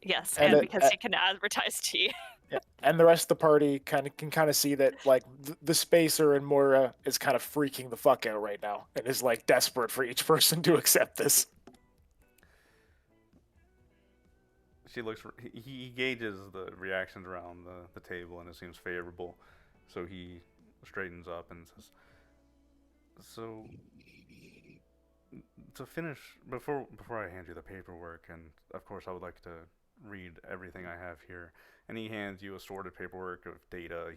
Yes, And and because he can advertise tea. Yeah, and the rest of the party can see that like the spacer and Moira is kind of freaking the fuck out right now and is like desperate for each person to accept this. She looks. He gauges the reactions around the table, and it seems favorable. So he straightens up and says, "So, to finish, before I hand you the paperwork, and of course I would like to read everything I have here." And he hands you a sorted paperwork of data.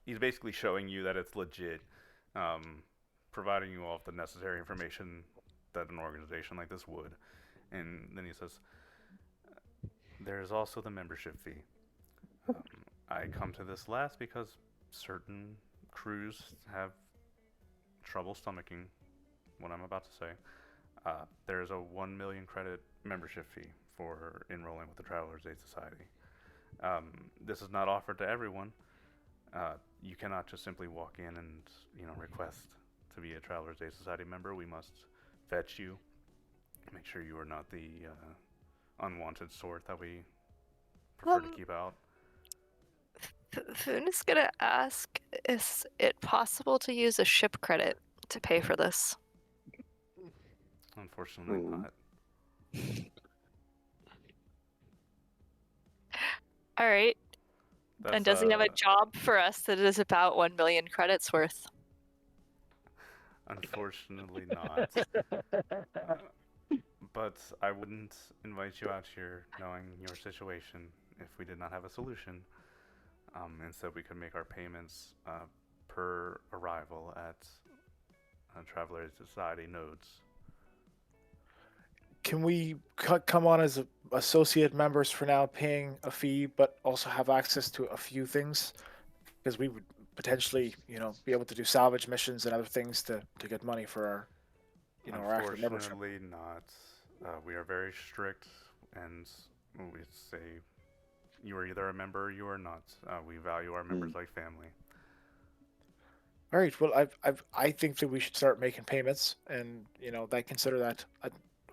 He's basically showing you that it's legit, providing you all of the necessary information that an organization like this would. And then he says, "There is also the membership fee. I come to this last because certain crews have trouble stomaching what I'm about to say. There is a 1 million credit membership fee for enrolling with the Travelers Aid Society. This is not offered to everyone. You cannot just simply walk in and request to be a Travelers Aid Society member. We must vet you, make sure you are not the unwanted sort that we prefer to keep out." Foon is gonna ask, is it possible to use a ship credit to pay for this? Unfortunately not. All right. That's, And does he have a job for us that is about 1 million credits worth? Unfortunately not. But I wouldn't invite you out here knowing your situation if we did not have a solution. Instead, we could make our payments per arrival at Traveler Society nodes. can we come on as associate members for now, paying a fee, but also have access to a few things? Because we would potentially, be able to do salvage missions and other things to get money for our, our active membership. Unfortunately, not. We are very strict, and we say you are either a member or you are not. We value our members Mm. like family. All right. Well, I think that we should start making payments, and that consider that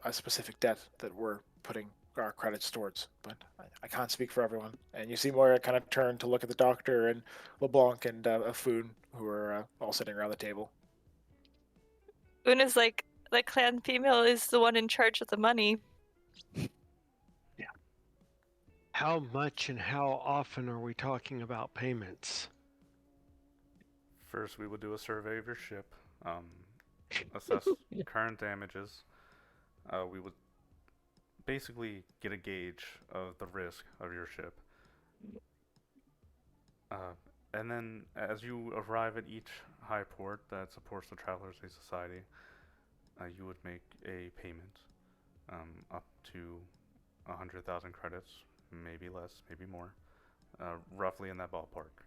a specific debt that we're putting our credits towards. But I can't speak for everyone. And you see Moira kind of turn to look at the doctor and LeBlanc and Foon, who are all sitting around the table. Una's like, the clan female is the one in charge of the money. How much and how often are we talking about payments? First, we would do a survey of your ship, assess current damages. We would basically get a gauge of the risk of your ship. And then, as you arrive at each Highport that supports the Travelers' Day Society, you would make a payment up to 100,000 credits, maybe less, maybe more, roughly in that ballpark.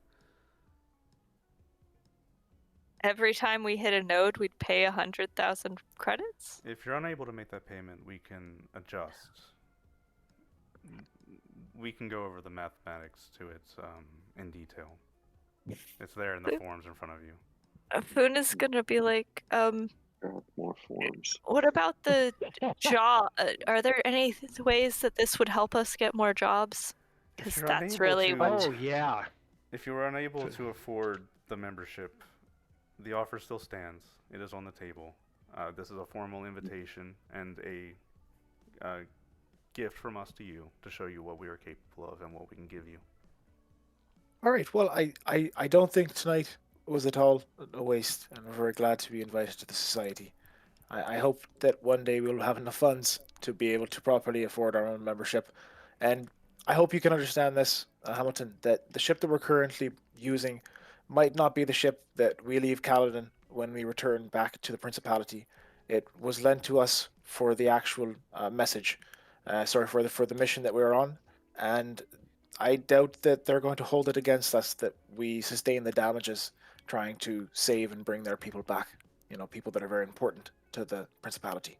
Every time we hit a node, we'd pay 100,000 credits? If you're unable to make that payment, we can adjust. We can go over the mathematics to it in detail. It's there in the forms in front of you. Foon is gonna be like, God, more forms. what about the job? Are there any ways that this would help us get more jobs? If Because you're that's unable really to- what. Oh, yeah. If you are unable to afford the membership, the offer still stands. It is on the table. This is a formal invitation and a gift from us to you to show you what we are capable of and what we can give you. All right. Well, I don't think tonight was at all a waste, and we're very glad to be invited to the society. I hope that one day we'll have enough funds to be able to properly afford our own membership. And I hope you can understand this, Hamilton, that the ship that we're currently using might not be the ship that we leave Caledon when we return back to the Principality. It was lent to us for the actual message, for the mission that we're on, and I doubt that they're going to hold it against us that we sustain the damages trying to save and bring their people back. People that are very important to the Principality.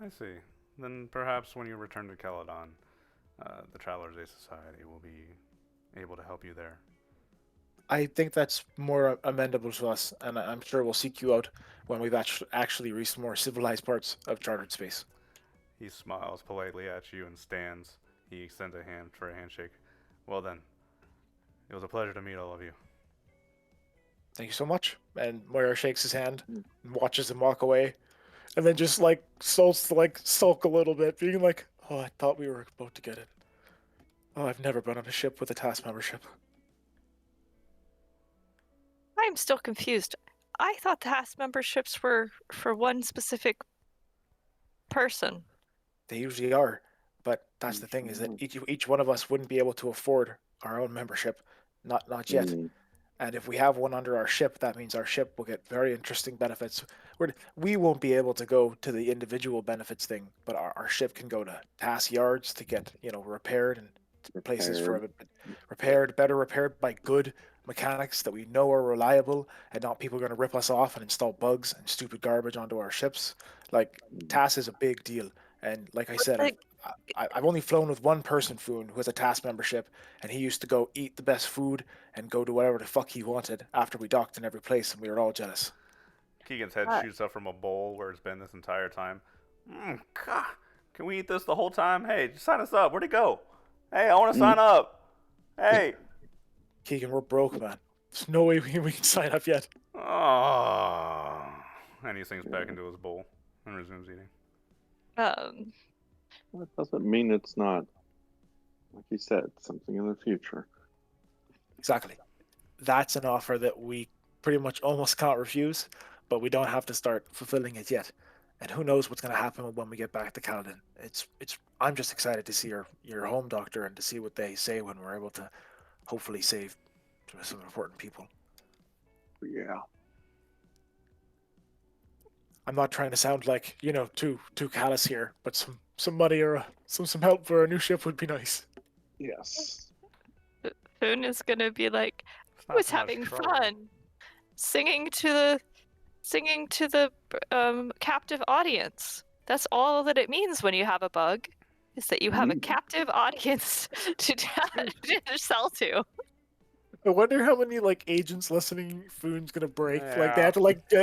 I see. Then perhaps when you return to Caledon, the Travelers' Day Society will be able to help you there. I think that's more amendable to us, and I'm sure we'll seek you out when we've actually reached more civilized parts of chartered space. He smiles politely at you and stands. He extends a hand for a handshake. Well then, it was a pleasure to meet all of you. Thank you so much. And Moira shakes his hand and watches him walk away, and then just like starts to like sulk a little bit, being like, "Oh, I thought we were about to get it. Oh, I've never been on a ship with a task membership." I'm still confused. I thought task memberships were for one specific person. They usually are, but that's the thing is that each one of us wouldn't be able to afford our own membership, not yet. Mm. And if we have one under our ship, that means our ship will get very interesting benefits. We won't be able to go to the individual benefits thing, but our ship can go to task yards to get repaired and places for better repaired by good mechanics that we know are reliable and not people going to rip us off and install bugs and stupid garbage onto our ships. Like TAS is a big deal, and like I said, I've only flown with one person, Foon, who has a TAS membership, and he used to go eat the best food and go to whatever the fuck he wanted after we docked in every place, and we were all jealous. Keegan's head shoots up from a bowl where it's been this entire time. God, can we eat this the whole time? Hey, just sign us up. Where'd it go? Hey, I want to sign up. Hey. Keegan, we're broke, man. There's no way we can sign up yet. Oh. And he sinks back into his bowl and resumes eating. That doesn't mean it's not, like you said, something in the future. Exactly. That's an offer that we pretty much almost can't refuse, but we don't have to start fulfilling it yet. And who knows what's going to happen when we get back to Caledon. I'm just excited to see your home doctor and to see what they say when we're able to hopefully save some important people. Yeah. I'm not trying to sound like too callous here, but some money or some help for a new ship would be nice. Yes. Foon is gonna be like, It's I not was so much having trouble. fun singing to the captive audience. That's all that it means when you have a bug, is that you have a captive audience to sell to. I wonder how many like agents listening Foon's gonna break. Like Yeah.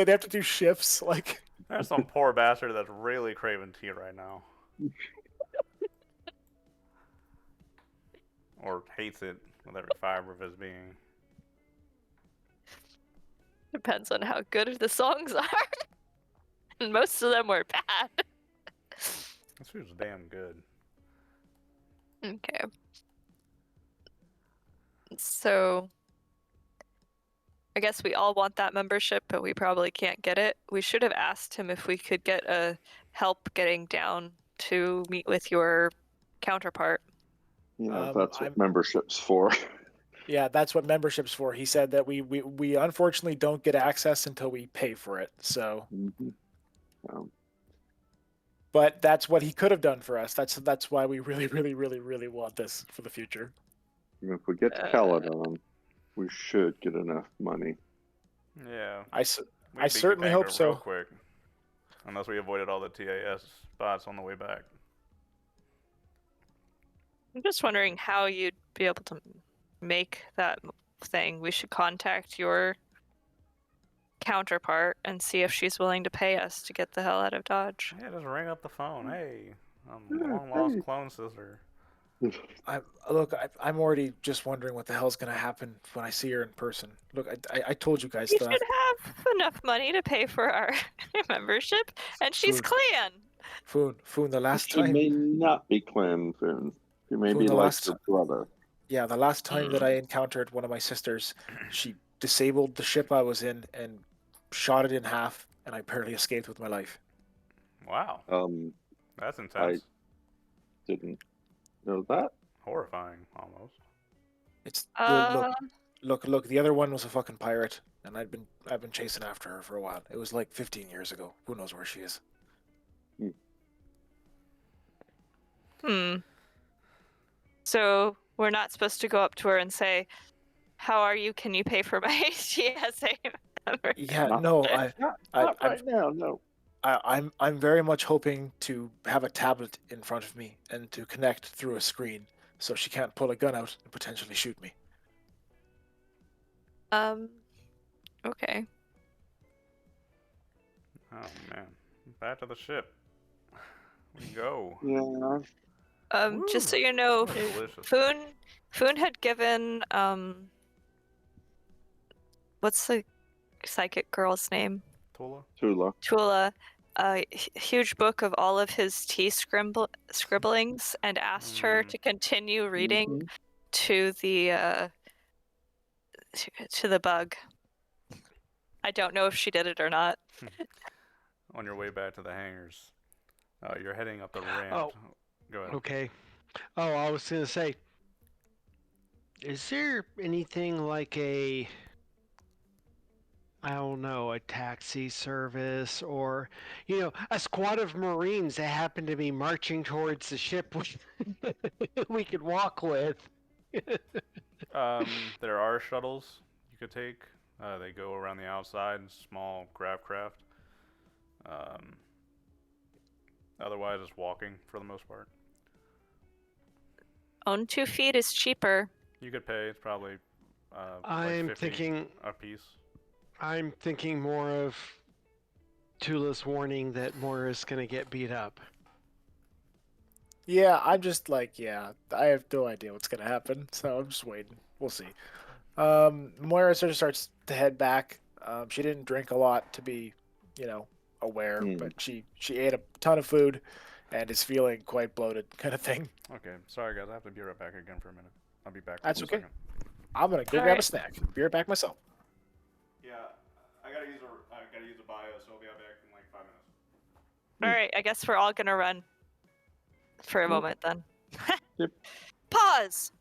they have to do shifts. Like There's some poor bastard that's really craving tea right now. Or hates it with every fiber of his being. Depends on how good the songs are. And most of them were bad. This food's damn good. Okay. So I guess we all want that membership, but we probably can't get it. We should have asked him if we could get help getting down to meet with your counterpart. That's what I'm membership's for. Yeah, that's what membership's for. He said that we unfortunately don't get access until we pay for it. So, but that's what he could have done for us. That's why we really, really, really, really want this for the future. If we get to Caledon, we should get enough money. Yeah. I We'd beat certainly you hope real so. quick. Unless we avoided all the TAS spots on the way back. I'm just wondering how you'd be able to make that thing. We should contact your counterpart and see if she's willing to pay us to get the hell out of Dodge. Yeah, just ring up the phone. Hey, I'm long lost clone sister. I'm already just wondering what the hell's gonna happen when I see her in person. Look, I told you guys We that. should have enough money to pay for our membership, and she's clan. Foon, the last She time. may not be clan Foon. She may Foon, be the like last her brother. Yeah, the last time that I encountered one of my sisters, she disabled the ship I was in and shot it in half, and I barely escaped with my life. Wow, Um, that's intense. didn't know that. Horrifying, almost. It's Uh, look. The other one was a fucking pirate, and I've been chasing after her for a while. It was like 15 years ago. Who knows where she is? So we're not supposed to go up to her and say, "How are you? Can you pay for my TSA member?" Yeah, Not- no, Not right now, no. I'm very much hoping to have a tablet in front of me and to connect through a screen, so she can't pull a gun out and potentially shoot me. Okay. Oh man, back to the ship. We go. Yeah. Just so you know, That was delicious. Foon had given what's the psychic girl's name? Tula. Tula, a huge book of all of his tea scribblings, and asked her to continue reading to the to the bug. I don't know if she did it or not. On your way back to the hangars, you're heading up the ramp. Oh. Go ahead. Okay. Oh, I was gonna say, is there anything like I don't know, a taxi service or, a squad of Marines that happen to be marching towards the ship we could walk with? There are shuttles you could take. They go around the outside, small grav craft. Otherwise, it's walking for the most part. On 2 feet is cheaper. You could pay. It's probably I'm like 50 thinking a piece. I'm thinking more of Tula's warning that Moira's gonna get beat up. Yeah, I'm just like, I have no idea what's gonna happen, so I'm just waiting. We'll see. Moira sort of starts to head back. She didn't drink a lot to be, aware, but she ate a ton of food and is feeling quite bloated, kind of thing. Okay, sorry guys, I have to be right back again for a minute. I'll be back. That's in a okay. second. I'm gonna go grab a snack. Be right back myself. Yeah, I gotta use a bio, so I'll be back in like 5 minutes. All right, I guess we're all gonna run for a moment then. Yep. Pause.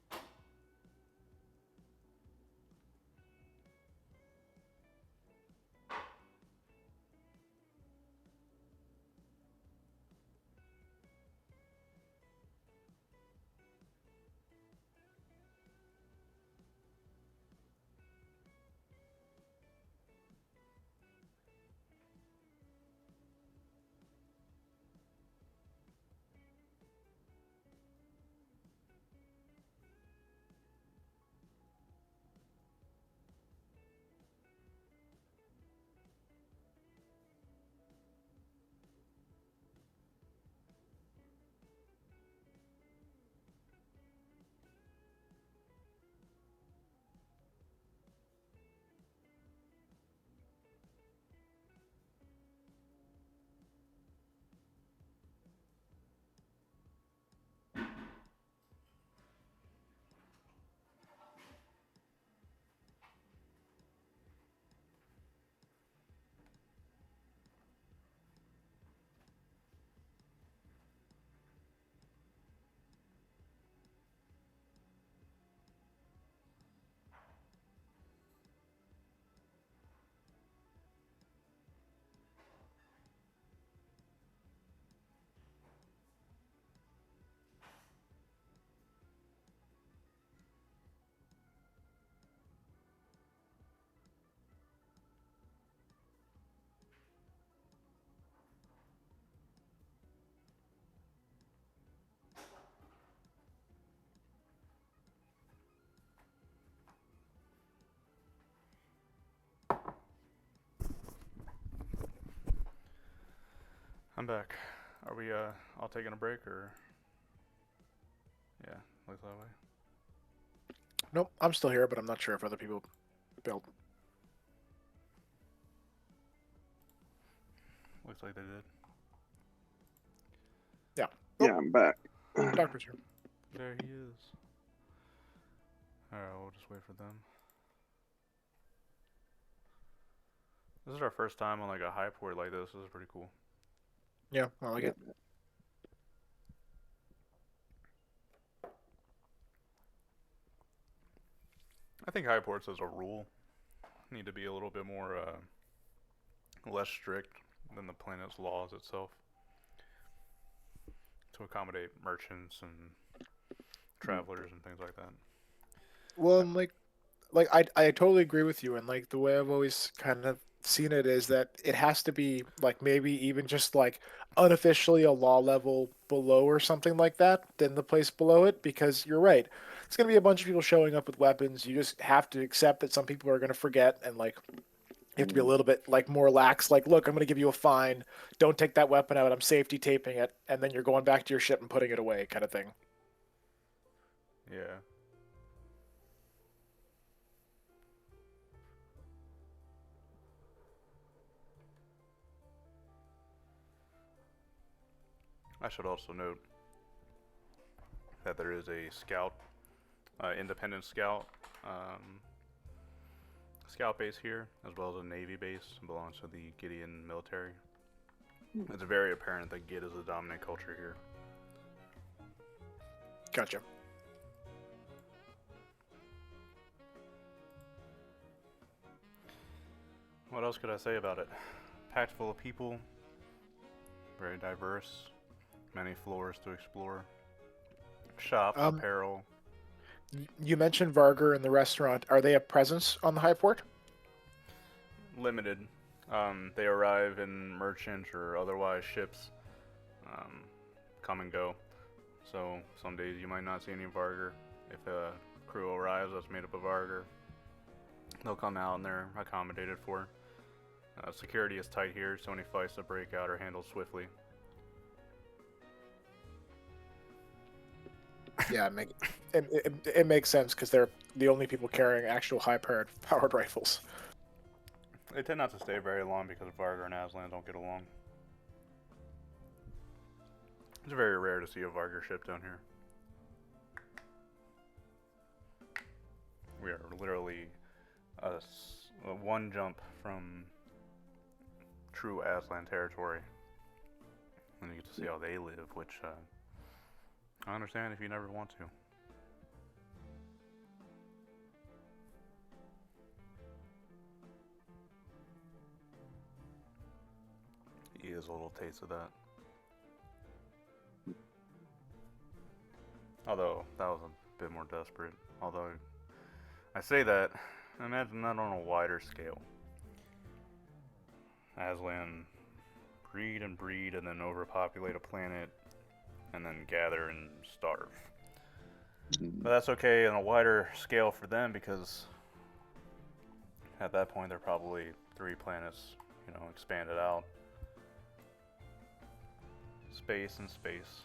I'm back. Are we all taking a break or? Yeah, looks that way. Nope, I'm still here, but I'm not sure if other people built. Looks like they did. Yeah. Yeah, I'm back. Doctor's here. There he is. Alright, we'll just wait for them. This is our first time on like a Highport like this. This is pretty cool. Yeah, I like it. I think Highports as a rule need to be a little bit more less strict than the planet's laws itself to accommodate merchants and travelers and things like that. Well, and like I totally agree with you, and like the way I've always kind of seen it is that it has to be like maybe even just like unofficially a law level below or something like that than the place below it, because you're right. It's gonna be a bunch of people showing up with weapons. You just have to accept that some people are gonna forget, and like you have to be a little bit like more lax. Like, look, I'm gonna give you a fine. Don't take that weapon out. I'm safety taping it, and then you're going back to your ship and putting it away, kind of thing. Yeah. I should also note that there is a scout, independent scout, scout base here, as well as a Navy base. It belongs to the Gideon military. It's very apparent that Gid is the dominant culture here. Gotcha. What else could I say about it? Packed full of people, very diverse, many floors to explore. Shop, apparel. You mentioned Varger and the restaurant. Are they a presence on the Highport? Limited. They arrive in merchant or otherwise ships. Come and go. So some days you might not see any Varger. If a crew arrives that's made up of Varger, they'll come out and they're accommodated for. Security is tight here, so any fights that break out are handled swiftly. Yeah, it makes sense because they're the only people carrying actual high-powered rifles. They tend not to stay very long because Varger and Aslan don't get along. It's very rare to see a Varger ship down here. We are literally one jump from true Aslan territory. And you get to see how they live, which I understand if you never want to. He is a little taste of that. Although, that was a bit more desperate. Although, I say that, imagine that on a wider scale. Aslan breed and then overpopulate a planet and then gather and starve. But that's okay on a wider scale for them because at that point they're probably 3 planets, expanded out. Space and space.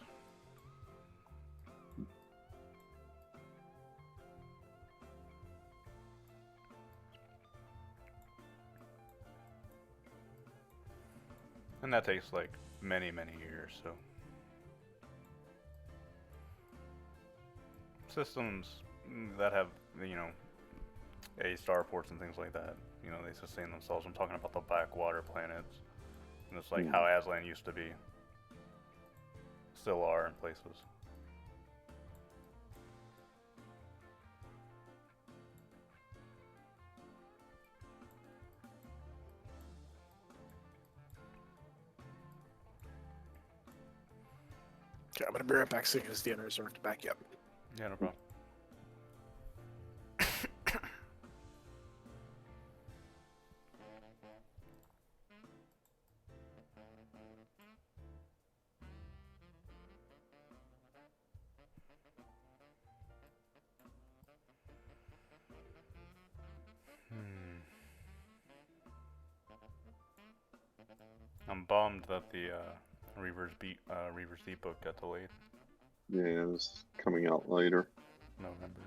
And that takes like many, many years, so. Systems that have, A starports and things like that, they sustain themselves. I'm talking about the backwater planets. And it's like how Aslan used to be. Still are in places. Okay, I'm gonna be right back soon because the others aren't back yet. Yeah, no problem. I'm bummed that the Reaver's Deep book got delayed. Yeah, it's coming out later. November.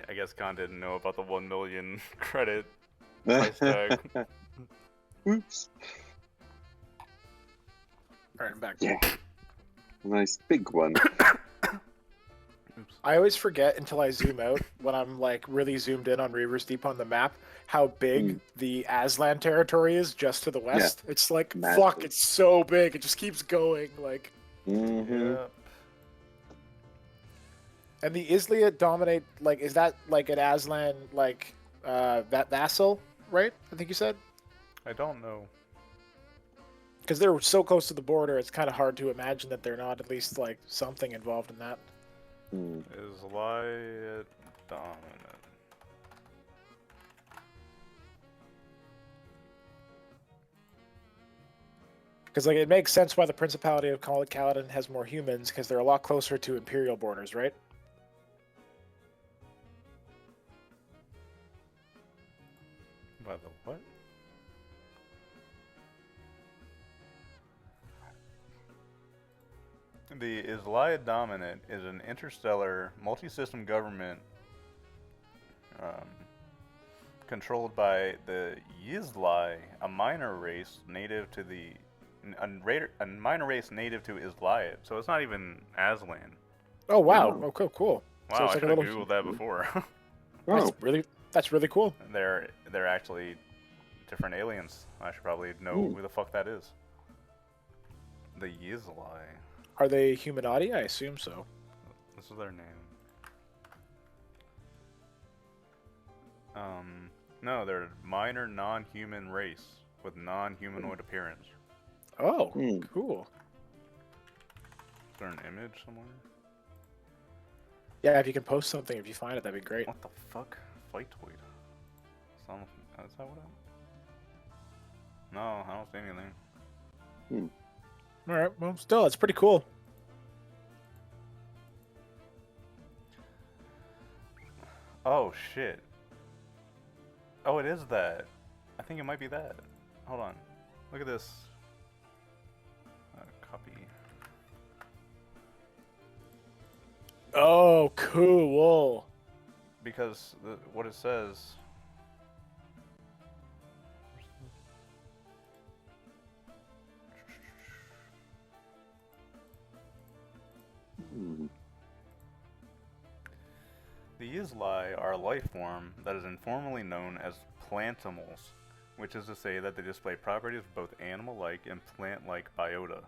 I guess Khan didn't know about the 1 million credit price tag. Oops. All right, I'm back. Yeah. Nice big one. Oops. I always forget until I zoom out when I'm like really zoomed in on Reaver's Deep on the map how big the Aslan territory is just to the west. It's like Massive. fuck, it's so big. It just keeps going like. Mm-hmm. Yep. And the Islia dominate like is that like an Aslan like that vassal, right? I think you said. I don't know. Because they're so close to the border, it's kind of hard to imagine that they're not at least like something involved in that. Is Light dominant? Because like it makes sense why the Principality of Kaladin has more humans because they're a lot closer to Imperial borders, right? By the what? The Islia Dominant is an interstellar, multi-system government controlled by the Yizli, a minor race native to Isliad. So it's not even Aslan. Oh wow! Oh. Okay, cool. Wow, So it's I like a should have little- googled that before. Oh, That's really cool. They're actually different aliens. I should probably know who the fuck that is. The Yizli. Are they Humanati? I assume so. This is their name. No, they're a minor non-human race with non-humanoid appearance. Oh, Hmm. cool. Is there an image somewhere? Yeah, if you can post something, if you find it, that'd be great. What the fuck? Phytoid. Is that what No, I don't see anything. All right, well, still, it's pretty cool. Oh, shit. Oh, it is that. I think it might be that. Hold on. Look at this. Copy. Oh, cool. Because what it says... The Yizli are a life form that is informally known as plantimals, which is to say that they display properties of both animal-like and plant-like biota.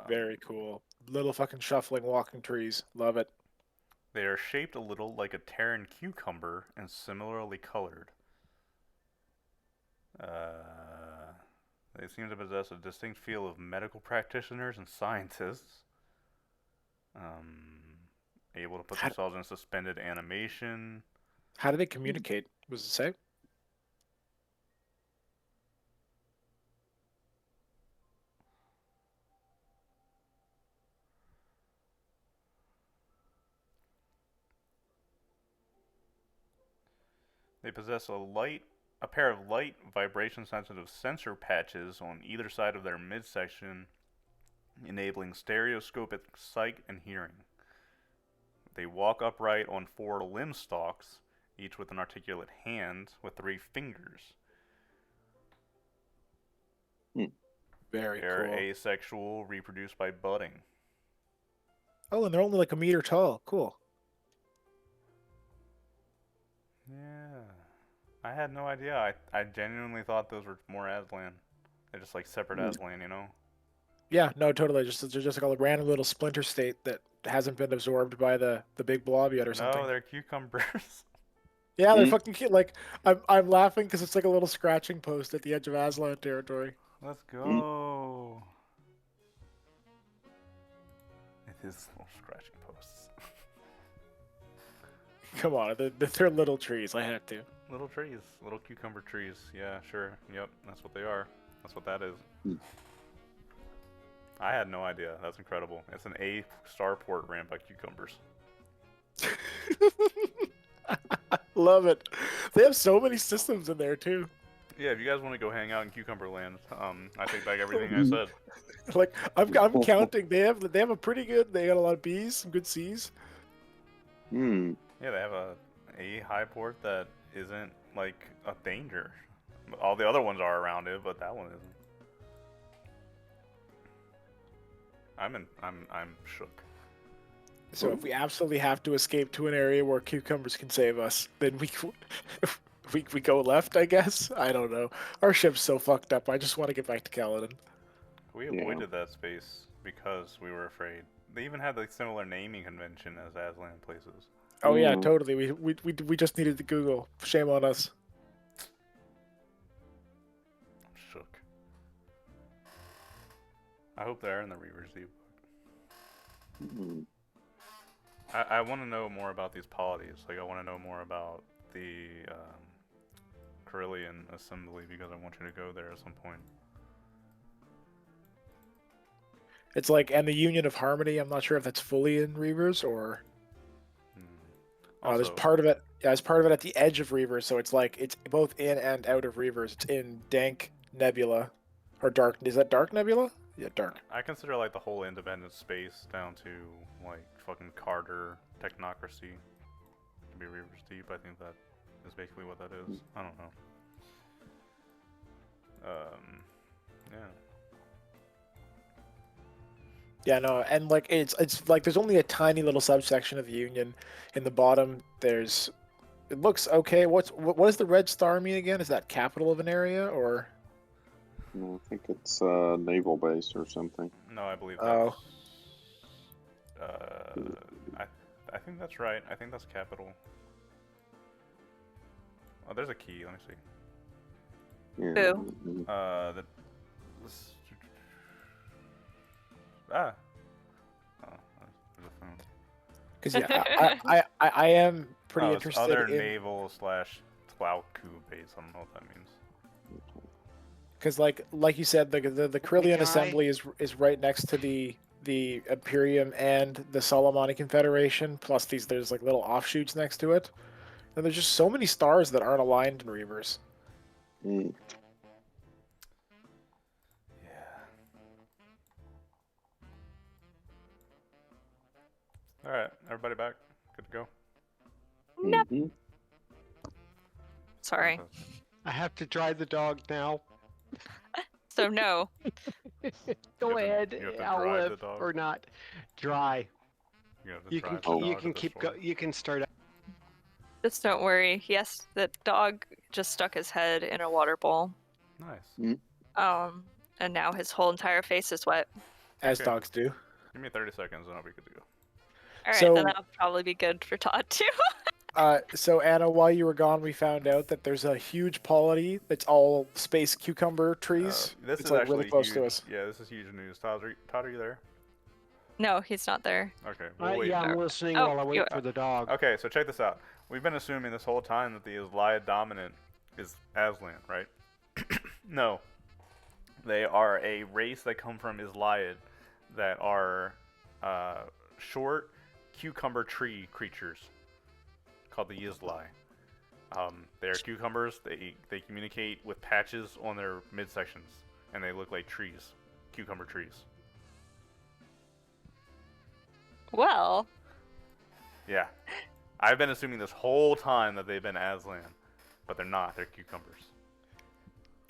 Very cool. Little fucking shuffling walking trees. Love it. They are shaped a little like a Terran cucumber and similarly colored. They seem to possess a distinct feel of medical practitioners and scientists. Able to put themselves in suspended animation. How do they communicate? Was it say? They possess a pair of light, vibration-sensitive sensor patches on either side of their midsection, enabling stereoscopic sight and hearing. They walk upright on 4 limb stalks, each with an articulate hand with 3 fingers. Very They're cool. asexual, reproduce by budding. Oh, and they're only like a meter tall. Cool. Yeah. I had no idea. I genuinely thought those were more Aslan. They're just like separate Aslan, you know? Yeah, no, totally. Just like a random little splinter state that hasn't been absorbed by the big blob yet or something. No, they're cucumbers. Yeah, they're fucking cute. Like I'm laughing because it's like a little scratching post at the edge of Aslan territory. Let's go. his little scratching posts. Come on, they're little trees. I had to. Little trees, little cucumber trees. Yeah, sure. Yep, that's what they are. That's what that is. Hmm. I had no idea. That's incredible. It's an A starport ran by cucumbers. Love it. They have so many systems in there too. Yeah, if you guys want to go hang out in Cucumber Land, I take back everything I said. Like I'm counting. They have a pretty good. They got a lot of B's, some good C's. Hmm. Yeah, they have a Highport that isn't like a danger. All the other ones are around it, but that one isn't. I'm shook. So if we absolutely have to escape to an area where cucumbers can save us, then we go left, I guess. I don't know. Our ship's so fucked up. I just want to get back to Caledon. We Yeah. avoided that space because we were afraid. They even had like similar naming convention as Aslan places. Oh yeah, Mhm. totally. We just needed to Google. Shame on us. I'm shook. I hope they're in the Reaver's Deep. Hmm. I want to know more about these polities. Like, I want to know more about the Carillion Assembly because I want you to go there at some point. It's like, and the Union of Harmony. I'm not sure if that's fully in Reavers or. There's Also, part of it. Yeah, it's part of it at the edge of Reavers, so it's like it's both in and out of Reavers. It's in Dank Nebula, or Dark. Is that Dark Nebula? Yeah, Dark. I consider like the whole independent space down to like fucking Carter technocracy to be Reaver's Deep. I think that is basically what that is. I don't know. Yeah. Yeah, no, and like it's like there's only a tiny little subsection of the Union. In the bottom, it looks okay. What does the red star mean again? Is that capital of an area or? No, I think it's a naval base or something. No, I believe that's. Oh. I think that's right. I think that's capital. Oh, there's a key. Let me see. Yeah. Who? Mhm. This- Ah. Oh, there's a phone. Because yeah, I am pretty Oh, it's interested other in naval / Tlaoku base. I don't know what that means. because like you said, the Carillion guy. Assembly is right next to the Imperium and the Solomoni Confederation. Plus there's like little offshoots next to it, and there's just so many stars that aren't aligned in Reavers. Mm. Yeah. All right, everybody back. Good to go. Nope. Mhm. Sorry. I have to dry the dog now. So no. Go You have to- ahead, you have to I'll drive the live dog? or not. Dry. You have to You drive can the you dog can to the keep store. You can start. Just don't worry. Yes, the dog just stuck his head in a water bowl. Nice. And now his whole entire face is wet. As Okay. dogs do. Give me 30 seconds and I'll be good to go. All right, So- then that'll probably be good for Todd too. So Anna, while you were gone, we found out that there's a huge polity that's all space cucumber trees. This it's is like actually really close huge. to us. Yeah, this is huge news. Todd, are you there? No, he's not there. Okay. We'll wait. Yeah, I'm listening Oh, while I wait you- for the dog. Okay, so check this out. We've been assuming this whole time that the Isliad dominant is Aslan, right? No. They are a race that come from Isliad that are short cucumber tree creatures called the Yizli. They are cucumbers. They communicate with patches on their midsections, and they look like trees, cucumber trees. Well, Yeah. I've been assuming this whole time that they've been Aslan, but they're not. They're cucumbers.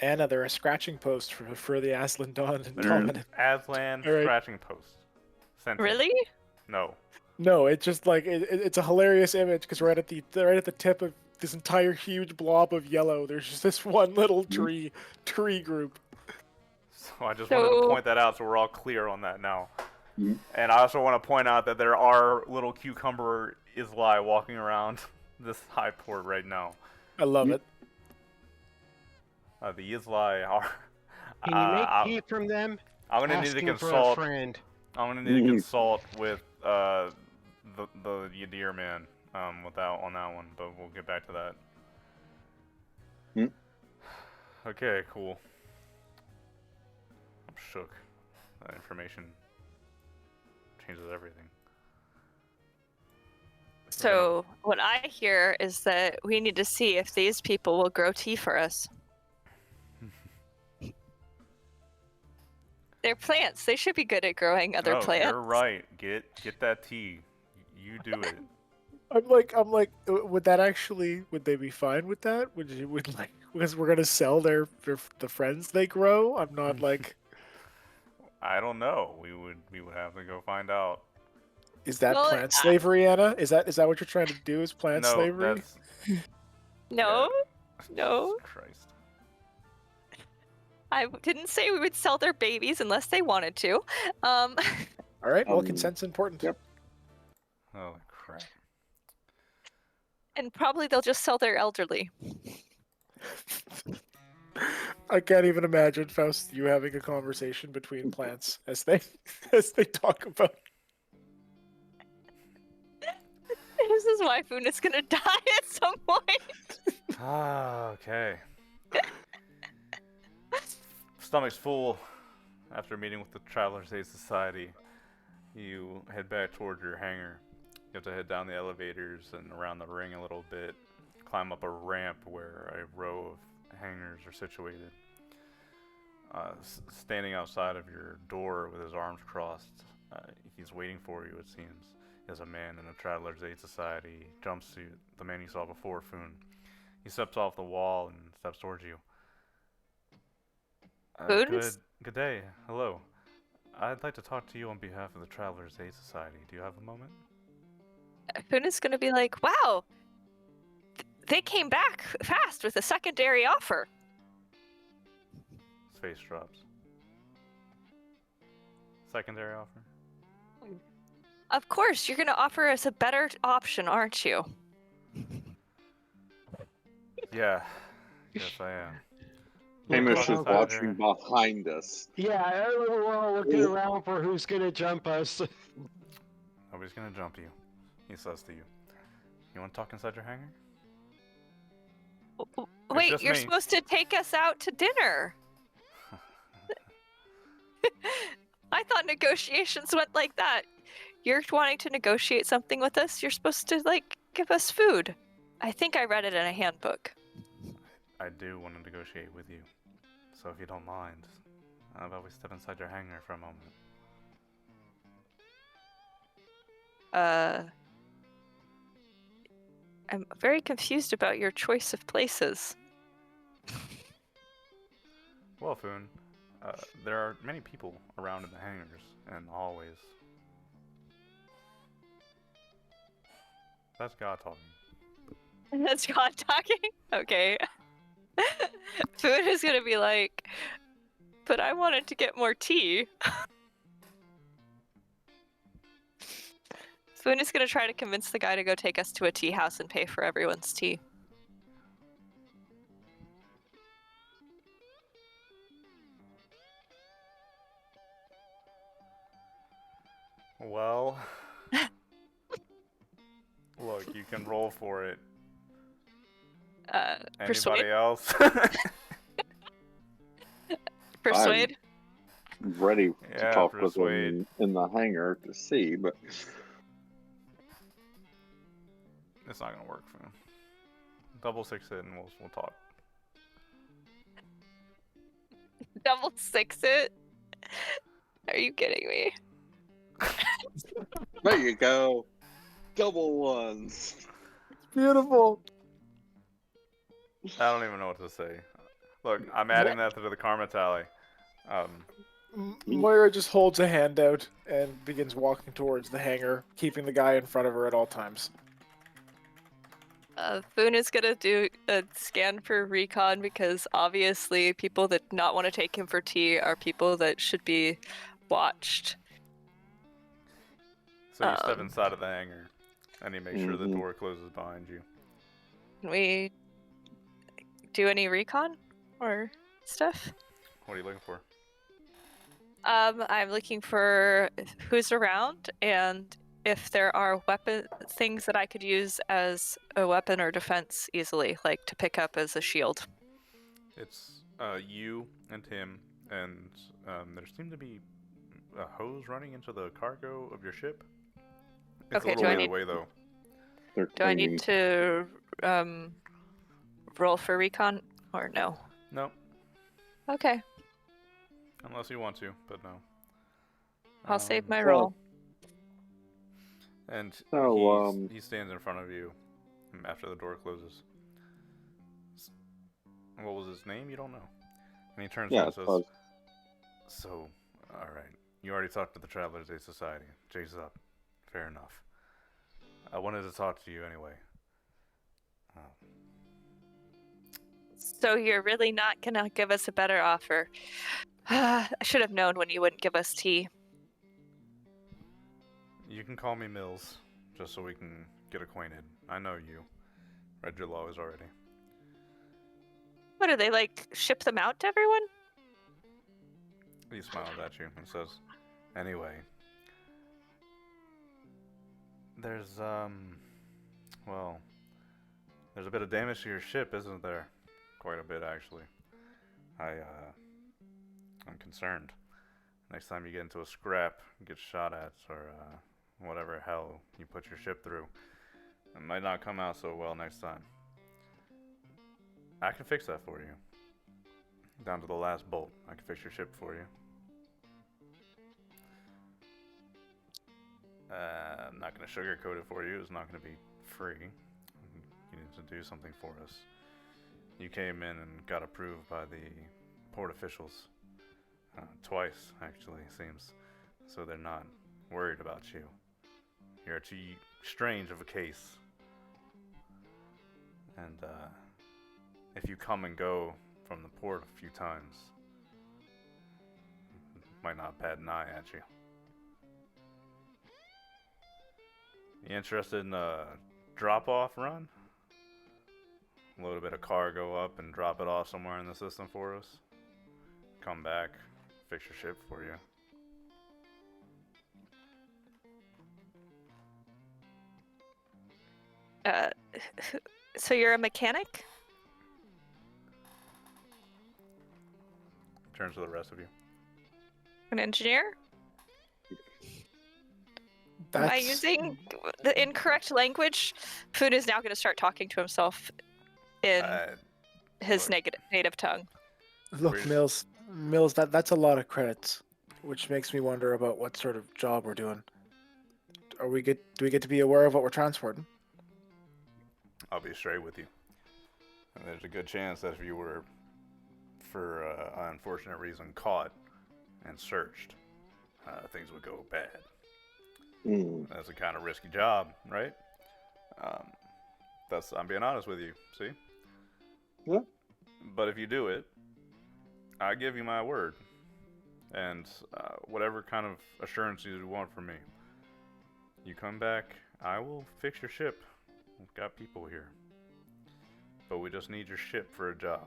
Anna, they're a scratching post for the Aslan They're dominant. Aslan All right. scratching post. Sentient. really? No. No, it's just like it's a hilarious image because right at the tip of this entire huge blob of yellow, there's just this one little tree group. So I just wanted to So- point that out so we're all clear on that now. Mhm. And I also want to point out that there are little cucumber Isli walking around this Highport right now. I love it. The Isli are. Can you make I- tea from them? I'm gonna need to Asking for a consult. friend. I'm gonna need to consult with the Yadir man without on that one, but we'll get back to that. Okay, cool. I'm shook. That information changes everything. So what I hear is that we need to see if these people will grow tea for us. They're plants. They should be good at growing other plants. You're right. Get that tea. You do it. I'm like, would they be fine with that? Because we're gonna sell the friends they grow? I'm not like. I don't know. We would have to go find out. Is that plant slavery, Anna? Is that what you're trying to do? Is plant slavery? That's... No, yeah. no. Christ. I didn't say we would sell their babies unless they wanted to. All right. Well, consent's important. Yep. Holy crap. And probably they'll just sell their elderly. I can't even imagine, Faust, you having a conversation between plants as they talk about. This is why Funa's gonna die at some point. Okay. Stomach's full. After meeting with the Traveler's Aid Society, you head back toward your hangar. You have to head down the elevators and around the ring a little bit, climb up a ramp where a row of hangars are situated. Standing outside of your door with his arms crossed, he's waiting for you, it seems. He has a man in a Traveler's Aid Society jumpsuit, the man you saw before, Foon. He steps off the wall and steps towards you. Good day. Hello. I'd like to talk to you on behalf of the Traveler's Aid Society. Do you have a moment? Funa's gonna be like, wow, they came back fast with a secondary offer. His face drops. Secondary offer? Of course, you're gonna offer us a better option, aren't you? Yeah. Yes, I am. Hamish is watching behind us. Yeah, we're all looking around for who's gonna jump us. Nobody's gonna jump you. He says to you. You want to talk inside your hangar? Wait, you're supposed to take us out to dinner. I thought negotiations went like that. You're wanting to negotiate something with us, you're supposed to, like, give us food. I think I read it in a handbook. I do want to negotiate with you. So if you don't mind, how about we step inside your hangar for a moment? I'm very confused about your choice of places. Well, Foon, there are many people around in the hangars and hallways. That's God talking. That's God talking? Okay. Food is gonna be like, but I wanted to get more tea. Food is gonna try to convince the guy to go take us to a tea house and pay for everyone's tea. Well, look, you can roll for it. Persuade? Anybody else? Persuade? I'm ready to talk persuade. with him in the hangar to see, but It's not gonna work for him. Double 6 it and we'll talk. Double 6 it? Are you kidding me? there you go. Double ones. Beautiful. I don't even know what to say. Look, I'm adding that to the karma tally. Moira just holds a hand out and begins walking towards the hangar, keeping the guy in front of her at all times. Foon is gonna do a scan for recon because obviously people that not want to take him for tea are people that should be watched. So you step inside of the hangar and you make sure the door closes behind you. Can we do any recon or stuff? What are you looking for? I'm looking for who's around and if there are weapon things that I could use as a weapon or defense easily, like to pick up as a shield. It's you and him, and there seemed to be a hose running into the cargo of your ship. It's Okay, a do little I way need away though. They're do I cleaning. need to roll for recon or no? No, Okay, unless you want to, but no. I'll save my so- roll. And So, he stands in front of you after the door closes. What was his name? You don't know. And he turns yeah, around it's and close. says, "So, all right, you already talked to the Travelers Day Society. Jay's up. Fair enough. I wanted to talk to you anyway. So you're really not gonna give us a better offer. I should have known when you wouldn't give us tea. You can call me Mills, just so we can get acquainted. I know you. Read your laws already." What do they like ship them out to everyone? He smiles at you and says, "Anyway, there's well, there's a bit of damage to your ship, isn't there? Quite a bit, actually. I'm concerned. Next time you get into a scrap, get shot at, or whatever hell you put your ship through, it might not come out so well next time. I can fix that for you. Down to the last bolt, I can fix your ship for you. I'm not going to sugarcoat it for you. It's not going to be free. You need to do something for us. You came in and got approved by the port officials. Twice, actually, it seems. So they're not worried about you. You're too strange of a case. And if you come and go from the port a few times, might not bat an eye at you. You interested in a drop-off run? Load a bit of cargo up and drop it off somewhere in the system for us. Come back, fix your ship for you. So you're a mechanic? Turns to the rest of you. An engineer? Am I using the incorrect language? Food is now going to start talking to himself in his look. native tongue. Look, Where's- Mills, that's a lot of credits, which makes me wonder about what sort of job we're doing. Do we get to be aware of what we're transporting? I'll be straight with you. And there's a good chance that if you were, for an unfortunate reason, caught and searched, things would go bad. That's a kind of risky job, right? I'm being honest with you. See? Yeah. But if you do it, I give you my word, and whatever kind of assurance you want from me, you come back, I will fix your ship. We've got people here, but we just need your ship for a job.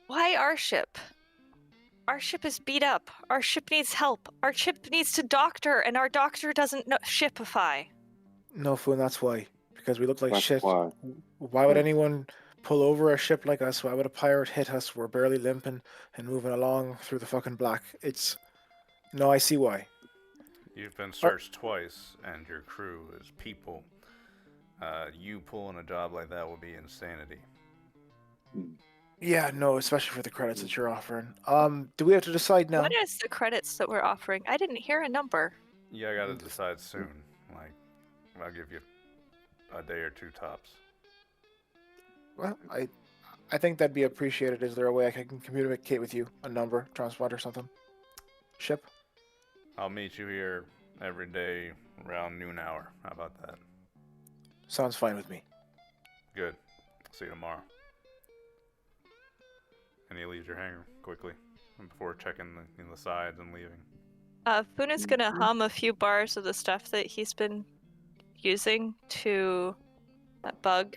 Why our ship? Our ship is beat up. Our ship needs help. Our ship needs to doctor, and our doctor doesn't know shipify. No, Foon, that's why. Because we look like That's shit. why. Why would anyone pull over a ship like us? Why would a pirate hit us? We're barely limping and moving along through the fucking black. No, I see why. You've been searched twice, and your crew is people. You pulling a job like that would be insanity. Yeah, no, especially for the credits that you're offering. Do we have to decide now? What is the credits that we're offering? I didn't hear a number. Yeah, I gotta decide soon. Like, I'll give you a day or two tops. Well, I think that'd be appreciated. Is there a way I can communicate with you? A number, transponder, something? Ship? I'll meet you here every day around noon hour. How about that? Sounds fine with me. Good. See you tomorrow. And he leaves your hangar quickly before checking the sides and leaving. Foon is gonna hum a few bars of the stuff that he's been using to bug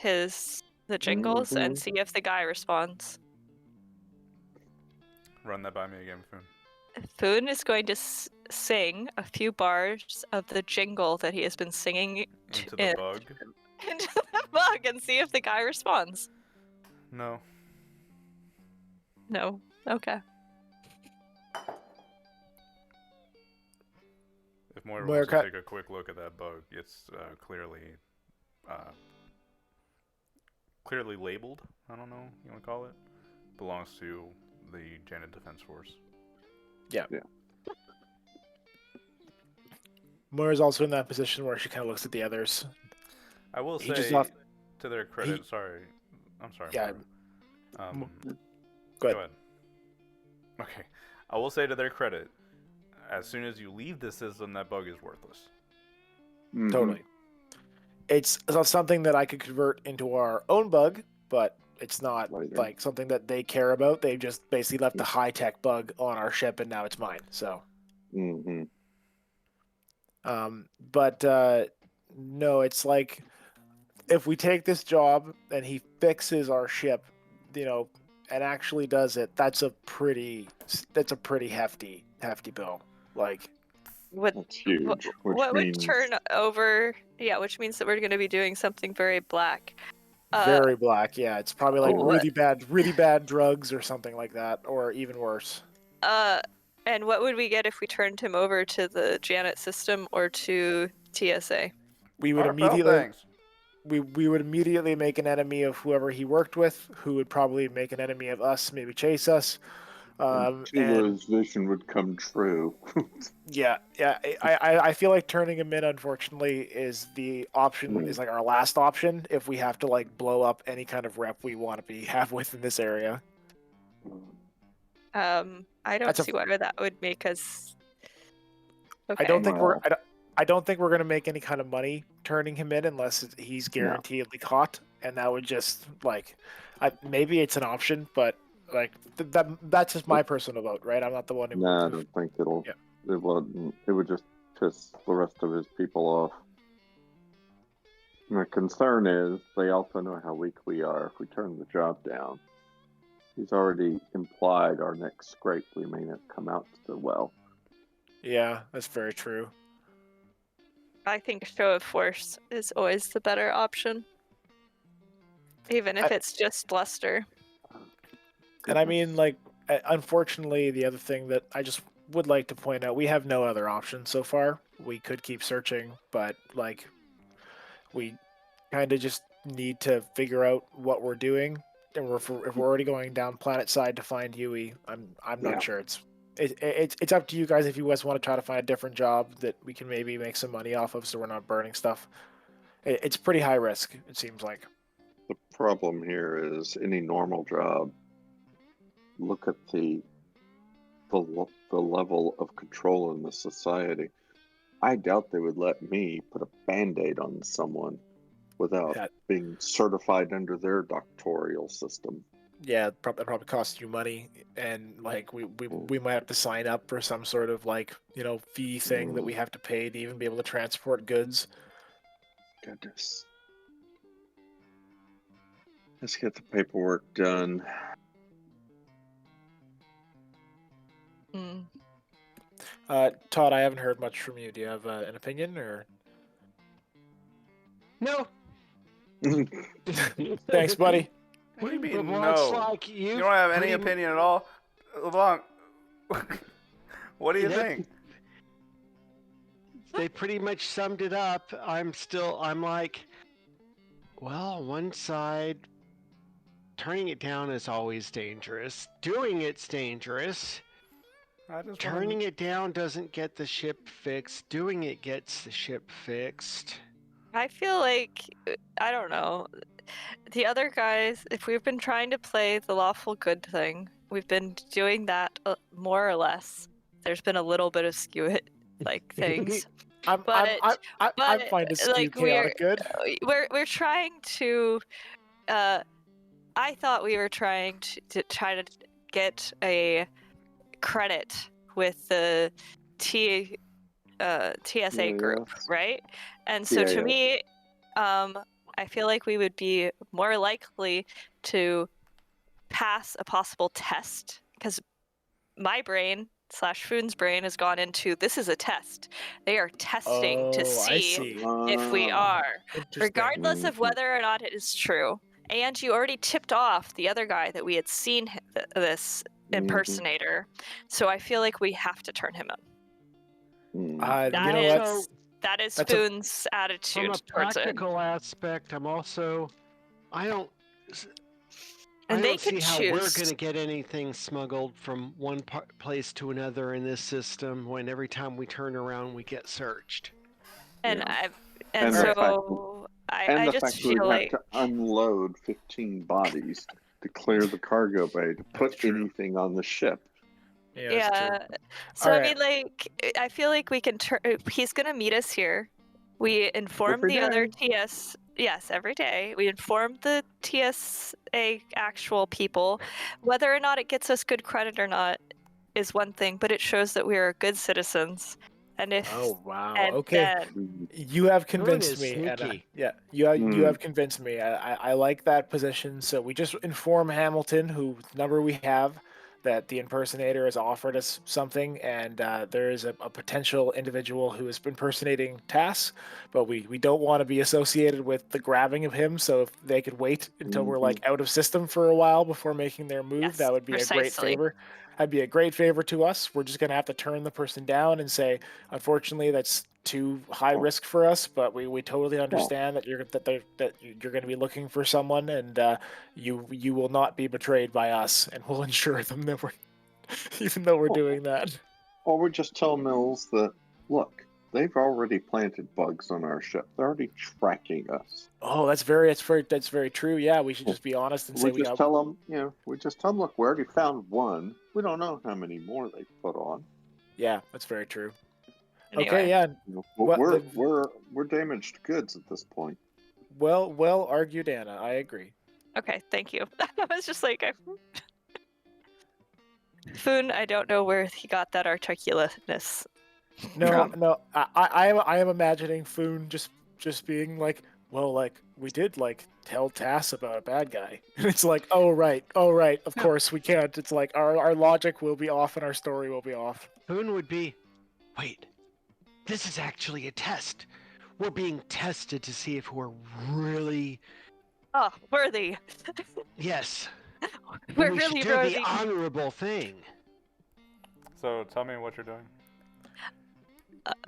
the jingles and see if the guy responds. Run that by me again, Foon. Foon is going to sing a few bars of the jingle that he has been singing Into the bug? into the bug and see if the guy responds. No. No. Okay. If Moira Moira, wants to take a quick look at that bug, it's clearly labeled. I don't know you want to call it. Belongs to the Janet Defense Force. Yeah. Yeah. Moira's also in that position where she kind of looks at the others. I will He say, just off- to their credit, he- sorry. I'm sorry. Yeah. Moira. Go ahead. Okay. I will say to their credit, as soon as you leave the system, that bug is worthless. Mhm. Totally. It's not something that I could convert into our own bug, but it's not Later. like something that they care about. They just basically left the high-tech bug on our ship, and now it's mine. So, Mhm. but no, it's like if we take this job and he fixes our ship, and actually does it, that's a pretty hefty bill. Like, What That's huge. Which what would means turn over? Yeah, which means that we're going to be doing something very black. very black. Yeah, it's probably like Oh, really bad drugs or something like that, or even worse. And what would we get if we turned him over to the Janet system or to TSA? We would Our bell immediately bangs. we would immediately make an enemy of whoever he worked with, who would probably make an enemy of us, maybe chase us. And Tila's vision would come true. yeah, I feel like turning him in, unfortunately, is the option, is like our last option if we have to like blow up any kind of rep we want to have within this area. I don't That's a- see why that would make us. Okay. I don't think Well- I don't think we're gonna make any kind of money turning him in unless he's guaranteedly caught, and that would just like, maybe it's an option, but like that's just my personal vote, right? I'm not the one who. Nah, I don't think it'll. Yeah. It wouldn't. It would just piss the rest of his people off. My concern is they also know how weak we are. If we turn the job down, he's already implied our next scrape we may not come out so well. Yeah, that's very true. I think show of force is always the better option, even if it's just bluster. And I mean, like, unfortunately, the other thing that I just would like to point out, we have no other option so far. We could keep searching, but like, we kind of just need to figure out what we're doing. And if we're already going down planet side to find Yui, I'm not Yeah. sure. It's up to you guys if you guys want to try to find a different job that we can maybe make some money off of, so we're not burning stuff. It's pretty high risk, it seems like. The problem here is any normal job. Look at the level of control in the society. I doubt they would let me put a band-aid on someone without That- being certified under their doctoral system. Yeah, that probably costs you money, and like we might have to sign up for some sort of like fee thing that we have to pay to even be able to transport goods. Goodness. Let's get the paperwork done. Mm. Todd, I haven't heard much from you. Do you have an opinion or? No. Thanks, buddy. What do you mean, Much no? like You don't have any opinion at all? LeBlanc, what do you Yep. think? They pretty much summed it up. I'm like, well, on one side, turning it down is always dangerous. Doing it's dangerous. I just Turning it down doesn't get the ship fixed. Doing it gets the ship fixed. I feel like I don't know. The other guys, if we've been trying to play the lawful good thing, we've been doing that more or less. There's been a little bit of skew it like things. I'm But- I'm fine to skew like, chaotic good. We're trying to I thought we were trying to try to get a credit with the TSA group, Yes. right? And so to Yeah. me, I feel like we would be more likely to pass a possible test because my brain / Foon's brain has gone into this is a test. They are testing to Oh, I see see. if we Ah, are, Interesting. regardless of Mhm. whether or not it is true. And you already tipped off the other guy that we had seen this Mhm. impersonator, so I feel like we have to turn him in. Mhm. You know what? So That is That's a- Spoon's from attitude a towards it. practical aspect, I don't I And they don't could see how we're choose. going to get anything smuggled from one place to another in this system when every time we turn around we get searched. And Yeah. I And the so I the just fact that we'd feel have like to unload 15 bodies to clear the cargo bay to put true. anything on the ship. Yeah, that's true. yeah. So All I right. mean, like I feel like we can turn. He's gonna meet us here. We inform Every the other day. TS. Yes, every day. We inform the TSA actual people. Whether or not it gets us good credit or not is one thing, but it shows that we are good citizens. And if Oh wow. and Okay. then Mhm. You have Spoon convinced is me, Anna. sneaky. Yeah, you have Mm. convinced me. I like that position. So we just inform Hamilton, who number we have, that the impersonator has offered us something, and there is a potential individual who is impersonating Tass, but we don't want to be associated with the grabbing of him. So if they could wait until we're like Mhm. out of system for a while before making their move, yes, that would be a great precisely. favor. That'd be a great favor to us. We're just gonna have to turn the person down and say, unfortunately, that's too high Well, risk for us, but we totally well, understand that you're going to be looking for someone, and you will not be betrayed by us, and we'll ensure them that we're even though we're well, doing that. or we just tell Mills that, look, they've already planted bugs on our ship. They're already tracking us. Oh, that's very true. Yeah, we should just be honest and say We we just got. tell them, we just tell them, look, we already found one. We don't know how many more they put on. Yeah, that's very true. Okay, Anyway, yeah. But Well, we're damaged goods at this point. well argued, Anna. I agree. okay, thank you. I was just like, Foon, I don't know where he got that articulateness No, from. no, I am imagining Foon just being like, well, like we did like tell Tass about a bad guy, and it's like, oh right, of No. course we can't. It's like our logic will be off and our story will be off. Spoon would be, wait, this is actually a test. We're being tested to see if we're really, Oh, worthy. yes, We're we should really do the worthy. honorable thing. So tell me what you're doing.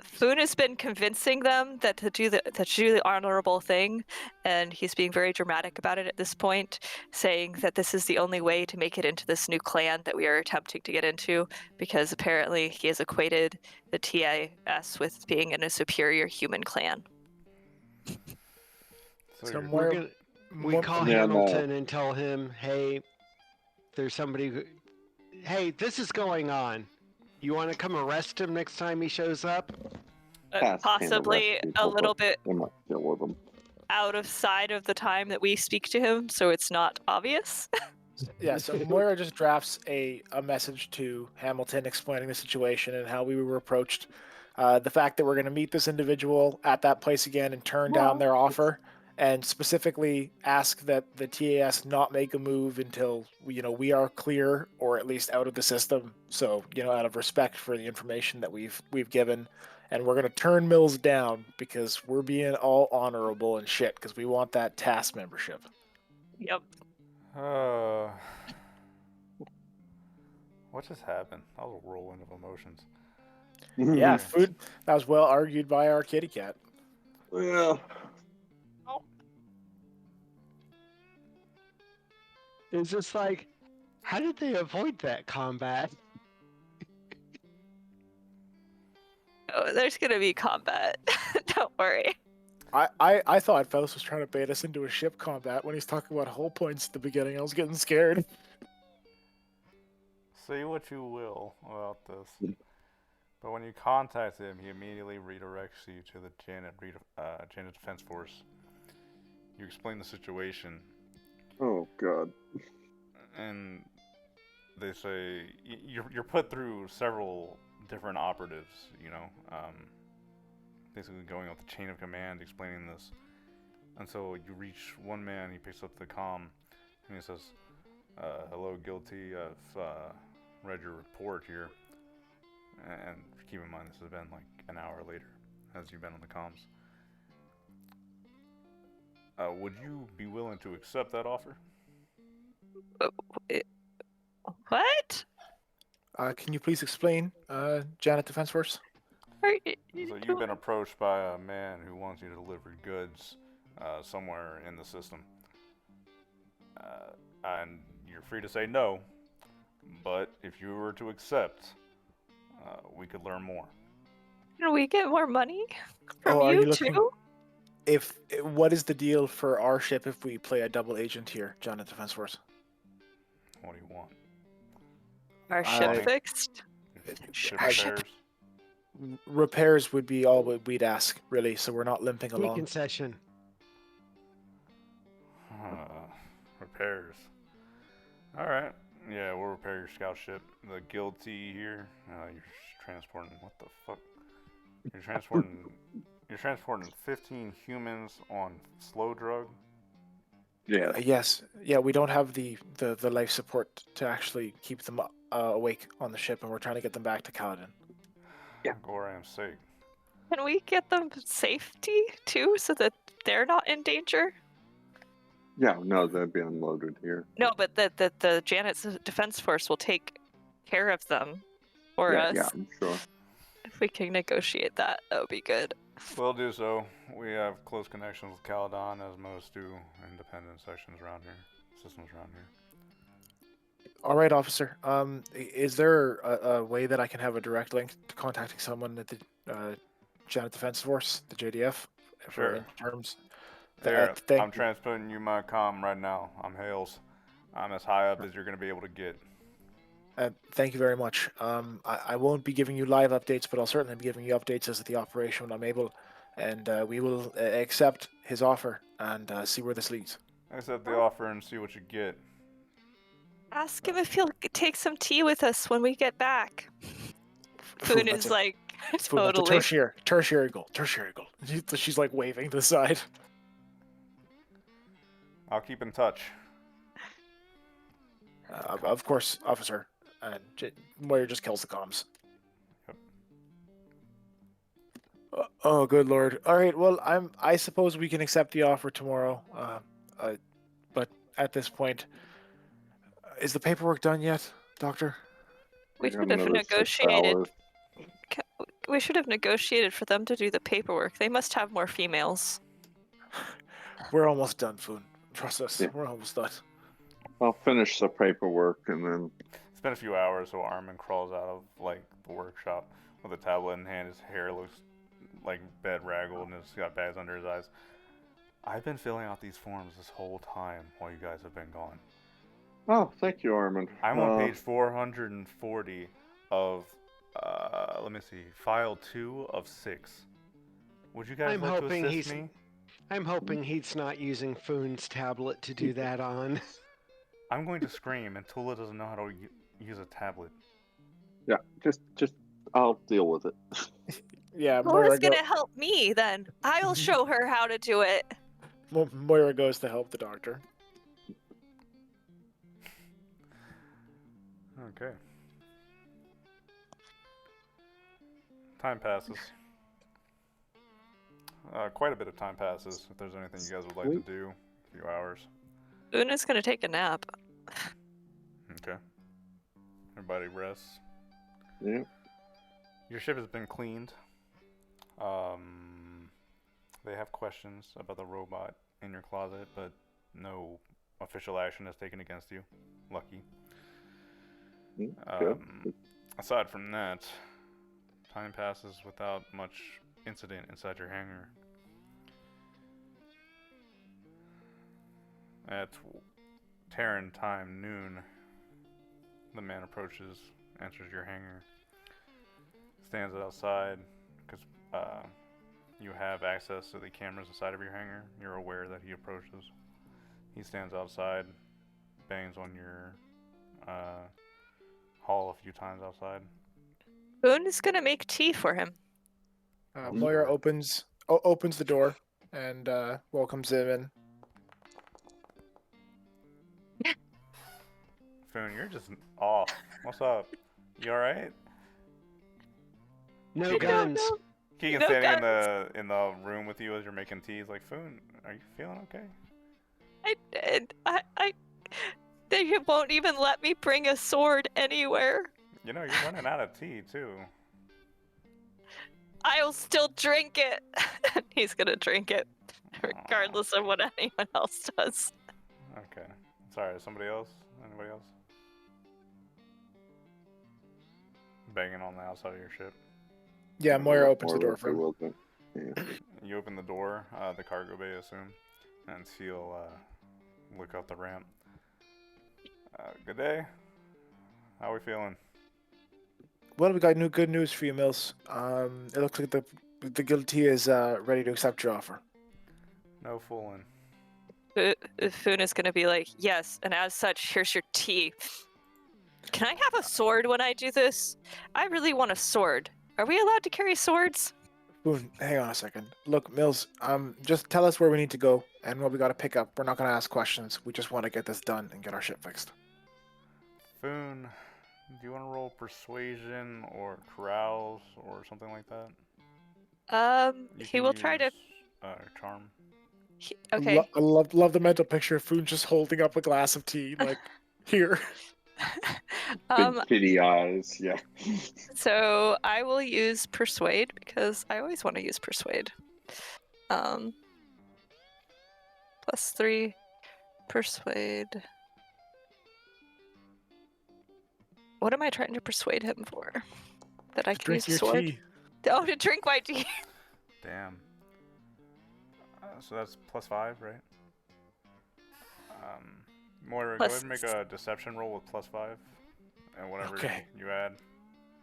Foon has been convincing them that to do the honorable thing, and he's being very dramatic about it at this point, saying that this is the only way to make it into this new clan that we are attempting to get into, because apparently he has equated the TIS with being in a superior human clan. So So you're, We're more, gonna, we more call Yeah, no. Hamilton and tell him, hey, there's somebody who, hey, this is going on. You want to come arrest him next time he shows up? Tass can't Possibly arrest a people, little but bit they might deal with them. out of sight of the time that we speak to him, so it's not obvious. yeah. So Moira just drafts a message to Hamilton explaining the situation and how we were approached. The fact that we're going to meet this individual at that place again and turn down their offer, and specifically ask that the TAS not make a move until we are clear or at least out of the system. So out of respect for the information that we've given, and we're going to turn Mills down because we're being all honorable and shit because we want that task membership. Yep. what just happened? That was a whirlwind of emotions. Yeah, food. That was well argued by our kitty cat. Yeah. It's just like, how did they avoid that combat? Oh, there's gonna be combat. Don't worry. I thought Faust was trying to bait us into a ship combat when he's talking about hull points at the beginning. I was getting scared. Say what you will about this, but when you contact him, he immediately redirects you to the Janet Defense Force. You explain the situation, Oh God. and they say you're put through several different operatives. Basically going up the chain of command, explaining this, until you reach one man. He picks up the comm, and he says, "Hello, guilty. I've read your report here, and keep in mind this has been like an hour later as you've been on the comms. Would you be willing to accept that offer? What? Can you please explain, Janet Defense Force? Are you So you've been approached by a man who wants you to deliver goods somewhere in the system. And you're free to say no, but if you were to accept, we could learn more. Can we get more money from Are you you looking? too? What is the deal for our ship if we play a double agent here, Janet Defense Force? What do you want? Our ship I- fixed? Ship Our ship. repairs? Repairs would be all we'd ask, really, so we're not limping Any along. concession. Repairs. Alright. Yeah, we'll repair your scout ship. The guilty here. You're transporting. What the fuck? You're transporting. You're transporting 15 humans on slow drug. Yeah. Yes, yeah, we don't have the life support to actually keep them awake on the ship, and we're trying to get them back to Kaladin. Yeah. Goram's sake. Can we get them safety too, so that they're not in danger? Yeah, no, they'd be unloaded here. No, but the Janet's Defense Force will take care of them for yeah, us. yeah, I'm sure. If we can negotiate that, that would be good. We'll do so. We have close connections with Caladon, as most do independent sections around here, systems around here. All right, officer. Is there a way that I can have a direct link to contacting someone at the Janet Defense Force, the JDF, Sure. in terms? Here, Thank I'm you. transmitting you my comm right now. I'm Hales. I'm as high up as you're going to be able to get. Thank you very much. I won't be giving you live updates, but I'll certainly be giving you updates as to the operation when I'm able, and we will accept his offer and see where this leads. Accept the offer and see what you get. Ask him if he'll take some tea with us when we get back. Foon That's is a- like, That's a totally. tertiary goal. She's like waving to the side. I'll keep in touch. Of course, officer. And Moyer just kills the comms. Yep. Oh, good lord. All right. Well, I suppose we can accept the offer tomorrow. But at this point, is the paperwork done yet, Doctor? We got should have another 6 negotiated. hours. We should have negotiated for them to do the paperwork. They must have more females. We're almost done, Foon. Trust us. Yeah. We're almost done. I'll finish the paperwork and then It's been a few hours, so Armin crawls out of like the workshop with a tablet in hand. His hair looks like bedraggled and he's got bags under his eyes. I've been filling out these forms this whole time while you guys have been gone. oh, thank you, Armin. I'm on page 440 of, let me see, file 2 of 6. Would you guys I'm like to hoping assist he's- me? I'm hoping he's not using Foon's tablet to do that on. I'm going to scream, and Tula doesn't know how to use a tablet. Yeah, just I'll deal with it. Yeah, Laura's gonna help me then. I'll show her how to do it. Moira goes to help the doctor. Okay. Time passes. Quite a bit of time passes. If there's anything you guys would like Sweet. to do, a few hours. Una's gonna take a nap. Okay. Everybody rests. Yeah. Your ship has been cleaned. They have questions about the robot in your closet, but no official action is taken against you. Lucky. Good. Aside from that, time passes without much incident inside your hangar. At Terran time, noon, the man approaches, enters your hangar, stands outside, because you have access to the cameras inside of your hangar. You're aware that he approaches. He stands outside, bangs on your hull a few times outside. Boone is gonna make tea for him. Moira opens the door and welcomes him in. Foon, you're just off. What's up? You alright? No I don't guns. know. Keegan No standing guns. in the room with you as you're making tea. He's like, Foon, are you feeling okay? I did. They won't even let me bring a sword anywhere. You know, you're running out of tea too. I'll still drink it. He's gonna drink it, regardless of what anyone else does. Okay. Sorry, somebody else? Anybody else? Banging on the outside of your ship. Yeah, Moira opens the door Moira for him. will open. Yeah. You open the door, the cargo bay, I assume, and he'll look up the ramp. Good day. How we feeling? Well, we got good news for you, Mills. It looks like the guilty is ready to accept your offer. No fooling. Foon is gonna be like, yes, and as such, here's your tea. Can I have a sword when I do this? I really want a sword. Are we allowed to carry swords? Boone, hang on a second. Look, Mills, just tell us where we need to go and what we got to pick up. We're not going to ask questions. We just want to get this done and get our ship fixed. Foon, do you want to roll persuasion or carouse or something like that? You He can will try to. use, charm. Okay. I love the mental picture of Boone just holding up a glass of tea, like, here. Big kitty eyes. Yeah. So I will use persuade because I always want to use persuade. +3 persuade. What am I trying to persuade him for? That I Just can use drink a your sword? tea. Oh, to drink my tea. Damn. So that's +5, right? Moira, go ahead and make a deception roll with +5, and whatever Okay. you add.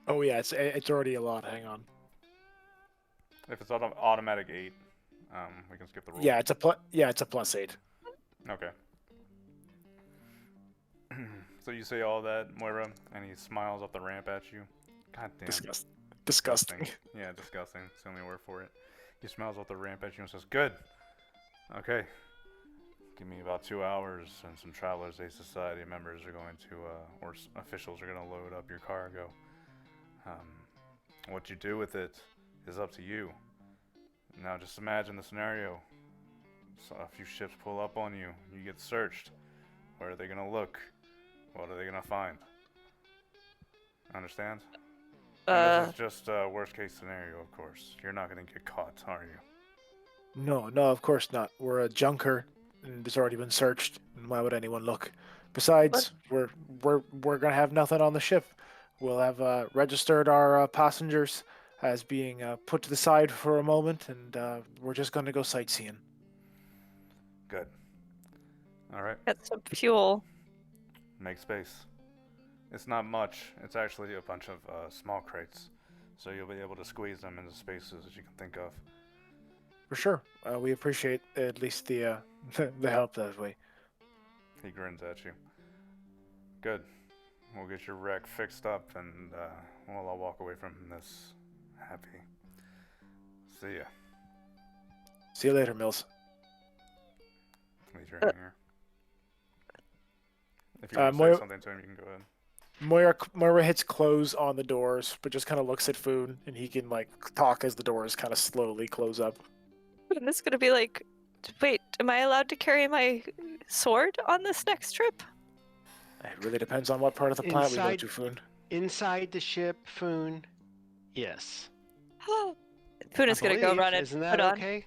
Oh yeah, it's already a lot. Hang on. If it's automatic 8, we can skip the roll. Yeah, it's a +8. Okay. So you say all that, Moira, and he smiles up the ramp at you. God damn. Disgusting. Yeah, disgusting. It's the only word for it. He smiles up the ramp at you and says, "Good. Okay. Give me about 2 hours, and some Travelers Aid Society members are going to, or officials are going to load up your cargo. What you do with it is up to you. Now just imagine the scenario. So a few ships pull up on you. You get searched. Where are they going to look? What are they going to find? Understand? And this is just a worst case scenario, of course. You're not going to get caught, are you? No, of course not. We're a junker, and it's already been searched. And why would anyone look? Besides, we're gonna have nothing on the ship. We'll have registered our passengers as being put to the side for a moment, and we're just gonna go sightseeing. Good. Alright. Get some fuel. Make space. It's not much. It's actually a bunch of small crates. So you'll be able to squeeze them into spaces that you can think of. For sure. We appreciate at least the the help that way. He grins at you. Good. We'll get your wreck fixed up, and well, I'll walk away from this happy. See ya. See you later, Mills. Leave your hand here. If you want to say something to him, you can go ahead. Moira hits close on the doors, but just kind of looks at Foon, and he can like talk as the doors kind of slowly close up. And it's gonna be like, wait, am I allowed to carry my sword on this next trip? It really depends on what part of the planet we go to, Foon. Inside the ship, Foon. Yes. Foon is gonna go run and Isn't that put on. okay?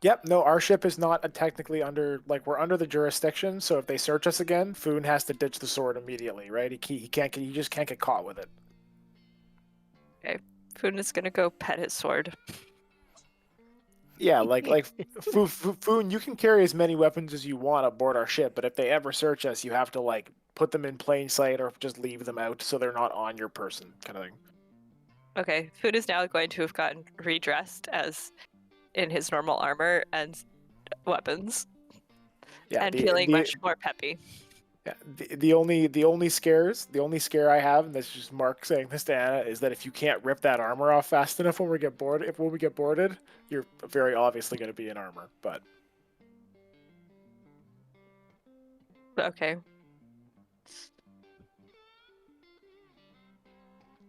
Yep, no, our ship is not technically under, like, we're under the jurisdiction, so if they search us again, Foon has to ditch the sword immediately, right? He just can't get caught with it. Okay, Foon is gonna go pet his sword. Yeah, like Foon, you can carry as many weapons as you want aboard our ship, but if they ever search us, you have to, like, put them in plain sight or just leave them out so they're not on your person, kind of thing. Okay, Foon is now going to have gotten redressed as in his normal armor and weapons, Yeah, and feeling much more peppy. Yeah, the only scare I have, and that's just Mark saying this to Anna, is that if you can't rip that armor off fast enough when we get boarded, you're very obviously going to be in armor. But Okay.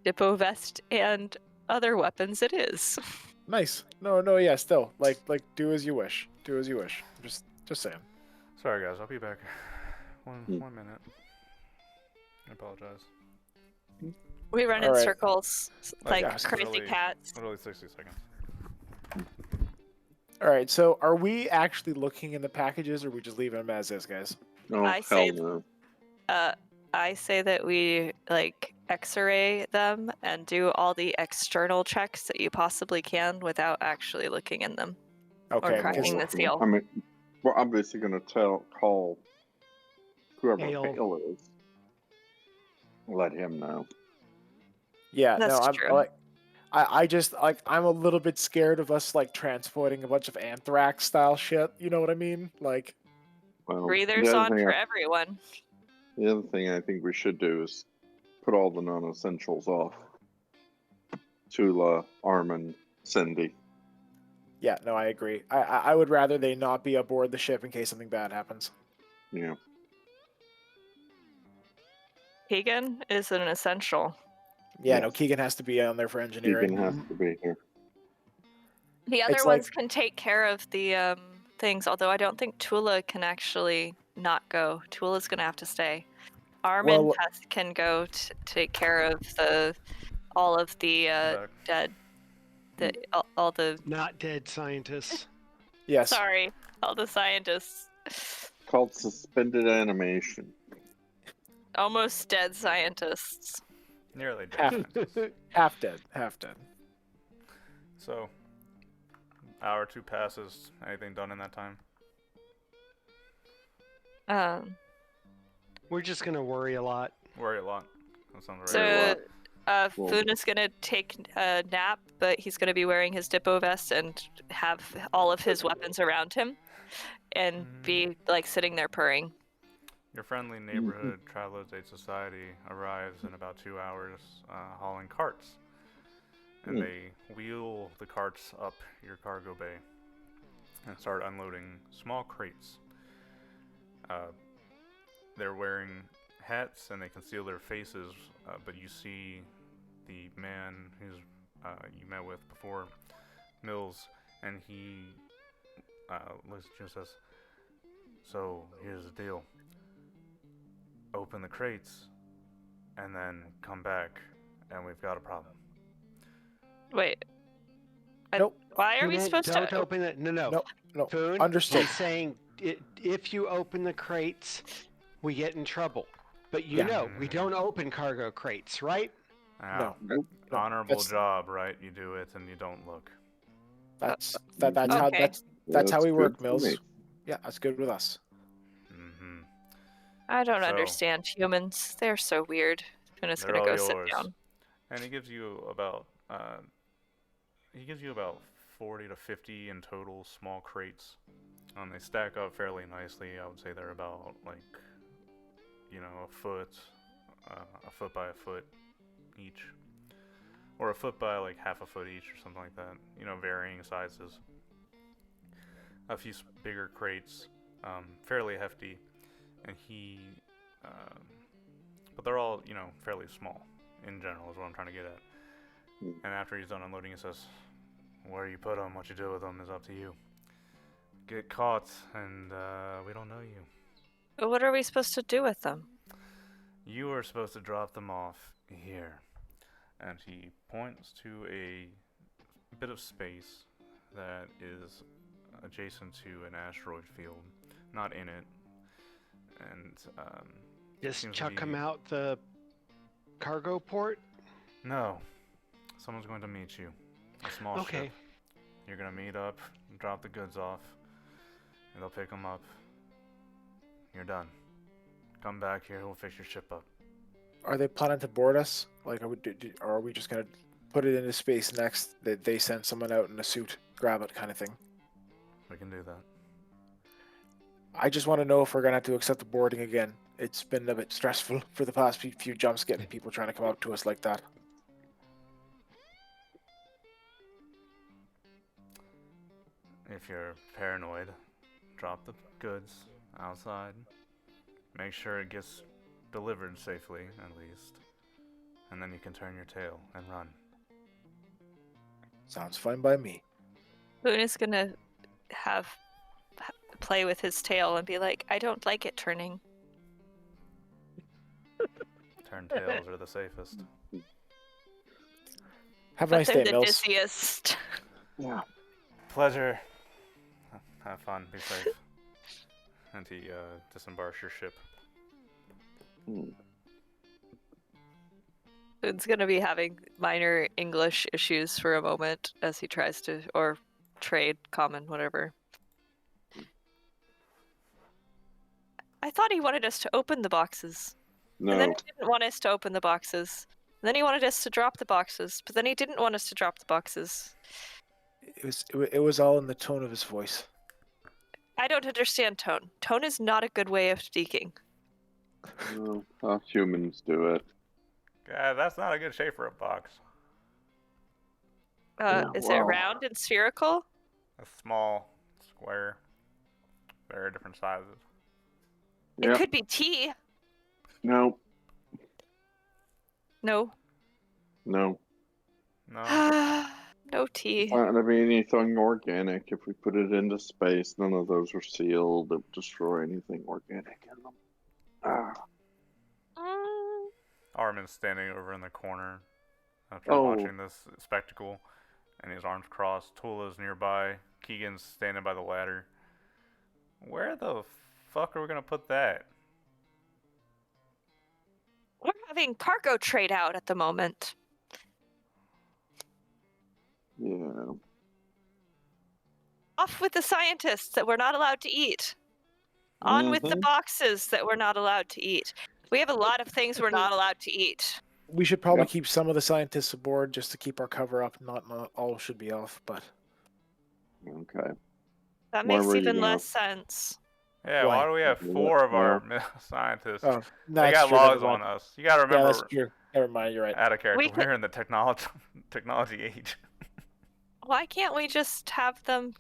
Dippo vest and other weapons it is. Nice. No, yeah, still. Like do as you wish. Do as you wish. Just saying. Sorry, guys. I'll be back. One Hmm. minute. I apologize. We run in Alright. circles like yeah, crazy literally- cats. Literally 60 seconds. Alright, so are we actually looking in the packages or are we just leaving them as is, guys? Oh, I say hell no. I say that we like X-ray them and do all the external checks that you possibly can without actually looking in them. Okay, cracking because the seal. I mean, we're obviously going to call whoever Hale. Hale is. Let him know. yeah, That's no, I'm true. like I just like I'm a little bit scared of us like transporting a bunch of anthrax style shit. You know what I mean? Like, Well, Breathers the other on thing for everyone. The other thing I think we should do is put all the non-essentials off. Tula, Armin, Cindy. yeah, no, I agree. I would rather they not be aboard the ship in case something bad happens. Yeah. Keegan is an essential. Yeah, no, Yes. Keegan has to be on there for engineering. Keegan has to be here. The other It's ones like- can take care of the things, although I don't think Tula can actually not go. Tula's gonna have to stay. Armin Well- can go take care of all of the Back. dead, all the Not dead scientists. Yes. sorry, all the scientists, Called suspended animation. almost dead scientists. Nearly Half, dead. half dead. Half dead. So, hour or two passes. Anything done in that time? We're just gonna worry a lot. Worry a lot. That sounds right. So, Well- Funa's gonna take a nap, but he's gonna be wearing his Dippo vest and have all of his weapons around him, and be like sitting there purring. Your friendly neighborhood Travelers Aid Society arrives in about 2 hours, hauling carts. And they wheel the carts up your cargo bay and start unloading small crates. They're wearing hats and they conceal their faces, but you see the man who's you met with before, Mills, and he looks at you and says, "So here's the deal. Open the crates, and then come back, and we've got a problem." Wait. Nope. Why are we Foon, supposed don't to? open it. No. No. Foon, Understood. he's saying if you open the crates, we get in trouble. But you Yeah. know, we don't open cargo crates, right? Now, Nope. No, honorable that's- job, right? You do it and you don't look. That's how Okay. that's how we good work, for Mills. me. Yeah, that's good with us. Mm-hmm. I don't So- understand humans. They're so weird. Funa's They're gonna all go yours. sit down. And he gives you about 40 to 50 in total small crates. They stack up fairly nicely. I would say they're about like, a foot by a foot each, or a foot by like half a foot each, or something like that. Varying sizes. A few bigger crates, fairly hefty, and but they're all fairly small in general. Is what I'm trying to get at. And after he's done unloading, he says, "Where you put them, what you do with them is up to you. Get caught, and we don't know you. But what are we supposed to do with them? You are supposed to drop them off here." And he points to a bit of space that is adjacent to an asteroid field, not in it. And Just seems to chuck them be- out the cargo port. no, someone's going to meet you. A small Okay. ship. You're gonna meet up, drop the goods off, and they'll pick them up. You're done. Come back here, we'll fix your ship up. Are they planning to board us? Like, or are we just gonna put it into space next? That they send someone out in a suit, grab it, kind of thing. We can do that. I just want to know if we're gonna have to accept the boarding again. It's been a bit stressful for the past few jumps, getting people trying to come up to us like that. If you're paranoid, drop the goods outside. Make sure it gets delivered safely, at least. and then you can turn your tail and run. Sounds fine by me. Boone is gonna play with his tail and be like, I don't like it turning. Turn tails are the safest. Have a But nice they're day, the Mills. dizziest. Yeah. Pleasure. Have fun. Be safe. And he disembarks your ship. Boone's gonna be having minor English issues for a moment as he tries to, or trade, common, whatever. I thought he wanted us to open the boxes. And then No. he didn't want us to open the boxes. And then he wanted us to drop the boxes. But then he didn't want us to drop the boxes. It was all in the tone of his voice. I don't understand tone. Tone is not a good way of speaking. No. Us humans do it. God, that's not a good shape for a box. Yeah, Is it well. round and spherical? A small, square, very different sizes. It Yep. could be tea. No. No. No. No. No tea. It's not going to be anything organic. If we put it into space, none of those are sealed. It would destroy anything organic in them. Ah. Mm, Armin's standing over in the corner after Oh. watching this spectacle, and his arms crossed. Tula's nearby. Keegan's standing by the ladder. Where the fuck are we gonna put that? we're having cargo trade out at the moment. Yeah. Off with the scientists that we're not allowed to eat. On with the Mhm. boxes that we're not allowed to eat. We have a lot of things we're not allowed to eat. We should probably Yep. keep some of the scientists aboard just to keep our cover up. Not all should be off, but Okay. That Where makes were you even gonna- less sense. Yeah, Why? why do we have What? 4 of our Well- scientists? oh, no, They that's got true. Never logs on mind. us. You gotta Yeah, remember, that's true. Never mind. You're right. out of character, We could- we're in the technology age. Why can't we just have them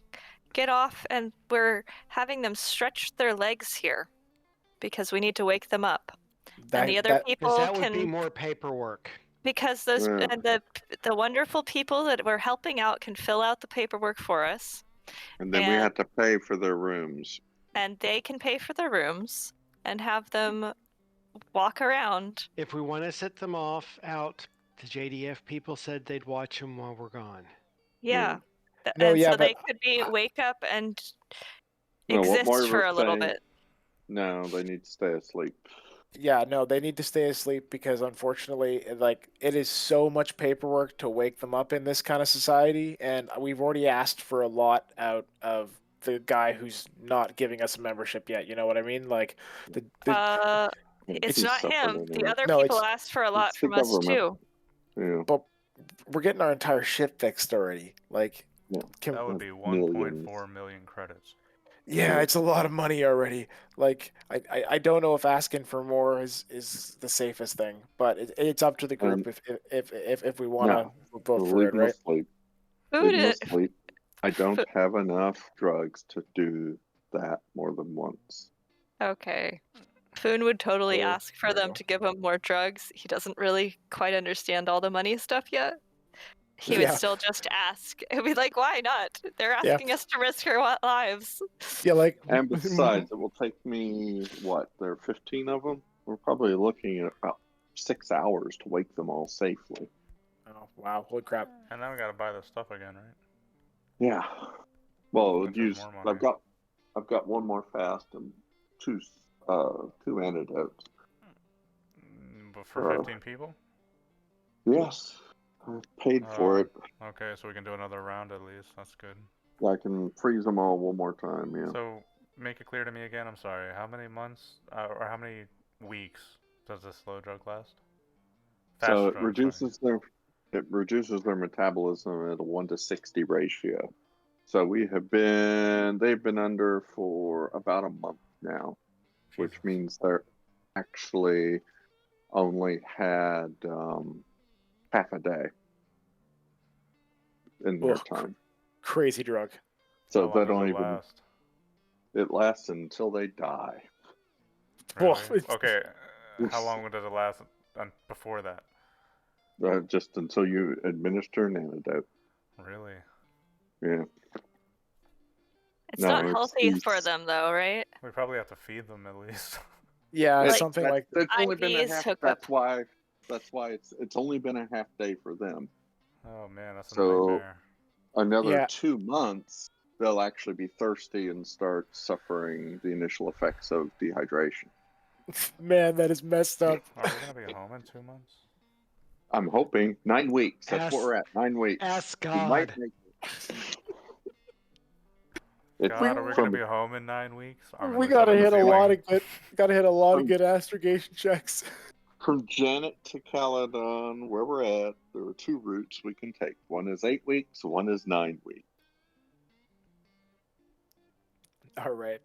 get off and we're having them stretch their legs here? Because we need to wake them up. And the other Because people that would can be more paperwork. because those Yeah. and the wonderful people that we're helping out can fill out the paperwork for us, And then we And- have to pay for their rooms. and they can pay for the rooms and have them walk around. If we want to set them off out, the JDF people said they'd watch them while we're gone. Yeah. No, and yeah, so they but- could be wake up and No, what exist Moira for was a little saying- bit. No, they need to stay asleep. Yeah, no, they need to stay asleep because unfortunately, like, it is so much paperwork to wake them up in this kind of society, and we've already asked for a lot out of the guy who's not giving us a membership yet. You know what I mean? Like, the It's He's not him. suffering The in it. other No, people it's- asked for a lot it's the from us government. too. Yeah. we're getting our entire ship fixed already. Like, Yeah. can, That would be Millions. 1.4 million credits. yeah, it's a lot of money already. Like, I don't know if asking for more is the safest thing, but it's up to the group if we want to vote for Leave it, them right? asleep. Who Leave them did? asleep. I don't have enough drugs to do that more than once. Okay. Foon would totally Oh, ask for there we them go. to give him more drugs. He doesn't really quite understand all the money stuff yet. He would Yeah. still just ask. He'd be like, why not? They're Yeah. asking us to risk our lives. Yeah, like, And besides, it will take me, what, there are 15 of them? We're probably looking at about 6 hours to wake them all safely. oh wow, holy crap! And now we gotta buy this stuff again, right? Yeah. Well, it would Which is use. more money. I've got one more fast and two antidotes. But for 15 people? Yes, I paid for it. Okay, so we can do another round at least. That's good. I can freeze them all one more time. Yeah. So, make it clear to me again, I'm sorry. How many months, or how many weeks does this slow drug last? So Fast it drug, sorry. reduces their metabolism at a 1-to-60 ratio. So they've been under for about a month now, which Jesus. means they're actually only had half a day in their Ugh. time. Crazy drug. So How long that does don't it even last? it lasts until they die. Well, Really? it's- Okay, how long does it last before that? Just until you administer an antidote. Really? Yeah. It's No, not it's healthy for these- them, though, right? We probably have to feed them at least. Yeah, Like, something like that. It's only been a IVs half. hook That's up. why. That's why it's only been a half day for them. Oh man, that's a So- nightmare. Another Yeah. 2 months, they'll actually be thirsty and start suffering the initial effects of dehydration. Man, that is messed up. Are we gonna be home in 2 months? I'm hoping 9 weeks. That's what Ask- we're at. 9 weeks. Ask We might God. make it. God, are we from, gonna be home in 9 weeks? I'm We really gotta starting to hit a feel lot like- of good. Gotta hit a lot of From- good astrogation checks. from Janet to Caledon, where we're at, there are 2 routes we can take. One is 8 weeks. One is 9 weeks. All right.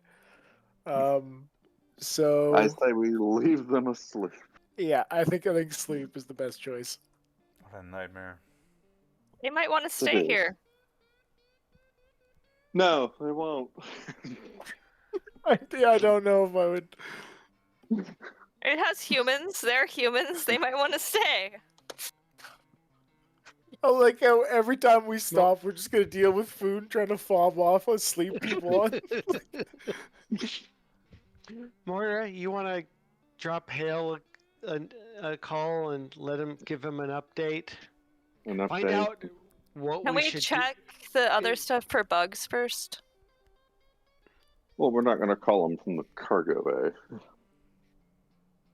So I say we leave them asleep. yeah, I think sleep is the best choice. What a nightmare. They might want to stay is. here. No, they won't. I don't know if I would. It has humans. They're humans. They might want to stay. I like how every time we stop, we're just gonna deal with food, trying to fob off on sleep people on. Moira, you want to drop Hale a call and give him an update? An Find update. out what Can we we should check the other stuff for bugs first? Well, we're not going to call them from the cargo bay.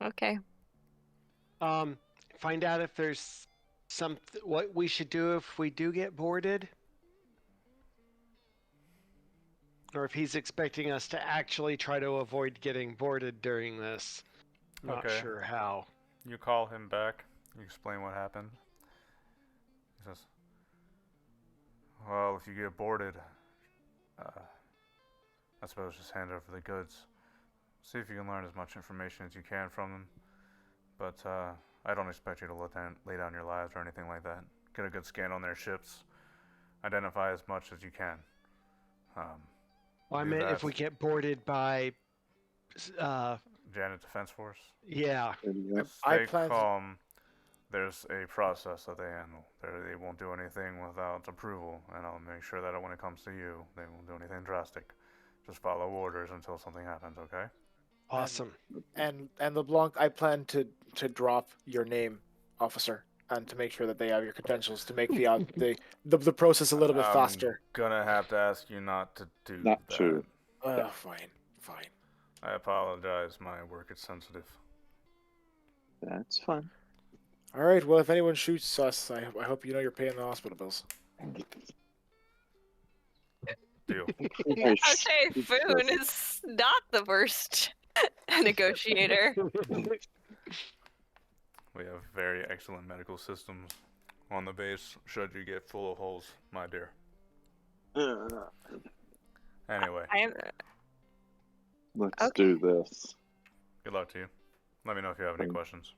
Okay. do. Find out if there's what we should do if we do get boarded, or if he's expecting us to actually try to avoid getting boarded during this. Not Okay. sure how. You call him back. You explain what happened. He says, "Well, if you get boarded, I suppose just hand over the goods. See if you can learn as much information as you can from them. But I don't expect you to lay down your lives or anything like that. Get a good scan on their ships. Identify as much as you can. Well, I do meant that. if we get boarded by, Janet Defense Force. yeah. I Stay plan to- calm. There's a process that they handle. They won't do anything without approval, and I'll make sure that when it comes to you, they won't do anything drastic. Just follow orders until something happens, okay? Awesome. And LeBlanc, I plan to drop your name, officer, and to make sure that they have your credentials to make the process a little bit faster. Gonna have to ask you not to do Not that. to. Fine. I apologize. My work is sensitive. That's fine. All right. Well, if anyone shoots us, I hope you know you're paying the hospital bills. Deal. I'd say Foon is not the worst negotiator. We have very excellent medical systems on the base. Should you get full of holes, my dear. Anyway, Let's Okay. do this. good luck to you. Let me know if you have any questions.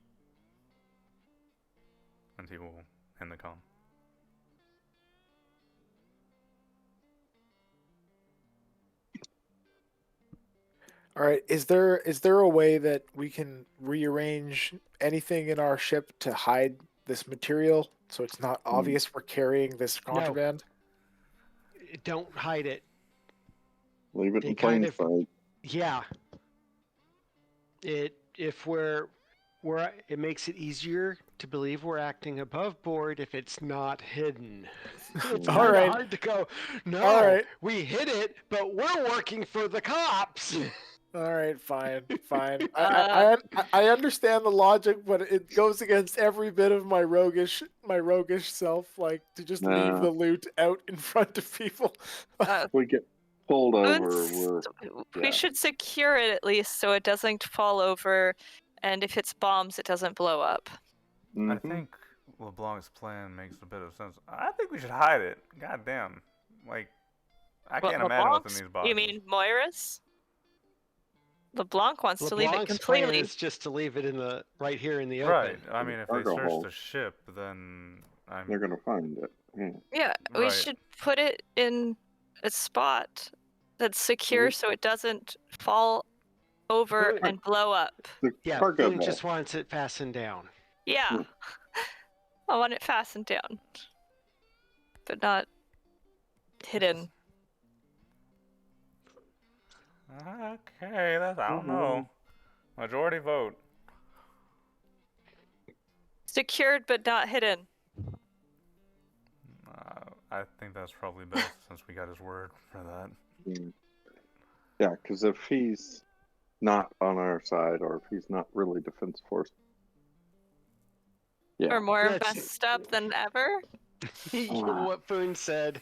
And he will end the call. All right. Is there a way that we can rearrange anything in our ship to hide this material so it's not obvious we're carrying this contraband? Don't hide it. Leave it They in plain kind of- sight. Yeah. It makes it easier to believe we're acting above board if it's not hidden. It's All kinda right. hard to go, no, All right. we hid it, but we're working for the cops. All right, fine. I understand the logic, but it goes against every bit of my roguish self, like to just leave Nah. the loot out in front of people. If we get pulled over, We yeah. should secure it at least so it doesn't fall over, and if it's bombs, it doesn't blow up. I Mhm. think LeBlanc's plan makes a bit of sense. I think we should hide it. God damn. Like, I What, can't imagine what's LeBlanc's? in these boxes. You mean Moira's? LeBlanc wants to leave it LeBlanc's plan completely. is just to leave it right here in the Right. open. I mean, if they Cargo search hold. the ship, then They're gonna find it. Yeah. Yeah, we Right. should put it in a spot that's secure so it doesn't fall over Right. and blow up. The Yeah, cargo Boone bay. just wants it fastened down. Yeah. I want it fastened down, but not hidden. Okay, I don't know. Majority vote. Secured but not hidden. I think that's probably best since we got his word for that. Yeah, because if he's not on our side, or if he's not really defense force, yeah, Or more That's- messed up than ever. What Foon said.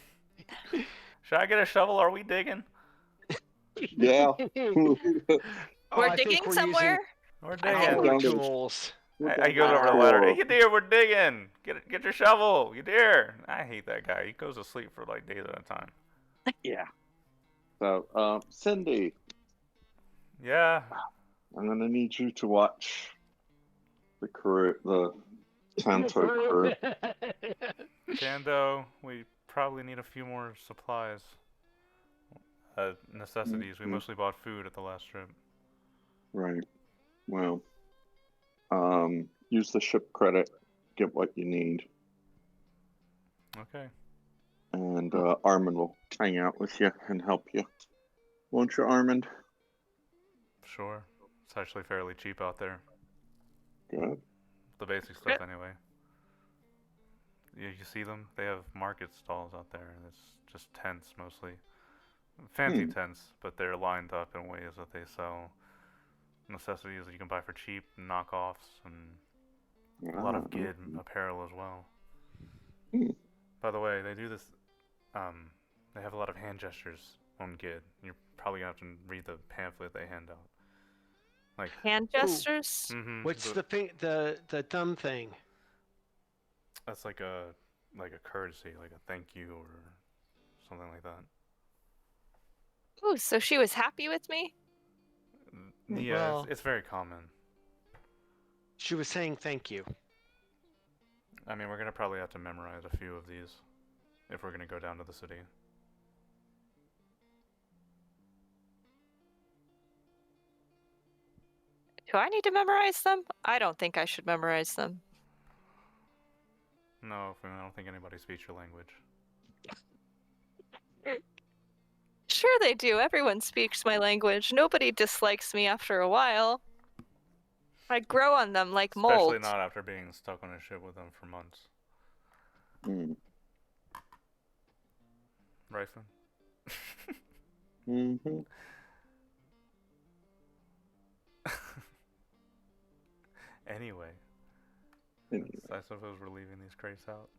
Should I get a shovel? Are we digging? yeah. Oh, We're I think digging we're somewhere. We're using digging. our down to the- tools. I go over the ladder. Hey, you dear, we're digging. Get your shovel. You dear. I hate that guy. He goes to sleep for like days at a time. Yeah. So, Cindy, Yeah. I'm gonna need you to watch the Tanto crew. Dando, we probably need a few more supplies. Necessities. We Mhm. mostly bought food at the last trip. Right. Well, use the ship credit, get what you need, Okay. and Armand will hang out with you and help you. Won't you, Armand? Sure. It's actually fairly cheap out there. Good. The basic stuff, anyway. You see them? They have market stalls out there, and it's just tents mostly. Fancy tents, but they're lined up in ways that they sell necessities that you can buy for cheap, knockoffs, and a lot of Gid apparel as well. By the way, they do this. They have a lot of hand gestures on Gid. You're probably gonna have to read the pamphlet they hand out. Like Hand gestures. What's the thing? The thumb thing? That's like a courtesy, like a thank you or something like that. Ooh, so she was happy with me? Yeah, Well- it's very common. She was saying thank you. I mean, we're gonna probably have to memorize a few of these if we're gonna go down to the city. Do I need to memorize them? I don't think I should memorize them. No, I don't think anybody speaks your language. Sure they do. Everyone speaks my language. Nobody dislikes me after a while. I grow on them like mold. Especially not after being stuck on a ship with them for months. Right, Finn? Mm-hmm. Anyway, I suppose we're leaving these crates out.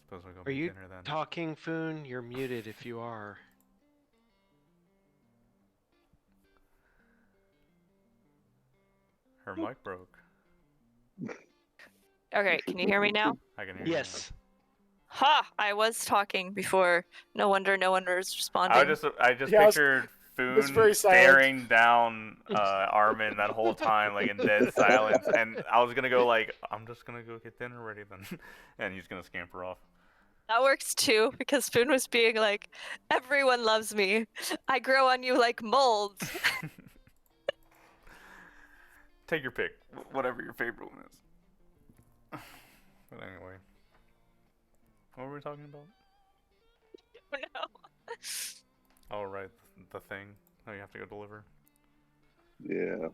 I suppose we'll go Are make you dinner then. talking, Foon? You're muted if you are. Her mic broke. Okay, can you hear me now? I can hear you. Yes. Ha! I was talking before. No wonder no one was responding. I just Yeah, I was- pictured was very Foon silent. staring down Armin that whole time, like in dead silence, and I was gonna go like, I'm just gonna go get dinner ready then, and he's gonna scamper off. That works too, because Spoon was being like, everyone loves me. I grow on you like mold. Take your pick, whatever your favorite one is. But anyway, what were we talking about? Oh no. Oh right, the thing that you have to go deliver. Yeah.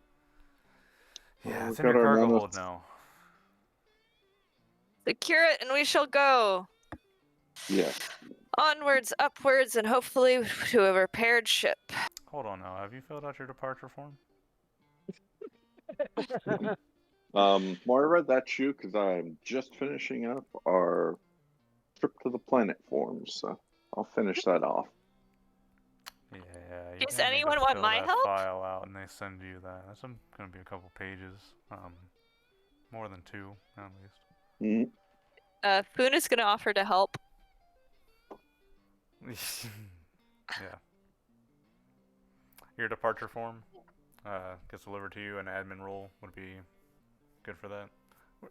Yeah, it's we've in got your our cargo hold mammoths. now. Secure it and we shall go. Yeah. Onwards, upwards, and hopefully to a repaired ship. Hold on now, have you filled out your departure form? Moira, that's you, because I'm just finishing up our trip to the planet forms. So I'll finish that off. Yeah. Does anyone want my that help? File out and they send you that. That's gonna be a couple pages. More than 2 at least. Foon is gonna offer to help. Yeah. Your departure form gets delivered to you, and admin roll would be good for that.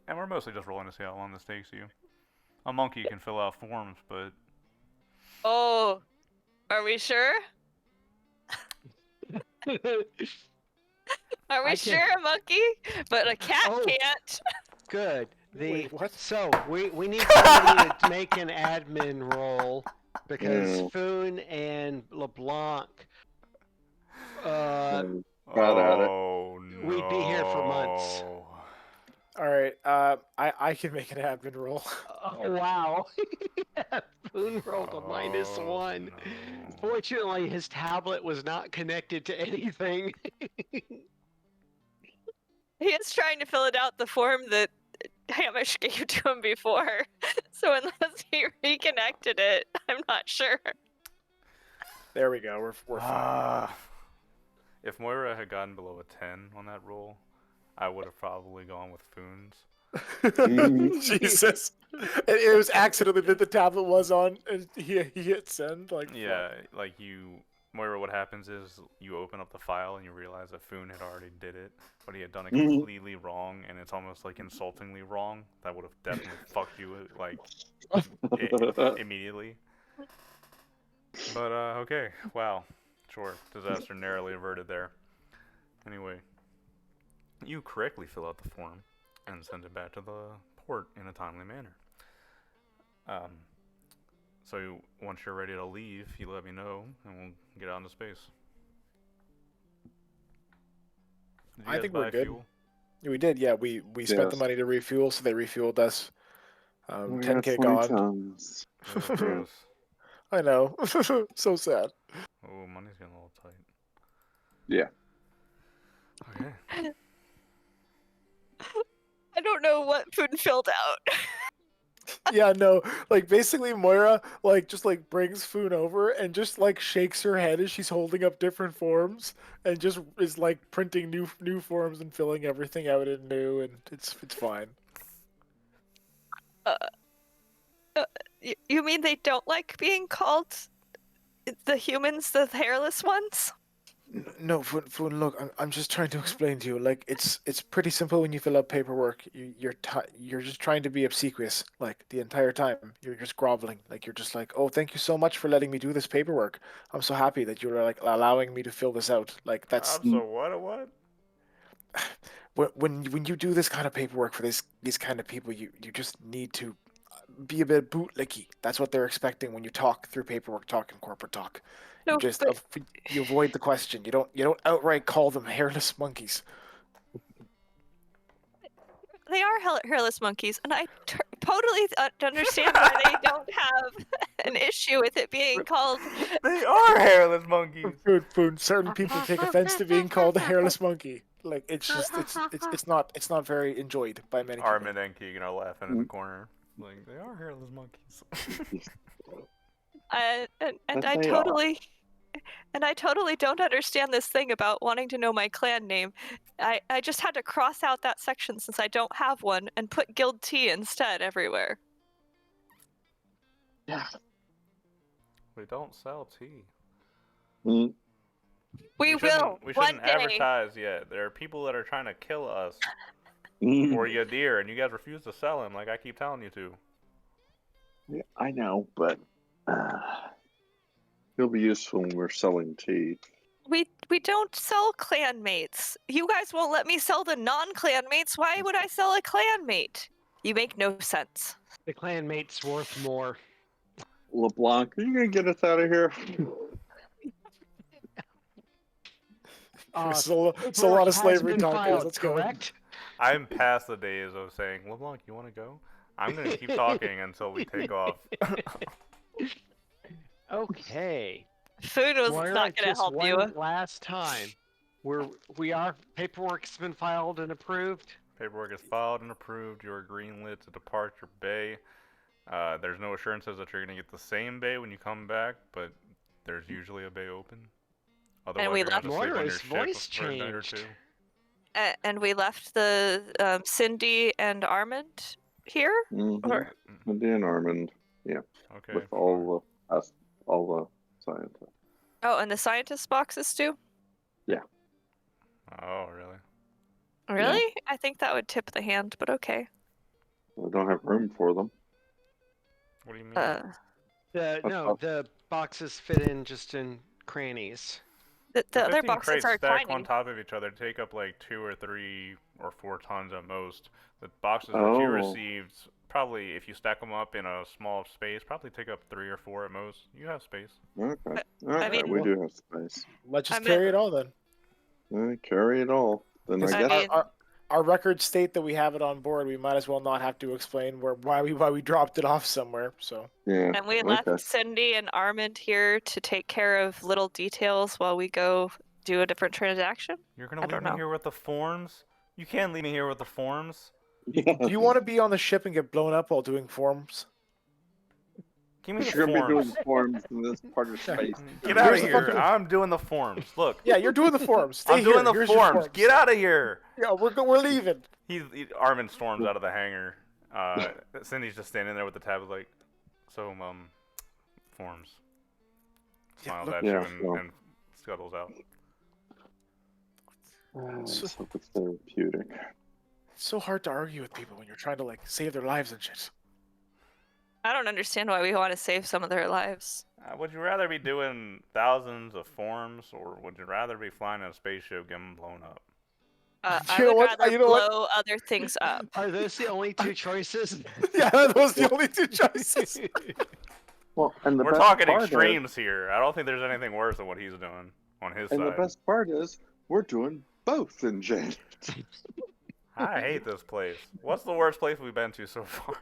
And we're mostly just rolling to see how long this takes you. A monkey can fill out forms, but Oh, are we sure? Are we I sure can- a monkey? But a cat Oh. can't. Good. Wait, what? So we need somebody to make an admin roll because Yeah. Foon and LeBlanc, Bad at it. Oh no. we'd be here for months. All right. I can make an admin roll. Oh wow! Foon rolled a Oh, -1. no. Fortunately, his tablet was not connected to anything. He is trying to fill it out the form that Hamish gave to him before. So unless he reconnected it, I'm not sure. There we go. We're fine. Ah. If Moira had gotten below a 10 on that roll, I would have probably gone with Foons. Jesus. It was accidentally that the tablet was on, and he hit send. Like, Yeah, like Moira, what happens is you open up the file and you realize that Foon had already did it, but he had done it completely wrong, and it's almost like insultingly wrong. That would have definitely fucked you like immediately. But okay, wow, sure, disaster narrowly averted there. Anyway, you correctly fill out the form and send it back to the port in a timely manner. So once you're ready to leave, you let me know, and we'll get out into space. Did you I guys think buy we're good. fuel? we did. Yeah, we spent the Yes. money to refuel, so they refueled us. We got 10K 20 gone. tons. Oh, gross. I know. So sad. Oh, money's getting a little tight. Yeah. Okay. I don't know what Food filled out. Yeah, no. Like basically, Moira just brings Foon over and just shakes her head as she's holding up different forms and just is printing new forms and filling everything out in new, and it's fine. You mean they don't like being called the humans, the hairless ones? No, Foon, look, I'm just trying to explain to you. Like, it's pretty simple when you fill out paperwork. You're just trying to be obsequious, like the entire time. You're just groveling, like you're just like, oh, thank you so much for letting me do this paperwork. I'm so happy that you're allowing me to fill this out. Like that's I'm so what? when you do this kind of paperwork for these kind of people, you just need to be a bit bootlicky. That's what they're expecting when you talk through paperwork, talk and corporate talk. No, You just but you avoid the question. You don't outright call them hairless monkeys. they are hairless monkeys, and I totally understand why they don't have an issue with it being called. They are hairless monkeys. Food. Certain people take offense to being called a hairless monkey. Like it's just it's not very enjoyed by many people. Armin and Keegan are laughing in the corner. Like, they are hairless monkeys. And But I they totally and I totally don't understand this thing about wanting to know my clan name. I just had to cross out that section since I don't have one and put Guild T instead everywhere. Yeah. We don't sell tea. Mm. We will We one shouldn't day. advertise yet. There are people that are trying to kill us Mm. or Yadir, and you guys refuse to sell him like I keep telling you to. Yeah, I know, but it'll be useful when we're selling tea. We don't sell clanmates. You guys won't let me sell the non-clanmates. Why would I sell a clanmate? You make no sense. The clanmate's worth more. LeBlanc, are you gonna get us out of here? So a Paperwork lot of has slavery been talk, guys. filed, Let's go. correct? I'm past the days of saying, LeBlanc, you want to go? I'm going to keep talking until we take off. Okay. Food was Moira, not going to just help one you. last time. Paperwork's been filed and approved. Paperwork is filed and approved. You are greenlit to depart your bay. There's no assurances that you're going to get the same bay when you come back, but there's usually a bay open. Otherwise, we you're gonna left- have to sleep on your Moira's ship voice for a night or changed. two. And we left the Cindy and Armand here? Mm-hmm. Or And Armand, Okay. with sure. all the scientists. oh, and the scientist boxes too? Oh, really? Really? I think that would tip the hand, but okay. We don't have room for them. What do you mean? The boxes fit in just in crannies. The other 15 boxes crates are stacked tiny. on top of each other take up like 2 or 3 or 4 tons at most. The boxes that you Oh. received, probably if you stack them up in a small space, probably take up 3 or 4 at most. You have space. Okay. I Okay, mean- we do have space. Let's just I carry meant- it all then. Carry it all. Then I Because I guess. mean- our records state that we have it on board. We might as well not have to explain why we dropped it off somewhere. So Yeah. And we okay. left Cindy and Armand here to take care of little details while we go do a different transaction. You're gonna I leave don't me know. here with the forms? You can't leave me here with the forms. Yeah. do you want to be on the ship and get blown up while doing forms? Give me the You're gonna be forms. doing forms in this part of space. Get out of Here's the here. fucking- I'm doing the forms. Look. Yeah, you're doing the forms. Stay I'm doing here. the Here's your forms. Get out of here. Yeah, we're leaving. Armin storms out of the hangar. Cindy's just standing there with the tablet, like, so forms. Yeah, Smiles look- at Yeah, you and, well. and scuttles out. Let's hope it's therapeutic. It's so hard to argue with people when you're trying to like save their lives and shit. I don't understand why we want to save some of their lives. Would you rather be doing thousands of forms, or would you rather be flying in a spaceship getting blown up? I You know would what? rather You know what? blow other things up. Are those the only two choices? Yeah, those are the only two choices. Well, and the We're best talking part extremes here. I don't think there's anything worse than what he's doing on his and the side. best part is we're doing both in Janet. I hate this place. What's the worst place we've been to so far?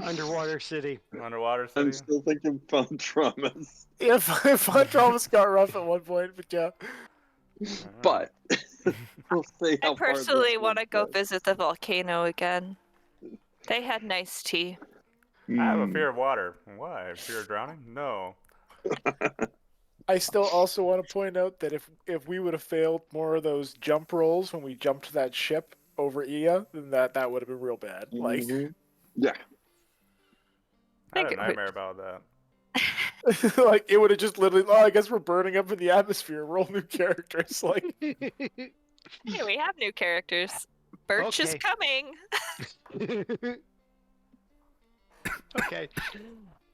Underwater City. Underwater I'm City? still thinking fun traumas, Yeah, fun traumas got rough at one point, but yeah. but we'll see how I far this personally one want to go goes. visit the volcano again. They had nice tea. I have a Mm. fear of water. Why? Fear of drowning? No. I still also want to point out that if we would have failed more of those jump rolls when we jumped that ship over Ia, then that would have been real bad. Like, Mhm. Yeah. I had Think a it would- nightmare about that. like it would have just literally. Oh, I guess we're burning up in the atmosphere. We're all new characters. Like, Hey, we have new characters. Birch is Okay. coming. Okay.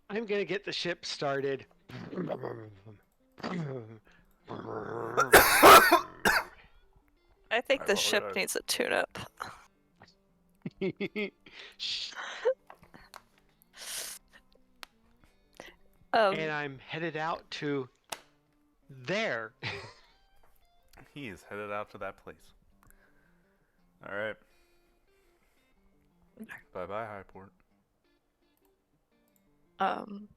I'm gonna get the ship started. I think I the roll ship it. needs a tune-up. And I'm headed out to there. He is headed out to that place. Alright. Bye bye, Highport. Um,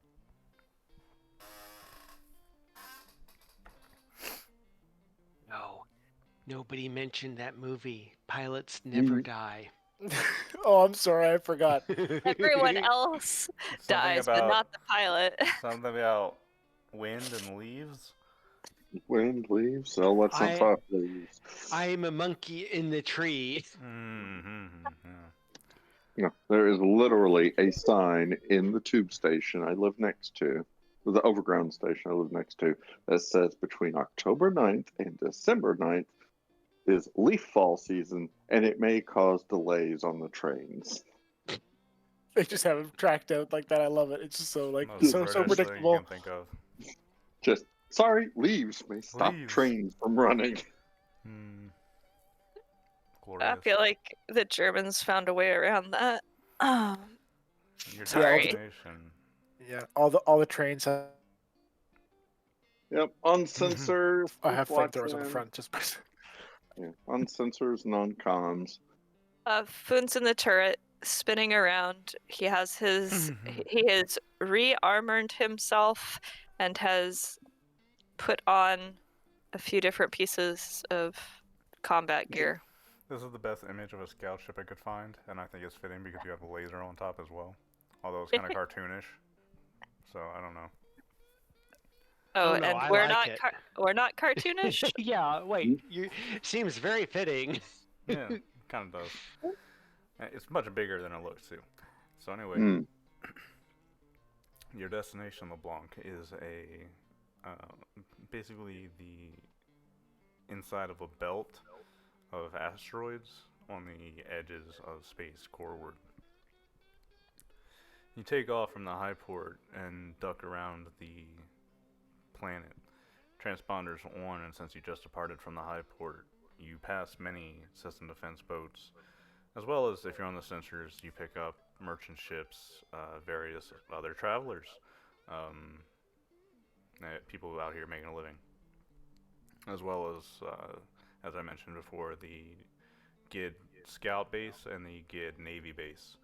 No, nobody mentioned that movie. Pilots never die. oh, I'm sorry, I forgot. everyone else dies, but not the pilot. Something about wind and leaves? Wind, leaves. So let's not I- talk leaves. I am a monkey in the tree. Mm-hmm. Yeah. No, there is literally a sign in the tube station I live next to, the overground station I live next to, that says between October 9th and December 9th is leaf fall season, and it may cause delays on the trains. They just have him tracked out like that. I love it. It's just so like Most so British thing predictable. you can think of. Just, sorry, leaves may stop Leaves. trains from running. Hmm. I Glorious. feel like the Germans found a way around that. Your Sorry. destination. Yeah, all the trains have, Yep, on sensors. I have watch flamethrowers on the them. front. Just Yeah, on sensors, non-comms. Foon's in the turret, spinning around. He has his. He has re-armored himself and has put on a few different pieces of combat gear. This is the best image of a scout ship I could find, and I think it's fitting because you have a laser on top as well. Although it's kind of cartoonish, so I don't know. Oh, no, and I we're like not it. we're not cartoonish. Yeah, wait. You seems very fitting. Yeah, kind of does. It's much bigger than it looks too. So anyway, Hmm. your destination, LeBlanc, is basically the inside of a belt of asteroids on the edges of space coreward. You take off from the Highport and duck around the planet, transponders on, and since you just departed from the Highport, you pass many system defense boats, as well as if you're on the sensors, you pick up merchant ships, various other travelers, um, people out here making a living, as well as I mentioned before, the GID Scout base and the GID Navy base.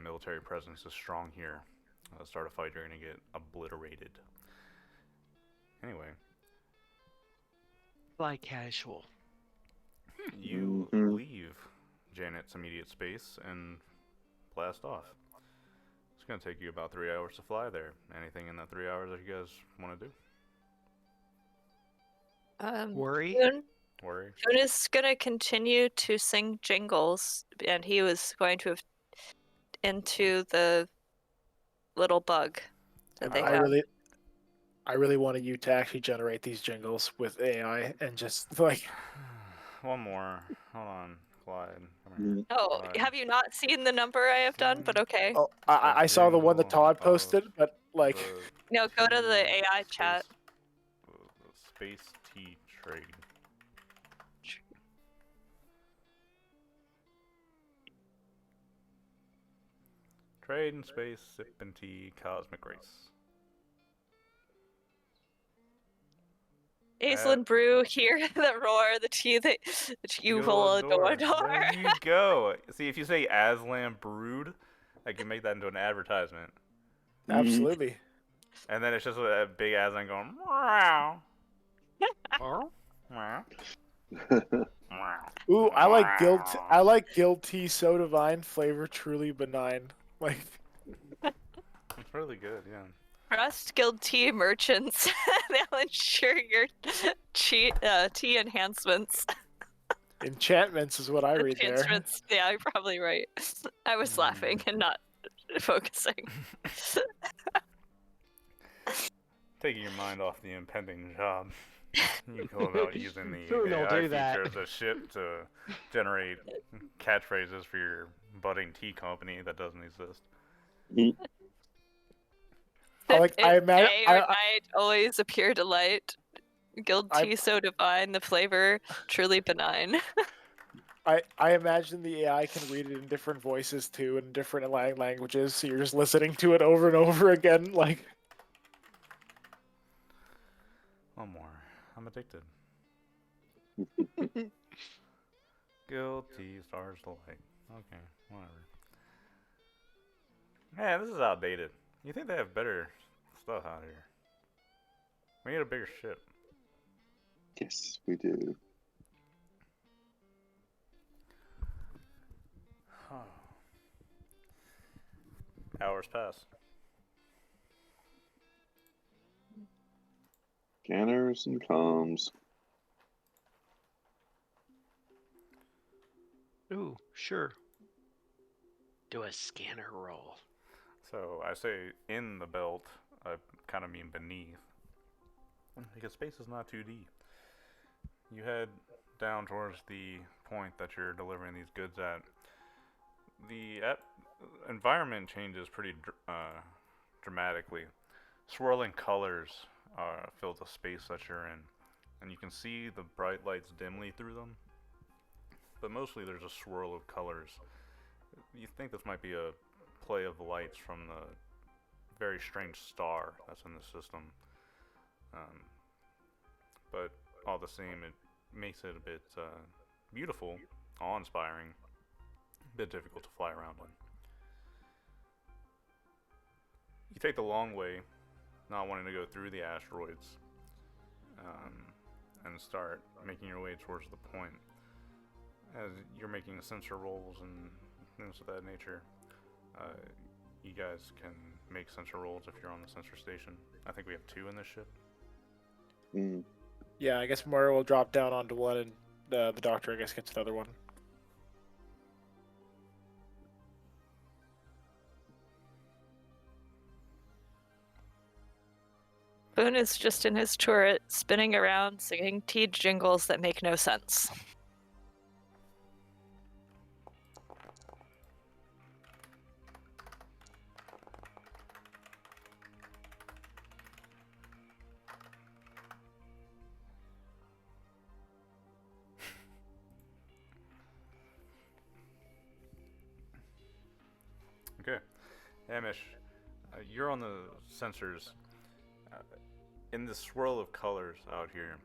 Military presence is strong here. Start a fight, you're gonna get obliterated. Anyway, Fly casual. you Mhm. leave Janet's immediate space and blast off. It's gonna take you about 3 hours to fly there. Anything in that 3 hours that you guys want to do? Worry? Worry? Boone is gonna continue to sing jingles, and he was going to have into the little bug that they I have. really wanted you to actually generate these jingles with AI and just like One more. Hold on, Clyde. Come here. Mm. Oh, Clyde. have you not seen the number I have done? But Sing okay. oh a I saw the one that jingle Todd of posted, but like the No, go to the T AI chat. Space tea trade. Trade in space, sip and tea, cosmic race. Aislinn Brew, hear the roar, the tea that you will adore. There you go. See, if you say Aslan Brood, I can make that into an advertisement. absolutely. And then it's just a big Aslan going, meow, meow, meow. Ooh, I like guild tea so divine, flavor truly benign. Like It's really good, yeah. Trust Guild tea merchants. They'll ensure your tea enhancements. enchantments is what I read there. Enhancements. Yeah, you're probably right. I was laughing and not focusing. Taking your mind off the impending job. You go about using the Soon they'll AI do that. feature of the ship to generate catchphrases for your budding tea company that doesn't exist. I imagine Day or night, always a pure delight. Guild I- tea so divine, the flavor truly benign. I imagine the AI can read it in different voices too, in different languages. So you're just listening to it over and over again, like. One more. I'm addicted. Guilty stars delight. Okay, whatever. Man, this is outdated. You think they have better stuff out here? We need a bigger ship. Yes, we do. Hours pass. Scanners and comms. Ooh, sure. Do a scanner roll. So I say in the belt, I kind of mean beneath. Because space is not 2D. You head down towards the point that you're delivering these goods at. The environment changes pretty dramatically. Swirling colors fill the space that you're in. And you can see the bright lights dimly through them. But mostly there's a swirl of colors. You think this might be a play of the lights from the very strange star that's in the system. But all the same, it makes it a bit beautiful, awe-inspiring, a bit difficult to fly around in. You take the long way, not wanting to go through the asteroids, and start making your way towards the point. As you're making sensor rolls and things of that nature, you guys can make sensor rolls if you're on the sensor station. I think we have 2 in this ship. Mm. Yeah, I guess Mario will drop down onto one, and the doctor, I guess, gets another one. Boone is just in his turret, spinning around, singing tea jingles that make no sense. Hamish, you're on the sensors. Uh, in the swirl of colors out here,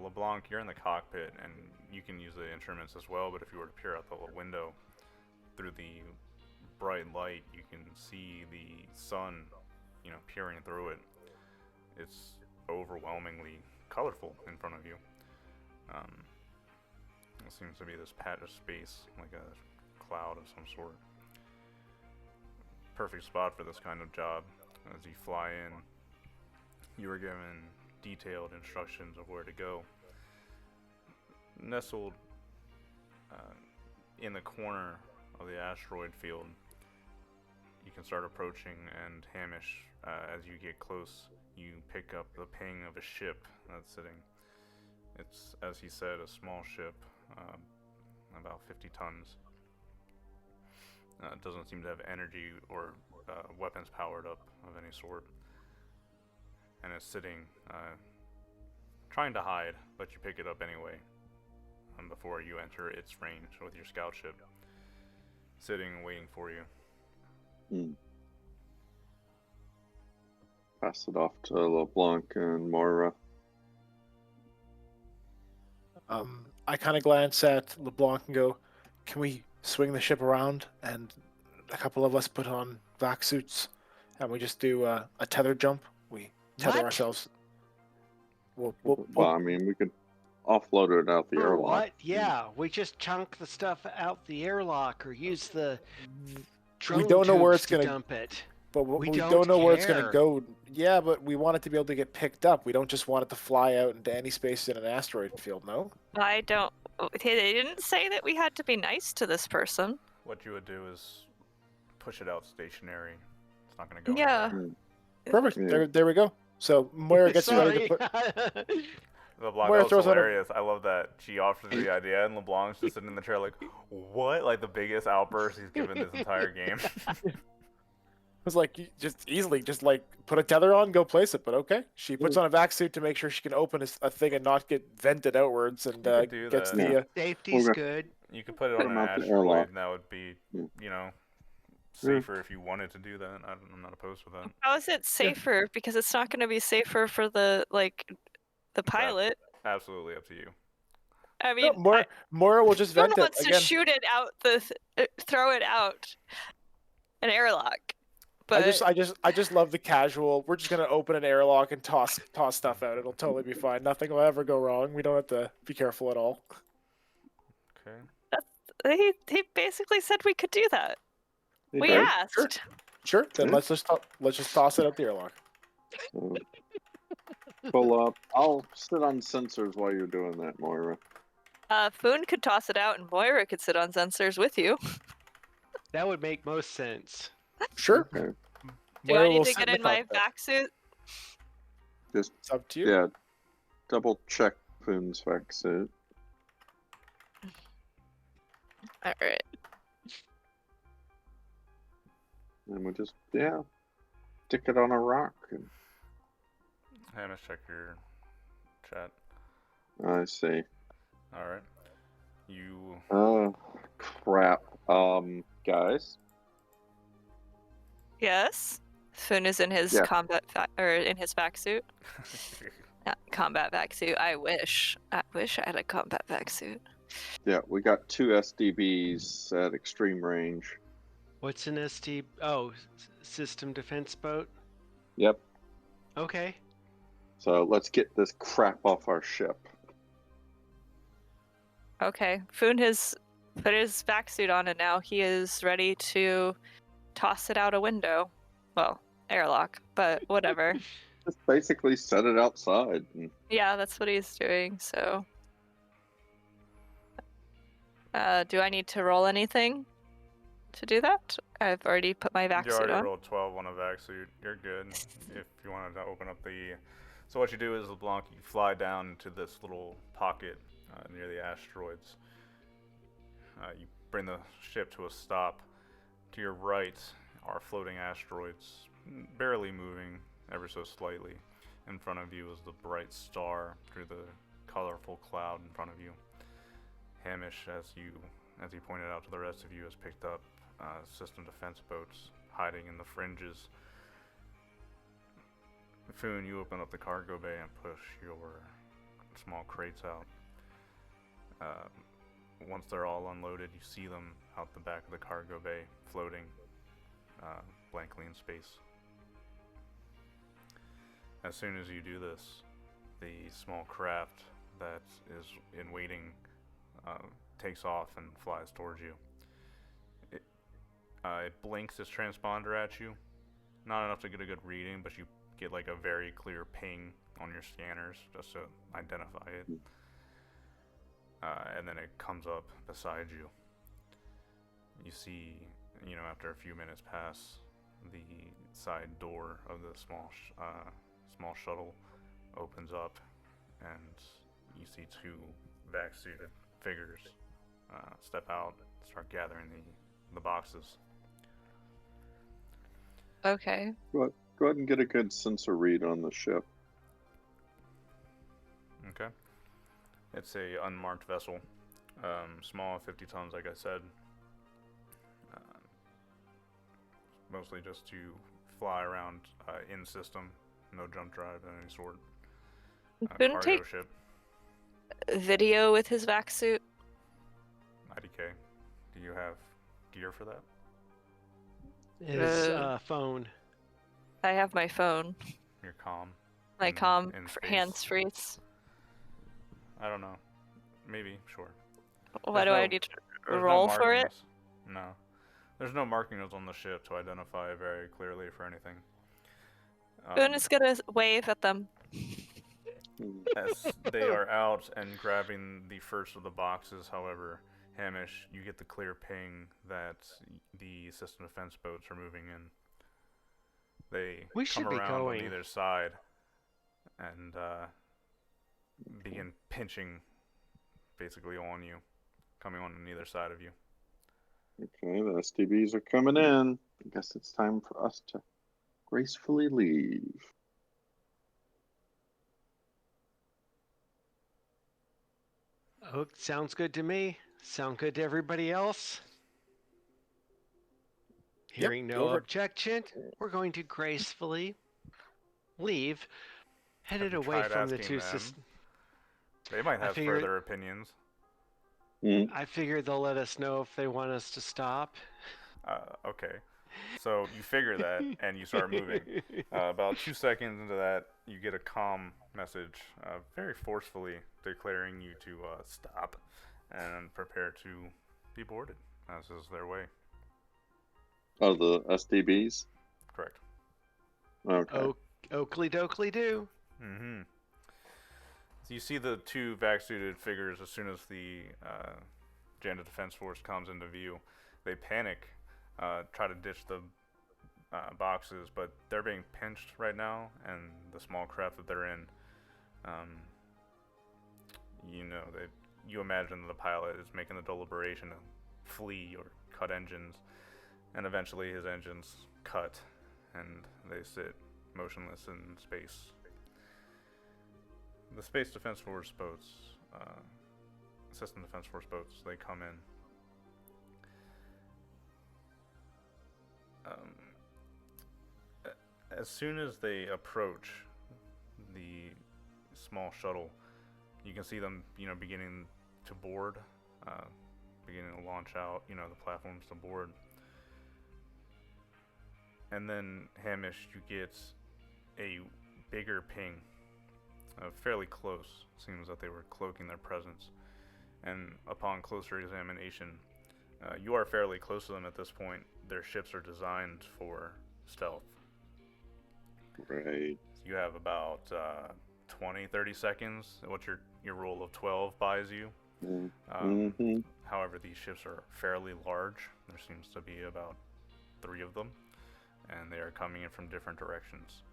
LeBlanc, you're in the cockpit, and you can use the instruments as well. But if you were to peer out the little window through the bright light, you can see the sun, peering through it. It's overwhelmingly colorful in front of you. It seems to be this patch of space, like a cloud of some sort. Perfect spot for this kind of job. As you fly in, you were given detailed instructions of where to go. Nestled in the corner of the asteroid field, you can start approaching, and Hamish, as you get close, you pick up the ping of a ship that's sitting. It's, as he said, a small ship, about 50 tons. It doesn't seem to have energy or weapons powered up of any sort. And it's sitting, trying to hide, but you pick it up anyway before you enter its range with your scout ship. Sitting and waiting for you. Pass it off to LeBlanc and Moira. I kind of glance at LeBlanc and go, "Can we swing the ship around and a couple of us put on vac suits and we just do a tether jump? We tether What? ourselves." Well, I mean, we could offload it out the For airlock. what? Yeah, we just chunk the stuff out the airlock or use the drone don't know where tubes it's to gonna- dump it. But We we don't don't know where it's going care. to go. Yeah, but we want it to be able to get picked up. We don't just want it to fly out into any space in an asteroid field, no? I don't. They didn't say that we had to be nice to this person. What you would do is push it out stationary. It's not going to go Yeah. anywhere. Perfect. Yeah. There we go. So Moira gets ready to put. LeBlanc, Moira that was throws out a- hilarious. I love that she offers the idea, and LeBlanc's just sitting in the chair like, what? Like the biggest outburst he's given this entire game. It was like just easily, just like put a tether on, go place it. But okay, she puts on a vac suit to make sure she can open a thing and not get vented outwards, and You could do gets that. the. Yeah. Safety's Okay. good. You could put it Put on 'em an out the asteroid, airlock. and that would be, Yeah. safer if you wanted to do that. I'm not opposed to that. How is it safer? Because it's not going to be safer for the pilot. Absolutely up to you. I mean, Moira will just Who vent it wants to again. shoot it out throw it out an airlock? But I just love the casual. We're just gonna open an airlock and toss stuff out. It'll totally be fine. Nothing will ever go wrong. We don't have to be careful at all. Okay. he basically said we could do that. We Okay. asked. Sure. Then Yeah. let's just toss it out the airlock. So, pull up. I'll sit on sensors while you're doing that, Moira. Foon could toss it out, and Moira could sit on sensors with you. That would make most sense. Sure. Okay. Do Moira I need will to sit get the in my cockpit. vac suit? Just It's up to you. yeah. Double check Poon's vac suit. All right. And we just stick it on a rock. And Hamish, check your chat. I see. All right. You. Oh crap. Guys. Yes. Foon is in his Yeah. in his vac suit. Combat vac suit. I wish I had a combat vac suit. Yeah, we got 2 SDBs at extreme range. What's an ST? Oh, system defense boat. Yep. Okay. So let's get this crap off our ship. Okay. Foon has put his vac suit on, and now he is ready to toss it out a window. Well, airlock, but whatever. Just basically set it outside. And Yeah, that's what he's doing. So, do I need to roll anything to do that? I've already put my vac You suit already on. rolled 12 on a vac suit. You're good. If you wanted to open up the. So what you do is, LeBlanc, you fly down into this little pocket near the asteroids. You bring the ship to a stop. To your right are floating asteroids, barely moving, ever so slightly. In front of you is the bright star through the colorful cloud in front of you. Hamish, as he pointed out to the rest of you, has picked up system defense boats hiding in the fringes. Foon, you open up the cargo bay and push your small crates out. Once they're all unloaded, you see them out the back of the cargo bay, floating blankly in space. As soon as you do this, the small craft that is in waiting takes off and flies towards you. It blinks its transponder at you. Not enough to get a good reading, but you get like a very clear ping on your scanners just to identify it. And then it comes up beside you. You see, after a few minutes pass, the side door of the small shuttle opens up, and you see two vac-suited figures step out, start gathering the boxes. Okay. Go ahead and get a good sensor read on the ship. Okay. It's a unmarked vessel, small, 50 tons, like I said. Mostly just to fly around in system, no jump drive of any sort. Couldn't Cargo take ship, video with his vac suit. IDK. Do you have gear for that? His phone. I have my phone. Your comm? My in- comm in for space? hands freeze. I don't know. Maybe, sure. Why do I need to There's roll no for it? markings. No. There's no markings on the ship to identify very clearly for anything. Boone is gonna wave at them. As they are out and grabbing the first of the boxes, however, Hamish, you get the clear ping that the system defense boats are moving in. They We come should be around on going. either side and begin pinching basically on you, coming on either side of you. Okay, the STBs are coming in. I guess it's time for us to gracefully leave. Oh, sounds good to me. Sound good to everybody else? Hearing no over. objection, we're going to gracefully leave, headed you away tried from the asking two them? systems. They might I have figured- further opinions. I figured they'll let us know if they want us to stop. Okay. So you figure that, and you start moving. About 2 seconds into that, you get a comm message, very forcefully declaring you to stop and prepare to be boarded, as is their way. Oh, the STBs? Correct. Okay. Oakley dokley do. Mm-hmm. So you see the two vac-suited figures as soon as the Janda Defense Force comes into view. They panic, try to ditch the boxes, but they're being pinched right now, and the small craft that they're in, you imagine the pilot is making the deliberation to flee or cut engines, and eventually his engines cut, and they sit motionless in space. The Space Defense Force boats, System Defense Force boats, they come in. As soon as they approach the small shuttle, you can see them, beginning to board, beginning to launch out, the platforms to board. And then, Hamish, you get a bigger ping, fairly close. Seems that they were cloaking their presence. And upon closer examination, you are fairly close to them at this point. Their ships are designed for stealth. Right. You have about 20-30 seconds, what your roll of 12 buys you. Mm-hmm. However, these ships are fairly large. There seems to be about 3 of them, and they are coming in from different directions.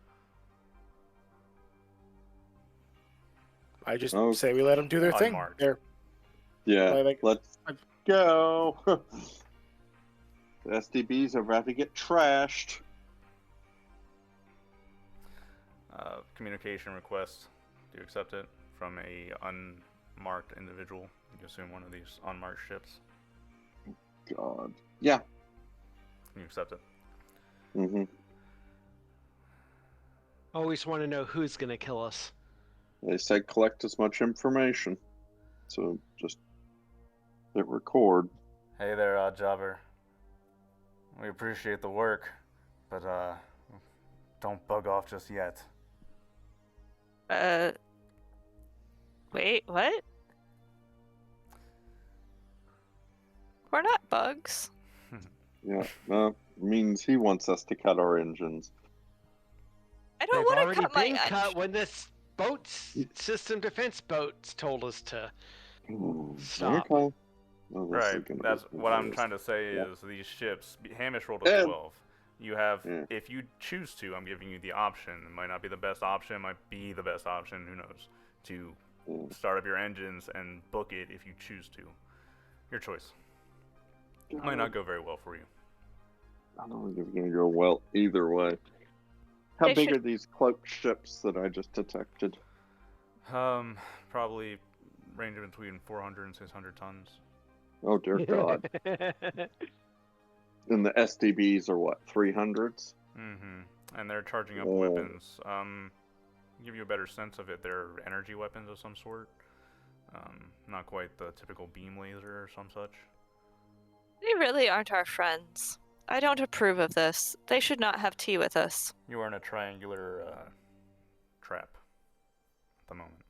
I just Oh. say we let them do their thing. Unmarked. They're Yeah, Like, let's go. The STBs are about to get trashed. Communication request. Do you accept it from a unmarked individual? You assume one of these unmarked ships. God. Yeah. You accept it. Mm-hmm. Always want to know who's gonna kill us. They say collect as much information. So just hit record. Hey there, odd jobber. We appreciate the work, but don't bug off just yet. Wait, what? We're not bugs. Yeah, means he wants us to cut our engines. I don't They've want to already cut my been cut engine. when this system defense boats told us to. Stop. Okay. Well, this is Right. gonna That's be what I'm hilarious. trying to say Yeah. is these ships. Hamish rolled a And- 12. You have, Yeah. if you choose to, I'm giving you the option. It might not be the best option. It might be the best option. Who knows? To Yeah. start up your engines and book it if you choose to. Your choice. Might not go very well for you. I don't think it's gonna go well either way. How They big should- are these cloaked ships that I just detected? Probably ranging between 400 and 600 tons. Oh dear God! And the SDBs are what, 300s? Mm-hmm. And they're charging up Oh. weapons. Give you a better sense of it. They're energy weapons of some sort. Not quite the typical beam laser or some such. They really aren't our friends. I don't approve of this. They should not have tea with us. You are in a triangular trap at the moment.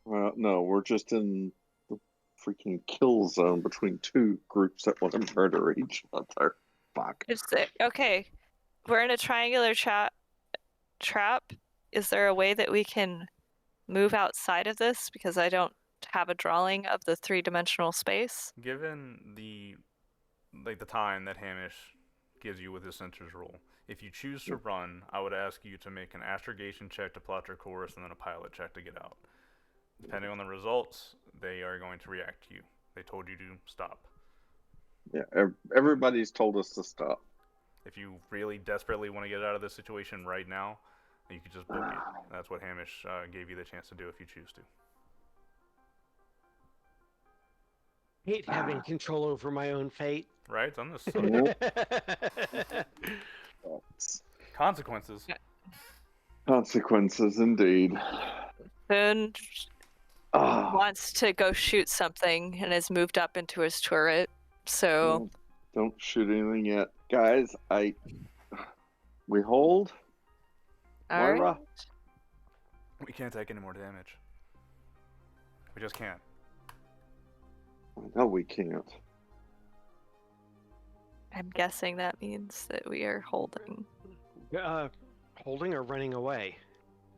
Well, no, we're just in the freaking kill zone between two groups that want to murder each other. Fuck. Okay, we're in a triangular trap. Is there a way that we can move outside of this? Because I don't have a drawing of the three-dimensional space. Given the time that Hamish gives you with his sensors roll, if you choose to run, I would ask you to make an astrogation check to plot your course and then a pilot check to get out. Depending on the results, they are going to react to you. They told you to stop. Yeah, everybody's told us to stop. If you really desperately want to get out of this situation right now, you could just book it. That's what Hamish gave you the chance to do if you choose to. Hate having control over my own fate. Right? On this Nope. consequences. Consequences indeed. Boone Ah, wants to go shoot something and has moved up into his turret. So don't shoot anything yet. Guys, we hold? all Moira? right. We can't take any more damage. We just can't. No, we can't. I'm guessing that means that we are holding. Holding or running away?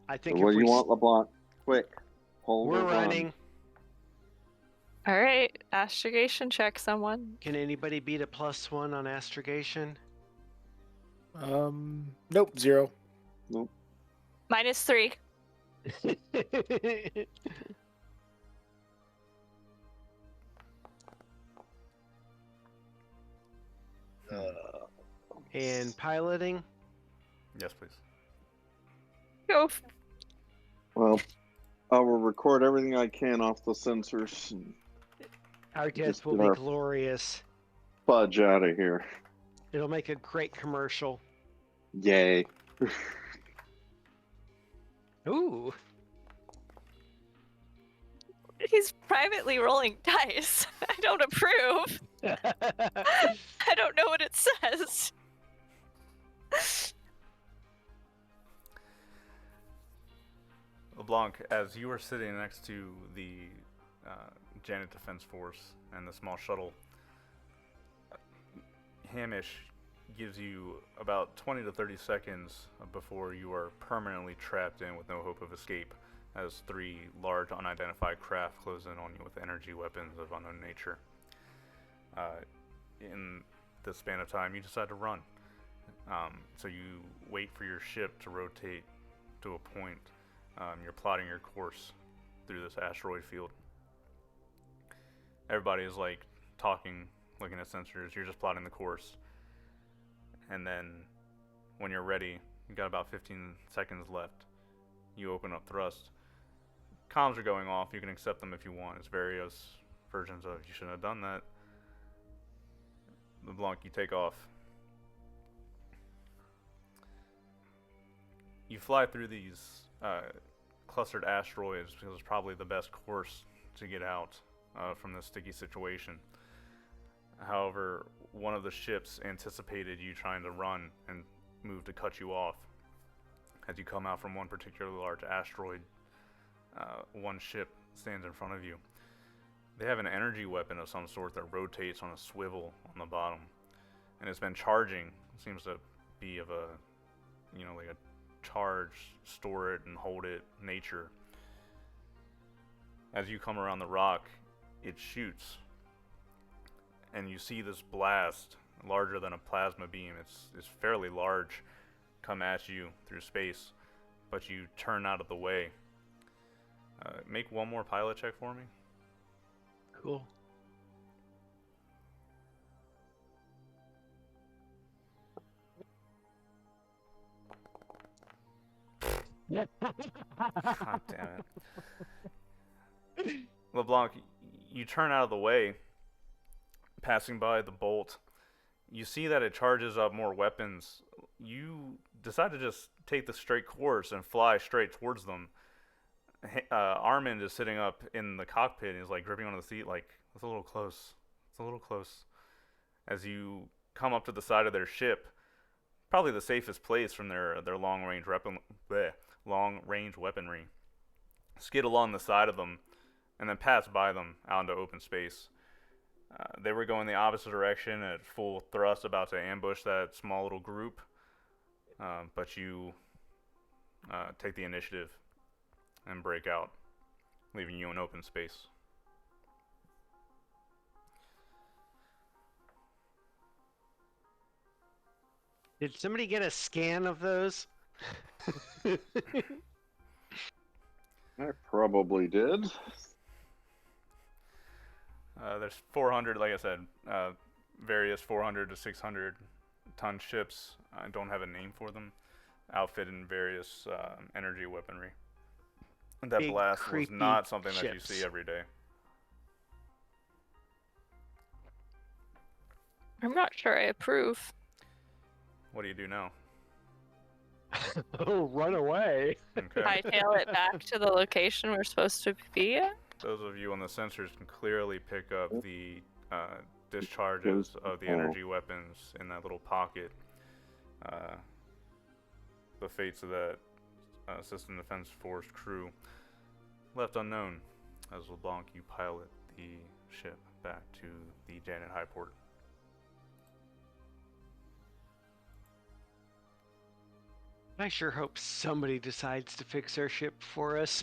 I think What if do we you want, LeBlanc? Quick. Hold we're or run. running. All right, astrogation check someone. Can anybody beat a +1 on astrogation? Nope, 0. -3. And piloting? Yes, please. Go. Well, I will record everything I can off the sensors and Our Just death will get be our- glorious. fudge out of here. It'll make a great commercial. Yay. Ooh. He's privately rolling dice. I don't approve. I don't know what it says. LeBlanc, as you are sitting next to the Janet Defense Force and the small shuttle, Hamish gives you about 20 to 30 seconds before you are permanently trapped in with no hope of escape, as 3 large unidentified craft close in on you with energy weapons of unknown nature. In the span of time, you decide to run. So you wait for your ship to rotate to a point. You're plotting your course through this asteroid field. Everybody is like talking, looking at sensors. You're just plotting the course. And then when you're ready, you got about 15 seconds left. You open up thrust. Comms are going off. You can accept them if you want. It's various versions of you shouldn't have done that. LeBlanc, you take off. You fly through these clustered asteroids because it's probably the best course to get out from this sticky situation. However, one of the ships anticipated you trying to run and move to cut you off. As you come out from one particularly large asteroid, one ship stands in front of you. They have an energy weapon of some sort that rotates on a swivel on the bottom, and it's been charging. It seems to be of a, like a charge, store it and hold it nature. As you come around the rock, it shoots, and you see this blast larger than a plasma beam. It's fairly large, come at you through space, but you turn out of the way. Make one more pilot check for me. Cool. God damn it. LeBlanc, you turn out of the way, passing by the bolt. You see that it charges up more weapons. You decide to just take the straight course and fly straight towards them. Armand is sitting up in the cockpit and is like gripping on the seat like, it's a little close. It's a little close. As you come up to the side of their ship, probably the safest place from their long-range weaponry. Skid along the side of them and then pass by them out into open space. They were going the opposite direction at full thrust, about to ambush that small little group. But you take the initiative and break out, leaving you in open space. Did somebody get a scan of those? I probably did. There's 400, like I said, various 400 to 600 ton ships. I don't have a name for them. Outfitted in various energy weaponry. That Big, blast was creepy not something that you ships. see every day. I'm not sure I approve. What do you do now? Oh, run away. Okay. Hightail it back to the location we're supposed to be at. Those of you on the sensors can clearly pick up the discharges of the energy weapons in that little pocket. The fates of that System Defense Force crew left unknown as LeBlanc, you pilot the ship back to the Janet Highport. I sure hope somebody decides to fix our ship for us.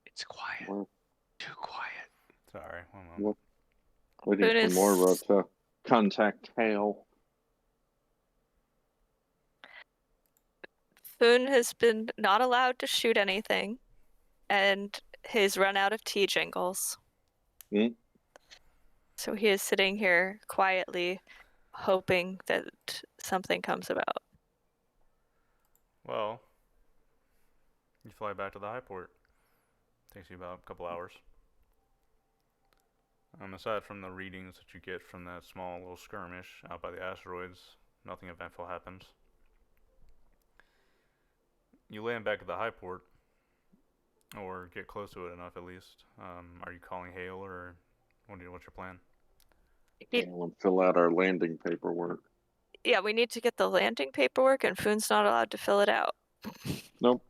It's quiet. Well, Too quiet. Sorry, one moment. waiting for Buddhist- Moira to contact Hale. Foon has been not allowed to shoot anything, and he's run out of tea jingles. Hmm? So he is sitting here quietly, hoping that something comes about. Well, you fly back to the Highport. Takes you about a couple hours. Aside from the readings that you get from that small little skirmish out by the asteroids, nothing eventful happens. You land back at the Highport, or get close to it enough at least. Are you calling Hale, or what's your plan? Hale and fill out our landing paperwork. Yeah, we need to get the landing paperwork, and Foon's not allowed to fill it out. Nope.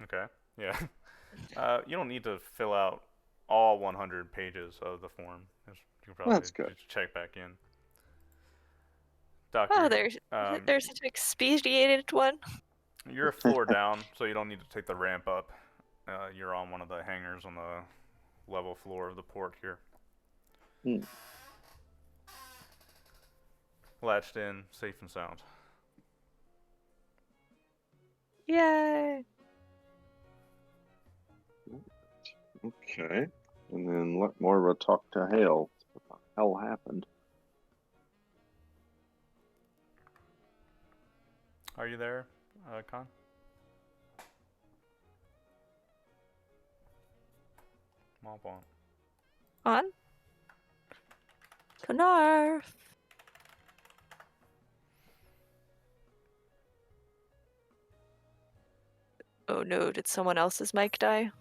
Okay, yeah. You don't need to fill out all 100 pages of the form. You can probably That's good. just check back in. Doctor, Oh, there's an expedited one. you're a floor down, so you don't need to take the ramp up. You're on one of the hangars on the level floor of the port here. Hmm. Latched in, safe and sound. Yay! Okay. And then let Moira talk to Hale. What the hell happened? Are you there, Con? Womp womp. On? Kunar. Oh no, did someone else's mic die?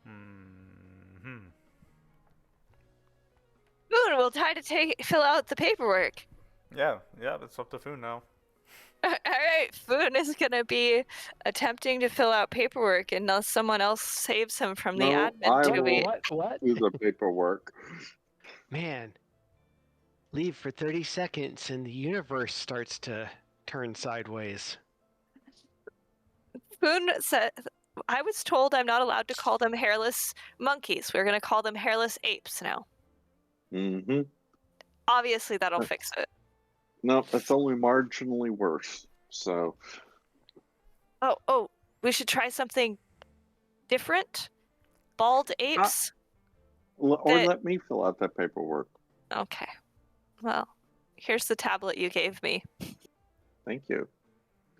Hmm. Moon, we'll try to fill out the paperwork. Yeah, it's up to Foon now. Alright, Foon is gonna be attempting to fill out paperwork unless someone else saves him from the No, admin I to will be. What? do the paperwork. Man, leave for 30 seconds and the universe starts to turn sideways. Foon said, I was told I'm not allowed to call them hairless monkeys. We're gonna call them hairless apes now. Mm-hmm. Obviously, that'll fix it. No, it's only marginally worse. So, Oh, we should try something different? Bald apes? or let me fill out that paperwork. Okay. Well, here's the tablet you gave me. Thank you.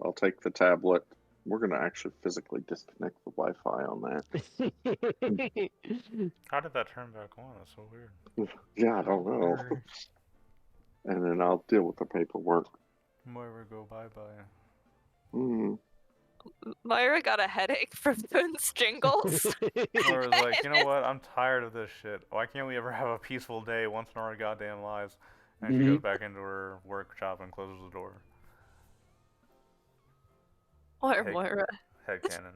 I'll take the tablet. We're going to actually physically disconnect the Wi-Fi on that. How did that turn back on? That's so weird. Yeah, I don't know. And then I'll deal with the paperwork. Moira, go bye-bye. Mm. Moira got a headache from Foon's jingles. Moira's like, you know what? I'm tired of this shit. Why can't we ever have a peaceful day once in our goddamn lives? And she goes back into her workshop and closes the door. Or Hey. Moira. Headcanon.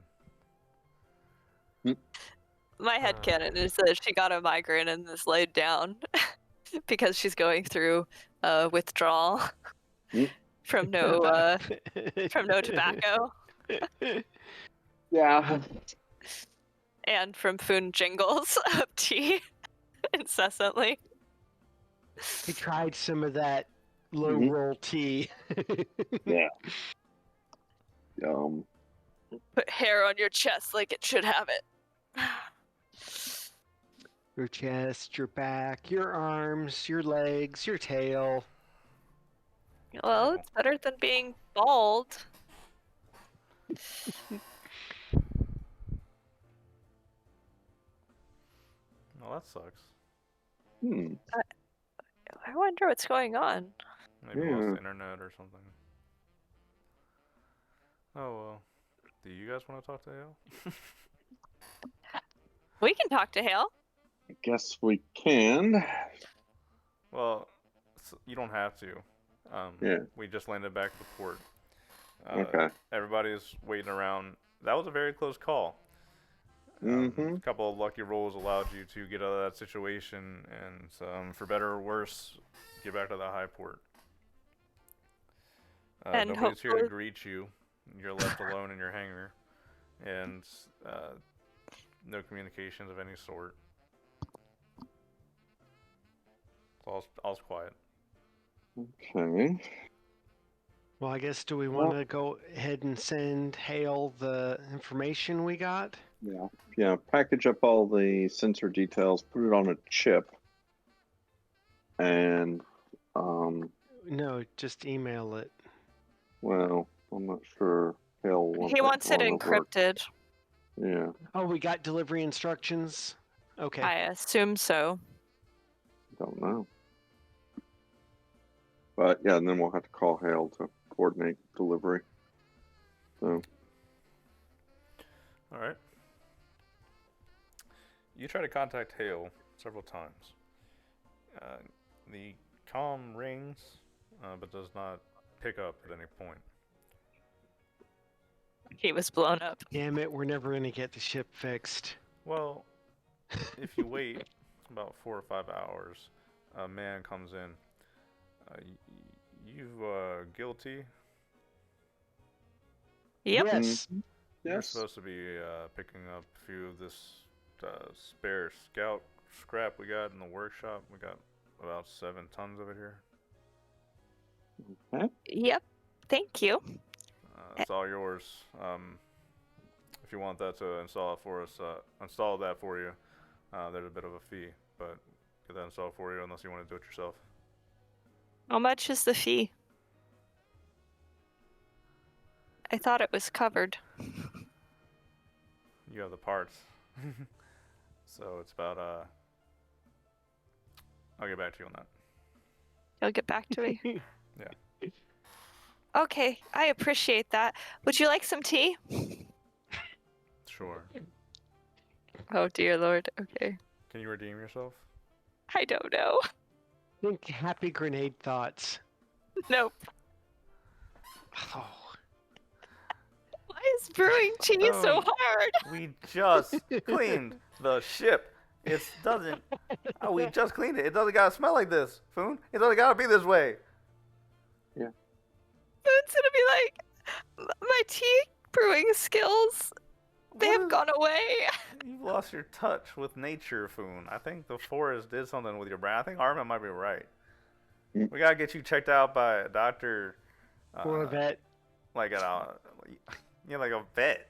My headcanon is that she got a migraine and is laid down because she's going through withdrawal from no tobacco Yeah. and from Foon jingles of tea incessantly. He tried some of that low roll tea. Yeah. Put hair on your chest like it should have it. Your chest, your back, your arms, your legs, your tail. Well, it's better than being bald. Well, that sucks. I wonder what's going on. Maybe lost the internet or something. Oh, well. Do you guys want to talk to Hale? We can talk to Hale. I guess we can. Well, you don't have to. Yeah. We just landed back at the port. Okay. Everybody's waiting around. That was a very close call. A couple of lucky rolls allowed you to get out of that situation, and for better or worse, get back to the Highport. And nobody's here to greet you. You're left alone in your hangar, and no communications of any sort. All's quiet. Okay. Well, I guess do we want to go ahead and send Hale the information we got? Yeah. Package up all the sensor details, put it on a chip, and No, just email it. well, I'm not sure. Hale wants He wants it encrypted. Yeah. Oh, we got delivery instructions? Okay. I assume so. Don't know. But yeah, and then we'll have to call Hale to coordinate delivery. So. All right. You try to contact Hale several times. The comm rings, but does not pick up at any point. He was blown up. Damn it, we're never going to get the ship fixed. Well, if you wait about 4 or 5 hours, a man comes in. You guilty? Yep. Yes. You're supposed to be picking up a few of this spare scout scrap we got in the workshop. We got about 7 tons of it here. Okay. Yep. Thank you. It's all yours. If you want that to install it for us, install that for you. There's a bit of a fee, but get that installed for you unless you want to do it yourself. How much is the fee? I thought it was covered. You have the parts. So it's about, I'll get back to you on that. You'll get back to me. Yeah. Okay, I appreciate that. Would you like some tea? Sure. Oh dear lord. Okay. Can you redeem yourself? I don't know. Think happy grenade thoughts. Nope. Oh. Why is brewing tea so hard? We just cleaned the ship. It doesn't. Oh, we just cleaned it. It doesn't gotta smell like this, Foon. It doesn't gotta be this way. It's gonna be like, my tea brewing skills, they have gone away. You've lost your touch with nature, Foon. I think the forest did something with your brain. I think Armin might be right. We gotta get you checked out by a doctor. Or a vet. Like like a vet.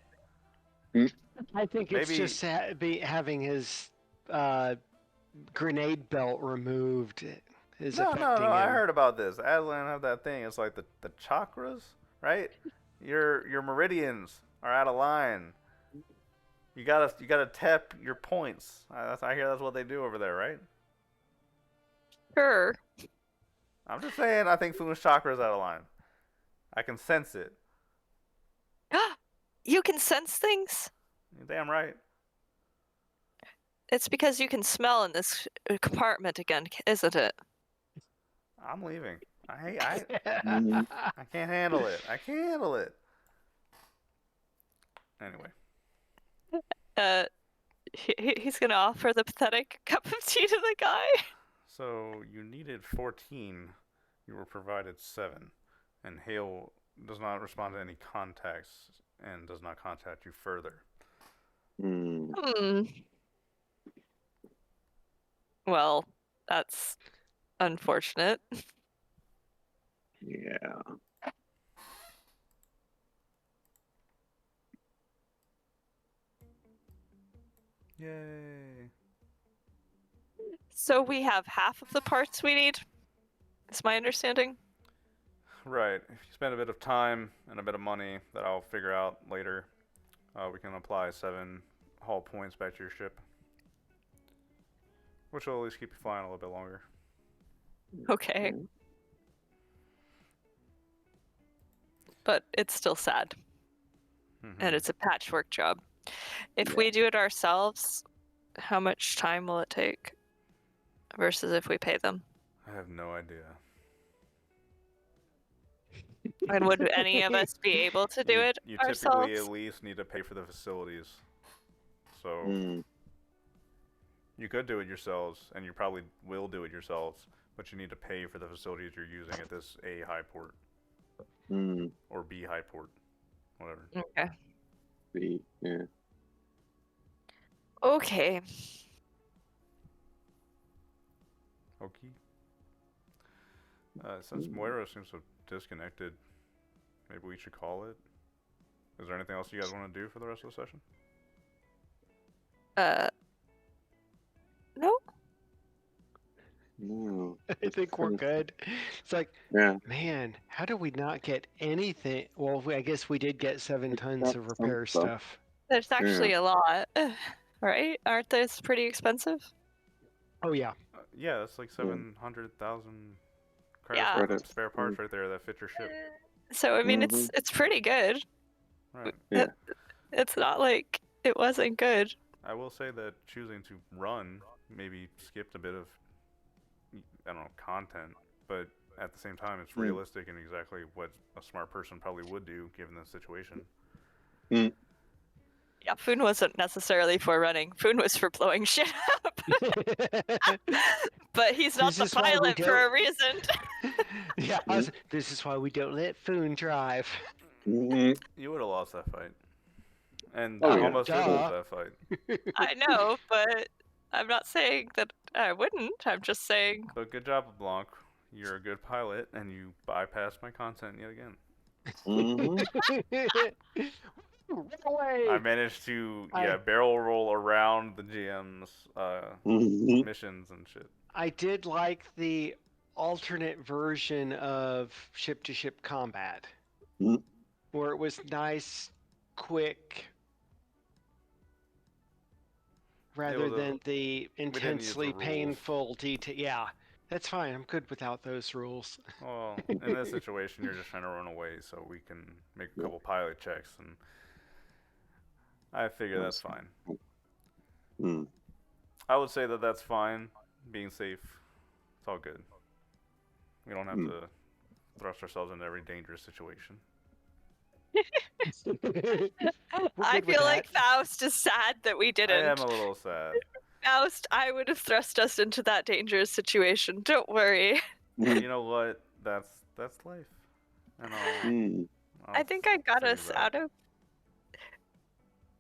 I think it's Maybe- just having his grenade belt removed is No, affecting no. him. I heard about this. Aslan have that thing. It's like the chakras, right? Your meridians are out of line. You gotta tap your points. I hear that's what they do over there, right? Sure. I'm just saying. I think Foon's chakra's out of line. I can sense it. You can sense things? You're damn right. It's because you can smell in this compartment again, isn't it? I'm leaving. I can't handle it. I can't handle it. Anyway. He's gonna offer the pathetic cup of tea to the guy. So you needed 14. You were provided 7. And Hale does not respond to any contacts and does not contact you further. Well, that's unfortunate. Yeah. Yay. So we have half of the parts we need? Is my understanding? Right. If you spend a bit of time and a bit of money that I'll figure out later, we can apply 7 hull points back to your ship. Which will at least keep you flying a little bit longer. Okay. But it's still sad. And it's a patchwork job. If we do it ourselves, how much time will it take? Versus if we pay them? I have no idea. And would any of us be able to do it You ourselves? typically at least need to pay for the facilities. So you could do it yourselves, and you probably will do it yourselves, but you need to pay for the facilities you're using at this A Highport. Or B Highport. Whatever. Okay. B, yeah. Okay. Okay. Since Moira seems to have disconnected, maybe we should call it. Is there anything else you guys want to do for the rest of the session? No. No. I think we're good. It's like, Yeah. man, how do we not get anything? Well, I guess we did get 7 tons of got some repair stuff. stuff. There's actually a lot. Right? Aren't those pretty expensive? Oh, yeah. Yeah, that's like 700,000 credits Yeah. worth of spare parts right there that fit your ship. So I mean, it's pretty good. Right. Yeah. It's not like it wasn't good. I will say that choosing to run maybe skipped a bit of, I don't know, content, but at the same time, it's realistic and exactly what a smart person probably would do given the situation. Yeah, Foon wasn't necessarily for running. Foon was for blowing shit up. But he's not This the is why we pilot for a don't- reason. Yeah, this is why we don't let Foon drive. You would have lost that fight. And Oh, yeah. almost did lose Duh. that fight. I know, but I'm not saying that I wouldn't. I'm just saying. But good job, Blanc. You're a good pilot, and you bypassed my content yet again. Mhm. Run away! I managed to I- barrel roll around the GM's Mhm. missions and shit. I did like the alternate version of ship-to-ship combat, Mhm. where it was nice, quick, rather well, than the didn't use the intensely rules. painful detail. Yeah, that's fine. I'm good without those rules. Well, in this situation, you're just trying to run away, so we can make a couple pilot checks, and I figure that's fine. Mm. I would say that that's fine. Being safe, it's all good. We don't have to thrust ourselves into every dangerous situation. I feel like Faust is sad that we didn't. I am a little sad. Faust, I would have thrust us into that dangerous situation. Don't worry. But you know what? That's life. And I think I got us out of.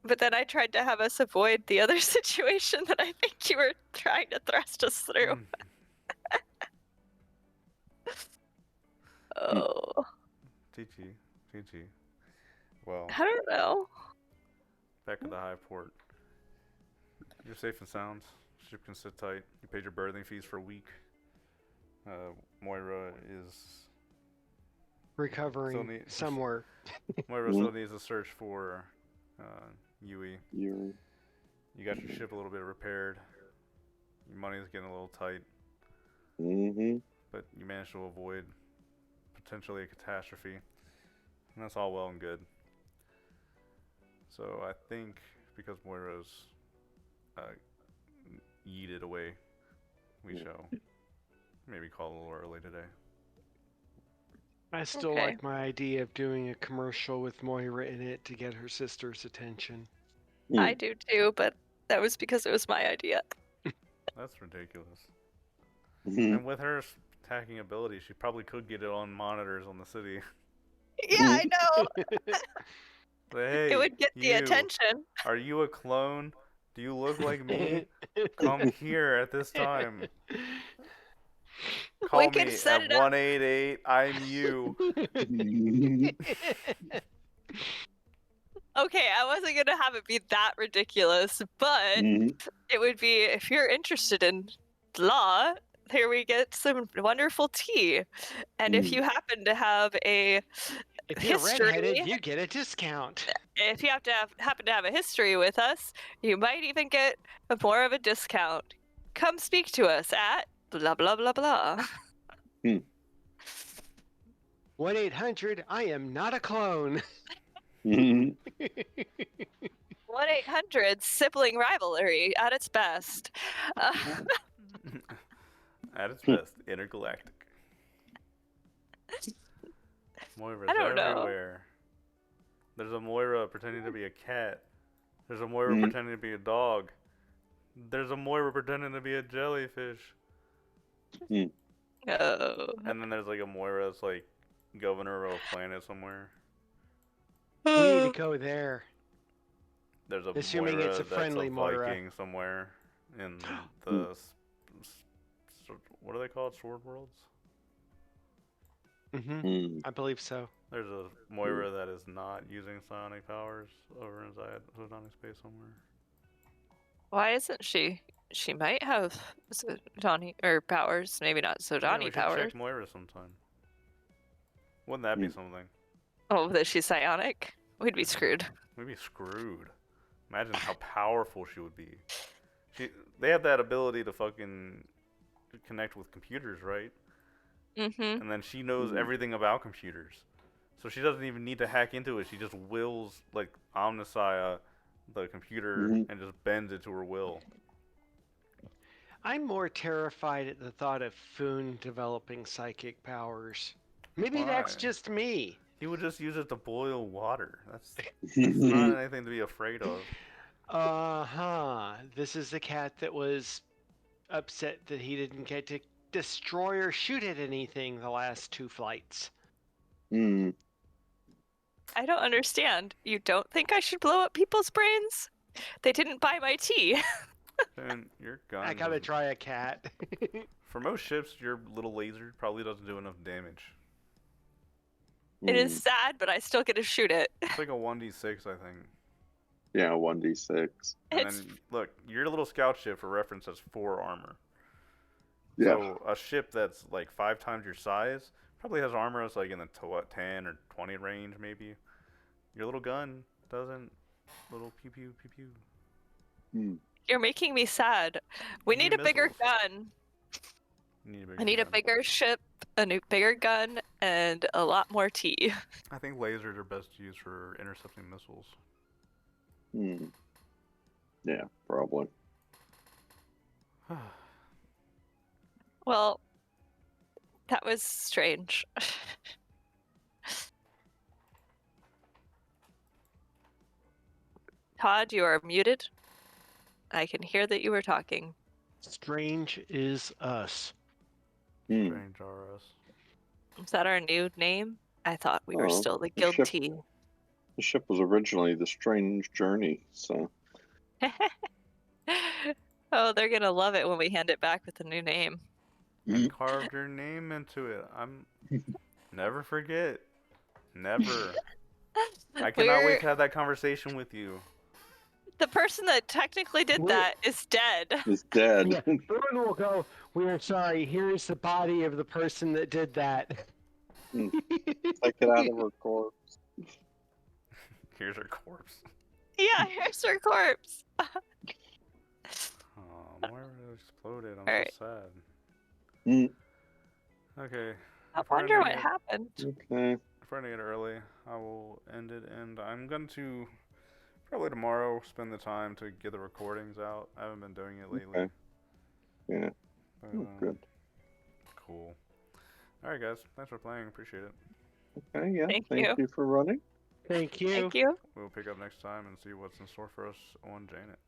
But then I tried to have us avoid the other situation that I think you were trying to thrust us through. Oh. GG. Well, I don't know. back at the Highport. You're safe and sound. Ship can sit tight. You paid your berthing fees for a week. Moira is recovering somewhere. Moira still needs a search for Yui. You got your ship a little bit repaired. Your money's getting a little tight. But you managed to avoid potentially a catastrophe. And that's all well and good. So I think because Moira's yeeted away, we shall maybe call a little early today. I still like my idea of doing a commercial with Moira in it to get her sister's attention. I do too, but that was because it was my idea. That's ridiculous. And with her attacking ability, she probably could get it on monitors on the city. Yeah, I know. But hey, it would get the attention. Are you a clone? Do you look like me? Come here at this time. Call me at 188. I'm you. Okay, I wasn't gonna have it be that ridiculous, but it would be, if you're interested in law, here we get some wonderful tea. And if you happen to have a if you're redheaded, you get a discount. If you happen to have a history with us, you might even get more of a discount. Come speak to us at blah blah blah blah. 1-800 I am not a clone. 1-800 sibling rivalry at its best. At its best, intergalactic. Moira's everywhere. There's a Moira pretending to be a cat. There's a Moira pretending to be a dog. There's a Moira pretending to be a jellyfish. Oh. And then there's like a Moira that's like governor of a planet somewhere. We need to go there. There's a Assuming Moira it's a friendly that's a Viking somewhere in the what are they called? Sword Worlds? I believe so. There's a Moira that is not using psionic powers over inside Zodonic space somewhere. Why isn't she? She might have Zodoni or powers, maybe not Zodoni powers. Check Moira sometime. Wouldn't that be something? Oh, that she's psionic? We'd be screwed. We'd be screwed. Imagine how powerful she would be. They have that ability to fucking connect with computers, right? And then she knows everything about computers. So she doesn't even need to hack into it. She just wills, like, Omnissiah, the computer, and just bends it to her will. I'm more terrified at the thought of Foon developing psychic powers. Maybe that's just me. He would just use it to boil water. That's not anything to be afraid of. This is the cat that was upset that he didn't get to destroy or shoot at anything the last 2 flights. I don't understand. You don't think I should blow up people's brains? They didn't buy my tea. And your gun. I gotta try a cat. For most ships, your little laser probably doesn't do enough damage. It is sad, but I still get to shoot it. It's like a 1d6, I think. Yeah, 1d6. And It's then, look, your little scout ship, for reference, has 4 armor. Yeah. So a ship that's like 5 times your size probably has armor that's like in the 10 or 20 range, maybe. Your little gun doesn't. Little pew pew pew pew. You're making me sad. We You need a bigger missiles. gun. You I need a gun. bigger ship, a new bigger gun, and a lot more tea. I think lasers are best used for intercepting missiles. Yeah, probably. Well, that was strange. Todd, you are muted. I can hear that you were talking. Strange is us. Strange RS. Is that our new name? I thought we were still the Guild ship- Tea. The ship was originally the Strange Journey, so Oh, they're gonna love it when we hand it back with the new name. And carved your name into it. I'm never forget. Never. I cannot wait to have that conversation with you. The person that technically did that is dead. it's dead. Yeah, Bruin will go, "We are sorry, here is the body of the person that did that." Take it out of her corpse. Here's her corpse. Yeah, here's her corpse. Oh, Moira exploded. I'm Alright. so sad. Okay. I if we're wonder ending what it- happened. Okay. If we're ending it early, I will end it, and I'm going to probably tomorrow spend the time to get the recordings out. I haven't been doing it lately. Okay. Yeah. But, Good. Cool. Alright, guys. Thanks for playing. Appreciate it. Okay, yeah. Thank Thank you. you for running. Thank you. Thank you. We'll pick up next time and see what's in store for us on Janet.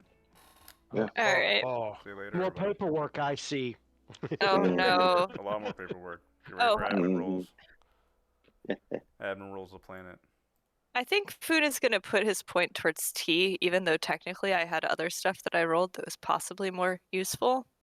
Yeah. Alright. Oh, See you later. more everybody. paperwork I see. Oh Yeah. no. A lot more paperwork. Get Oh. ready for admin Mhm. rules. Admin rules the planet. I think Food is going to put his point towards tea, even though technically I had other stuff that I rolled that was possibly more useful.